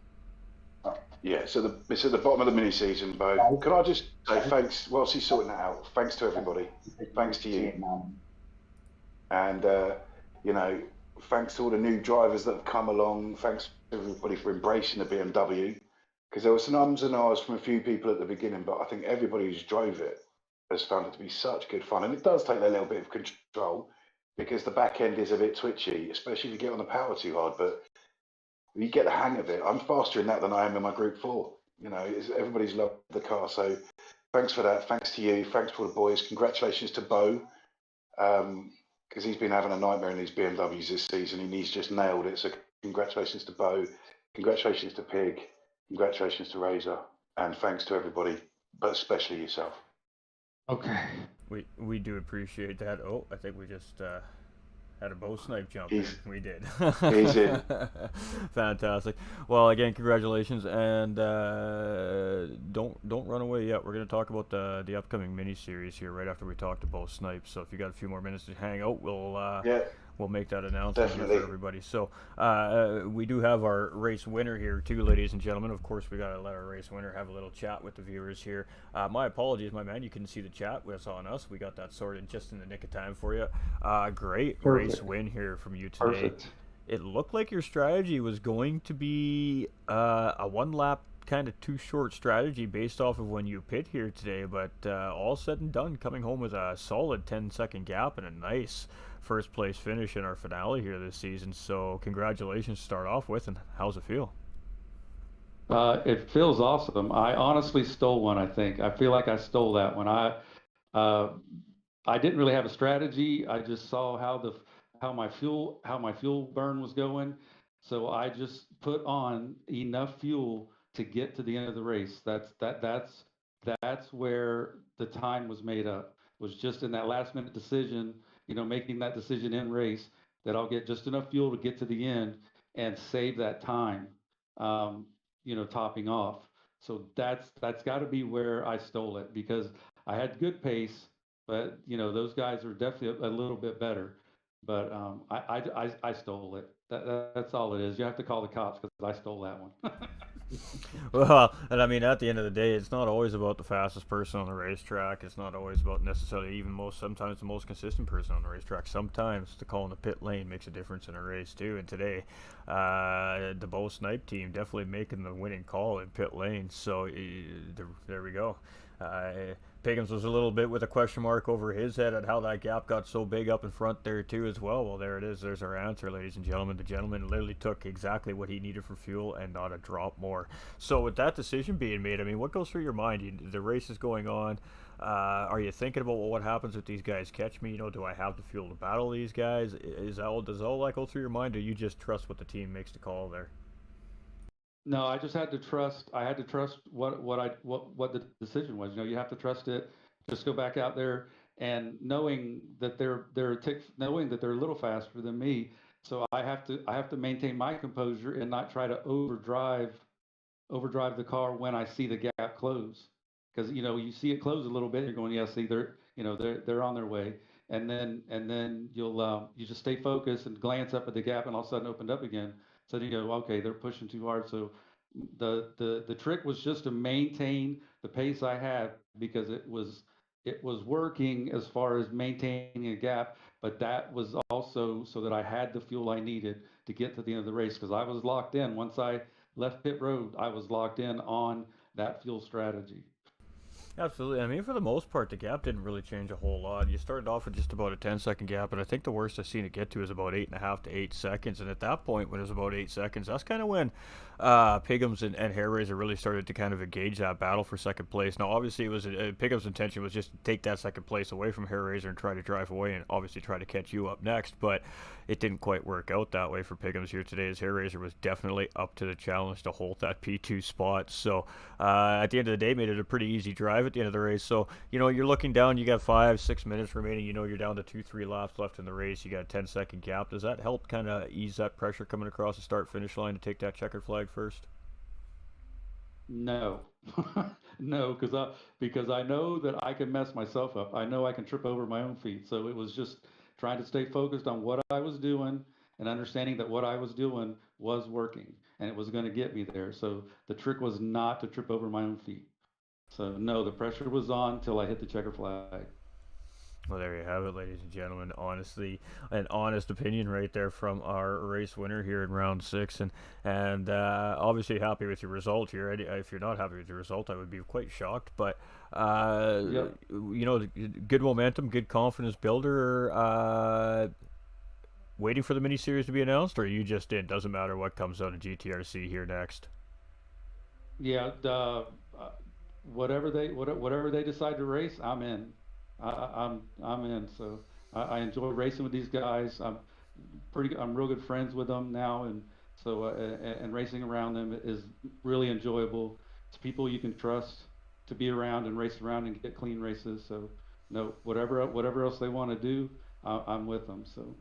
Yeah, so it's at the bottom of the mini season, Bo. Can I just say thanks, whilst he's sorting that out, thanks to everybody. Thanks to you. And, thanks to all the new drivers that have come along. Thanks to everybody for embracing the BMW. Because there were some ums and ahs from a few people at the beginning, but I think everybody who's drove it has found it to be such good fun. And it does take a little bit of control because the back end is a bit twitchy, especially if you get on the power too hard. But you get the hang of it. I'm faster in that than I am in my Group 4. Everybody's loved the car. So thanks for that. Thanks to you. Thanks to all the boys. Congratulations to Bo, because he's been having a nightmare in these BMWs this season, and he's just nailed it. So congratulations to Bo. Congratulations to Pig. Congratulations to Razor. And thanks to everybody, but especially yourself. Okay. We do appreciate that. Oh, I think we just had a bow snipe jump in. We did. He's in. Fantastic. Well, again, congratulations, and don't run away yet. We're going to talk about the upcoming mini series here right after we talk to both snipes. So if you got a few more minutes to hang out, we'll make that announcement here for everybody. So we do have our race winner here too, ladies and gentlemen. Of course, we got to let our race winner have a little chat with the viewers here. My apologies, my man. You couldn't see the chat. That's on us. We got that sorted just in the nick of time for you. Great race win here from you today. Perfect. It looked like your strategy was going to be a one-lap kind of too short strategy based off of when you pit here today, but all said and done, coming home with a solid 10-second gap and a nice first place finish in our finale here this season. So congratulations to start off with, and how's it feel? It feels awesome. I honestly stole one, I think. I feel like I stole that one. I didn't really have a strategy. I just saw how my fuel burn was going. So I just put on enough fuel to get to the end of the race. That's where the time was made up. Was just in that last minute decision, making that decision in race that I'll get just enough fuel to get to the end and save that time, topping off. So that's got to be where I stole it, because I had good pace, but those guys are definitely a little bit better. But I stole it. That's all it is. You have to call the cops because I stole that one. Well, and I mean, at the end of the day, it's not always about the fastest person on the racetrack. It's not always about necessarily even sometimes the most consistent person on the racetrack. Sometimes the call in the pit lane makes a difference in a race too. And today, the Bow Snipe team definitely making the winning call in pit lane. So there we go. Piggins was a little bit with a question mark over his head at how that gap got so big up in front there too as well. Well, there it is. There's our answer, ladies and gentlemen. The gentleman literally took exactly what he needed for fuel and not a drop more. So with that decision being made, I mean, what goes through your mind? The race is going on. Are you thinking about, well, what happens if these guys catch me? You know, do I have the fuel to battle these guys? Does all that go through your mind, or you just trust what the team makes the call there? No, I just had to trust. I had to trust what the decision was. You know, you have to trust it. Just go back out there and knowing that knowing that they're a little faster than me. So I have to maintain my composure and not try to overdrive the car when I see the gap close. Because you know you see it close a little bit, you're going, yeah, see they're on their way, and then you just stay focused and glance up at the gap, and all of a sudden opened up again. So you go, okay, they're pushing too hard. So the trick was just to maintain the pace I had because it was working as far as maintaining a gap, but that was also so that I had the fuel I needed to get to the end of the race because I was locked in. Once I left pit road, I was locked in on that fuel strategy. Absolutely. I mean, for the most part, the gap didn't really change a whole lot. You started off with just about a 10-second gap, and I think the worst I've seen it get to is about 8.5 to 8 seconds. And at that point, when it was about 8 seconds, that's kind of when Piggums and Hair Raiser really started to kind of engage that battle for second place. Now, obviously, it was Piggums' intention was just to take that second place away from Hair Raiser and try to drive away, and obviously try to catch you up next. But it didn't quite work out that way for Piggums here today, as Hair Raiser was definitely up to the challenge to hold that P2 spot. So at the end of the day, made it a pretty easy drive at the end of the race. So, you know, you're looking down, you got 5-6 minutes remaining, you know, you're down to 2-3 laps left in the race, you got a 10-second gap. Does that help kind of ease that pressure coming across the start finish line to take that checkered flag first? No, no, because I know that I can mess myself up. I know I can trip over my own feet. So it was just trying to stay focused on what I was doing and understanding that what I was doing was working and it was going to get me there. So the trick was not to trip over my own feet. So no, the pressure was on until I hit the checker flag. Well, there you have it, ladies and gentlemen. Honestly, an honest opinion right there from our race winner here in round six, and obviously happy with your result here. If you're not happy with your result, I would be quite shocked. But Yep. you know, good momentum, good confidence builder. Waiting for the mini series to be announced, or you just in? Doesn't matter what comes out of GTRC here next. Yeah. Whatever they decide to race, I'm in. I'm in. So I enjoy racing with these guys. I'm real good friends with them now, and so and racing around them is really enjoyable. It's people you can trust to be around and race around and get clean races. So no, whatever else they want to do, I'm with them. So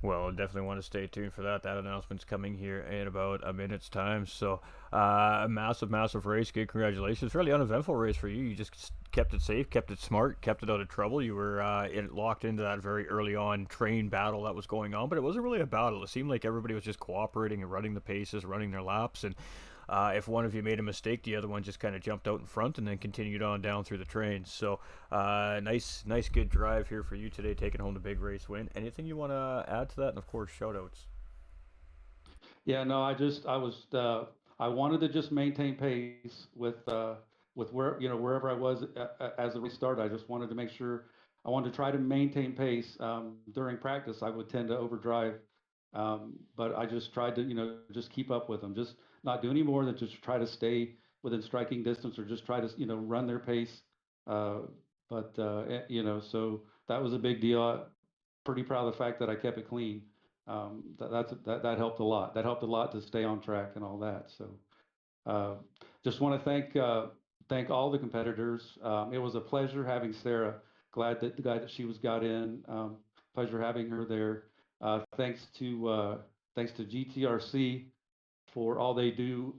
Well, definitely want to stay tuned for that. That announcement's coming here in about a minute's time. So, a massive, massive race. Good, congratulations. Really uneventful race for you. You just kept it safe, kept it smart, kept it out of trouble. You were locked into that very early on train battle that was going on, but it wasn't really a battle. It seemed like everybody was just cooperating and running the paces, running their laps, and if one of you made a mistake, the other one just kind of jumped out in front and then continued on down through the train. So, nice, good drive here for you today, taking home the big race win. Anything you want to add to that? And of course, shout outs. yeah, no, I wanted to just maintain pace with wherever I was as the race started. I just wanted to make sure I wanted to try to maintain pace. During practice, I would tend to overdrive, but I just tried to just keep up with them, just not do any more than just try to stay within striking distance or just try to run their pace. Uh, so that was a big deal. Pretty proud of the fact that I kept it clean. That helped a lot. That helped a lot to stay on track and all that. So uh, just want to thank all the competitors. It was a pleasure having Sarah. Glad that she was got in. Pleasure having her there. Thanks to GTRC for all they do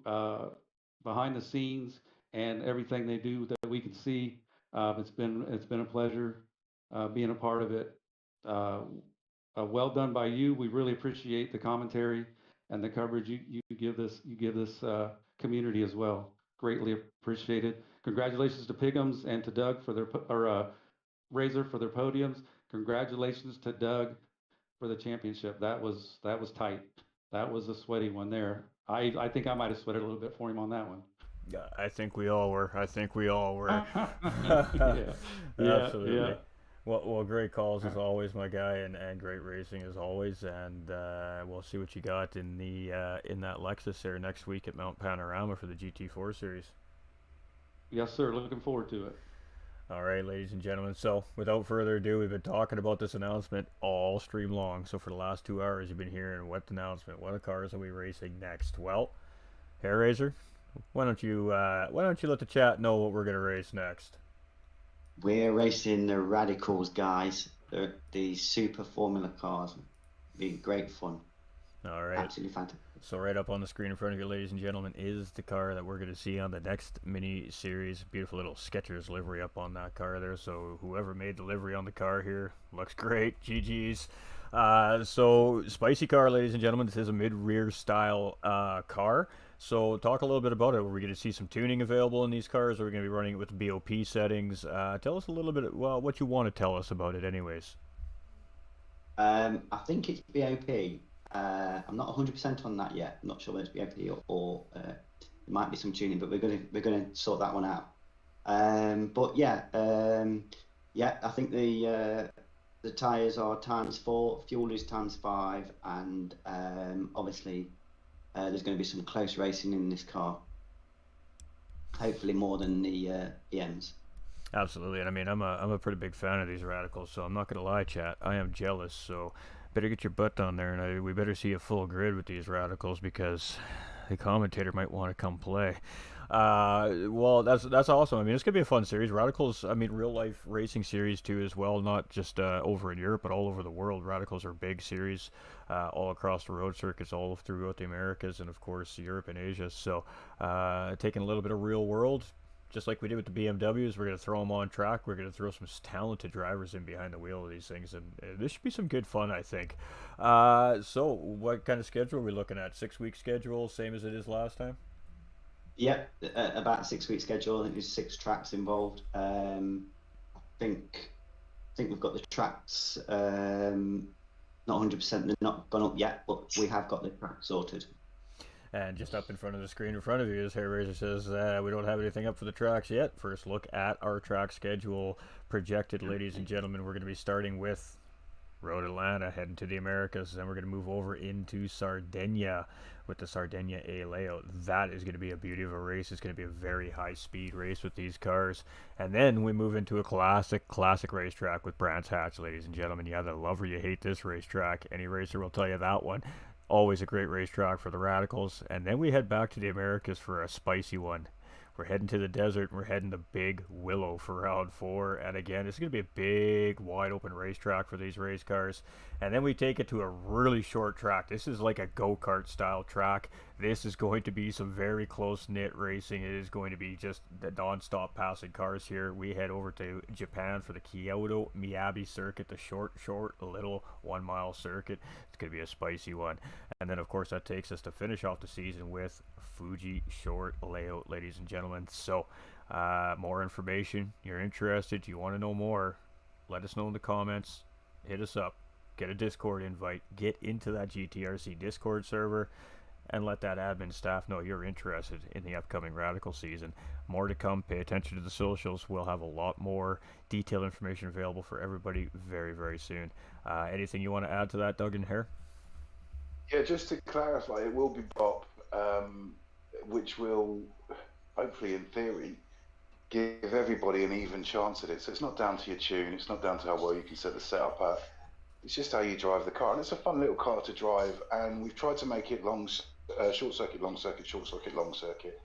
behind the scenes and everything they do that we can see. It's been a pleasure being a part of it. Uh, well done by you. We really appreciate the commentary and the coverage you give this community as well. Greatly appreciated. Congratulations to Piggums and to Doug for their Razor for their podiums. Congratulations to Doug for the championship. That was tight. That was a sweaty one there. I think I might have sweated a little bit for him on that one. Yeah, I think we all were. I think we all were. Yeah, yeah, Absolutely. yeah. Well, great calls as always, my guy, and great racing as always. And we'll see what you got in that Lexus there next week at Mount Panorama for the GT4 series. Yes, sir. Looking forward to it. All right, ladies and gentlemen. So, without further ado, we've been talking about this announcement all stream long. So, for the last 2 hours, you've been hearing what announcement, what cars are we racing next? Well, Hair Razor, why don't you let the chat know what we're gonna race next? We're racing the Radicals, guys. The super Formula cars. Be great fun. All right. Absolutely fantastic. So right up on the screen in front of you, ladies and gentlemen, is the car that we're going to see on the next mini series. Beautiful little Skechers livery up on that car there. So whoever made the livery on the car here looks great. GG's. So spicy car, ladies and gentlemen. This is a mid-rear style car. So talk a little bit about it. Are we going to see some tuning available in these cars? Are we going to be running it with BOP settings? Tell us a little bit, well, what you want to tell us about it anyways. I think it's BOP. I'm not 100% on that yet. I'm not sure whether it's BOP or there might be some tuning, but we're gonna sort that one out. But yeah, I think the tires are ×4, fuel is ×5, and obviously there's going to be some close racing in this car. Hopefully more than the EMs. Absolutely, and I mean, I'm a pretty big fan of these radicals, so I'm not gonna lie, chat. I am jealous, so better get your butt on there, and we better see a full grid with these radicals because the commentator might want to come play. Well, that's awesome. I mean, it's gonna be a fun series. Radicals, I mean, real life racing series too as well, not just over in Europe, but all over the world. Radicals are big series, all across the road circuits, all throughout the Americas, and of course Europe and Asia. So, taking a little bit of real world, just like we did with the BMWs, we're going to throw them on track. We're going to throw some talented drivers in behind the wheel of these things, and this should be some good fun, I think. So, what kind of schedule are we looking at? 6 week schedule, same as it is last time? Yep, about a 6 week schedule. I think there's 6 tracks involved. I think we've got the tracks. Not 100%. They're not gone up yet, but we have got the track sorted. And just up in front of the screen in front of you, as Hair Razor says, we don't have anything up for the tracks yet. First look at our track schedule projected, ladies and gentlemen. We're going to be starting with Road Atlanta, heading to the Americas. Then we're going to move over into Sardinia with the Sardinia A layout. That is going to be a beauty of a race. It's going to be a very high-speed race with these cars. And then we move into a classic racetrack with Brands Hatch, ladies and gentlemen. You either love or you hate this racetrack. Any racer will tell you that one. Always a great racetrack for the Radicals. And then we head back to the Americas for a spicy one. We're heading to the desert, and we're heading to Big Willow for round 4. And again, it's going to be a big, wide open racetrack for these race cars. And then we take it to a really short track. This is like a go-kart style track. This is going to be some very close-knit racing. It is going to be just the non-stop passing cars here. We head over to Japan for the Kyoto Miyabi circuit, the short, little 1 mile circuit. It's going to be a spicy one. And then, of course, that takes us to finish off the season with Fuji short layout, ladies and gentlemen. So, more information. You're interested? You want to know more? Let us know in the comments. Hit us up. Get a Discord invite. Get into that GTRC Discord server. And let that admin staff know you're interested in the upcoming Radical season. More to come. Pay attention to the socials. We'll have a lot more detailed information available for everybody very, very soon. Anything you want to add to that, Doug and Hare? Yeah, just to clarify, it will be BOP, which will, hopefully in theory, give everybody an even chance at it. So it's not down to your tune, it's not down to how well you can set the setup up. It's just how you drive the car. And it's a fun little car to drive. And we've tried to make it short circuit, long circuit, short circuit, long circuit.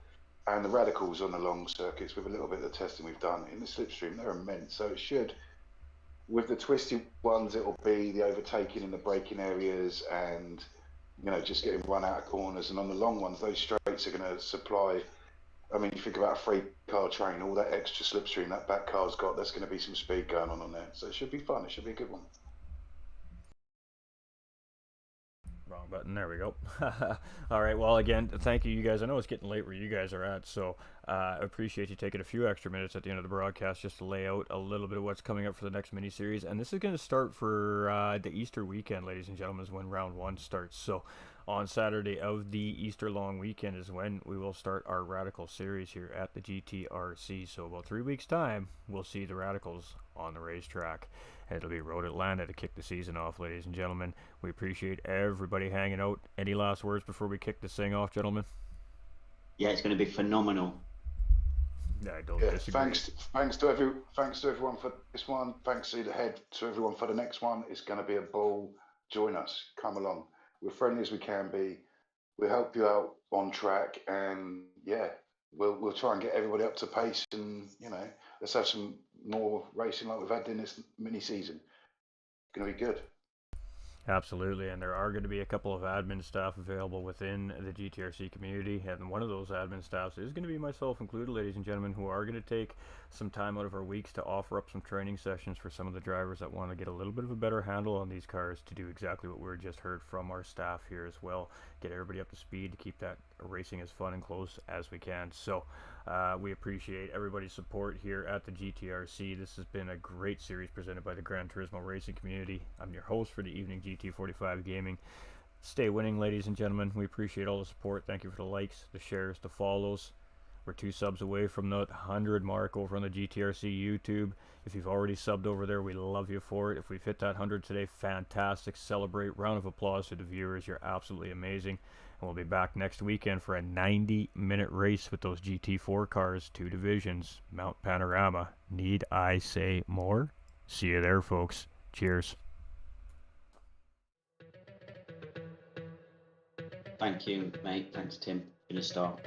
And the Radicals on the long circuits, with a little bit of testing we've done in the slipstream, they're immense. So it should, with the twisty ones, it'll be the overtaking in the braking areas and, you know, just getting run out of corners. And on the long ones, those straights are going to supply, I mean, you think about a 3-car train, all that extra slipstream that back car's got, there's going to be some speed going on there. So it should be fun. It should be a good one. Wrong button. There we go. All right. Well, again, thank you guys. I know it's getting late where you guys are at, so I appreciate you taking a few extra minutes at the end of the broadcast just to lay out a little bit of what's coming up for the next mini-series. And this is going to start for the Easter weekend, ladies and gentlemen, is when round 1 starts. So on Saturday of the Easter long weekend is when we will start our Radical series here at the GTRC. So about 3 weeks time, we'll see the Radicals on the racetrack. It'll be Road Atlanta to kick the season off, ladies and gentlemen. We appreciate everybody hanging out. Any last words before we kick this thing off, gentlemen? Yeah, it's going to be phenomenal. I don't disagree. Thanks to everyone for this one. Thanks ahead to everyone for the next one. It's going to be a ball. Join us. Come along. We're friendly as we can be. We'll help you out on track, and yeah, we'll try and get everybody up to pace, and let's have some more racing like we've had in this mini season. It's going to be good. Absolutely, and there are going to be a couple of admin staff available within the GTRC community, and one of those admin staffs is going to be myself included, ladies and gentlemen, who are going to take some time out of our weeks to offer up some training sessions for some of the drivers that want to get a little bit of a better handle on these cars, to do exactly what we just heard from our staff here as well. Get everybody up to speed to keep that racing as fun and close as we can. So we appreciate everybody's support here at the GTRC. This has been a great series presented by the Gran Turismo racing community. I'm your host for the evening, GT45 Gaming. Stay winning, ladies and gentlemen. We appreciate all the support. Thank you for the likes, the shares, the follows. We're 2 subs away from the 100 mark over on the GTRC YouTube. If you've already subbed over there, we love you for it. If we've hit that 100 today, fantastic. Celebrate. Round of applause to the viewers. You're absolutely amazing. And we'll be back next weekend for a 90-minute race with those GT4 cars, 2 divisions, Mount Panorama. Need I say more? See you there, folks. Cheers. Thank you, mate. Thanks, Tim. Been a start.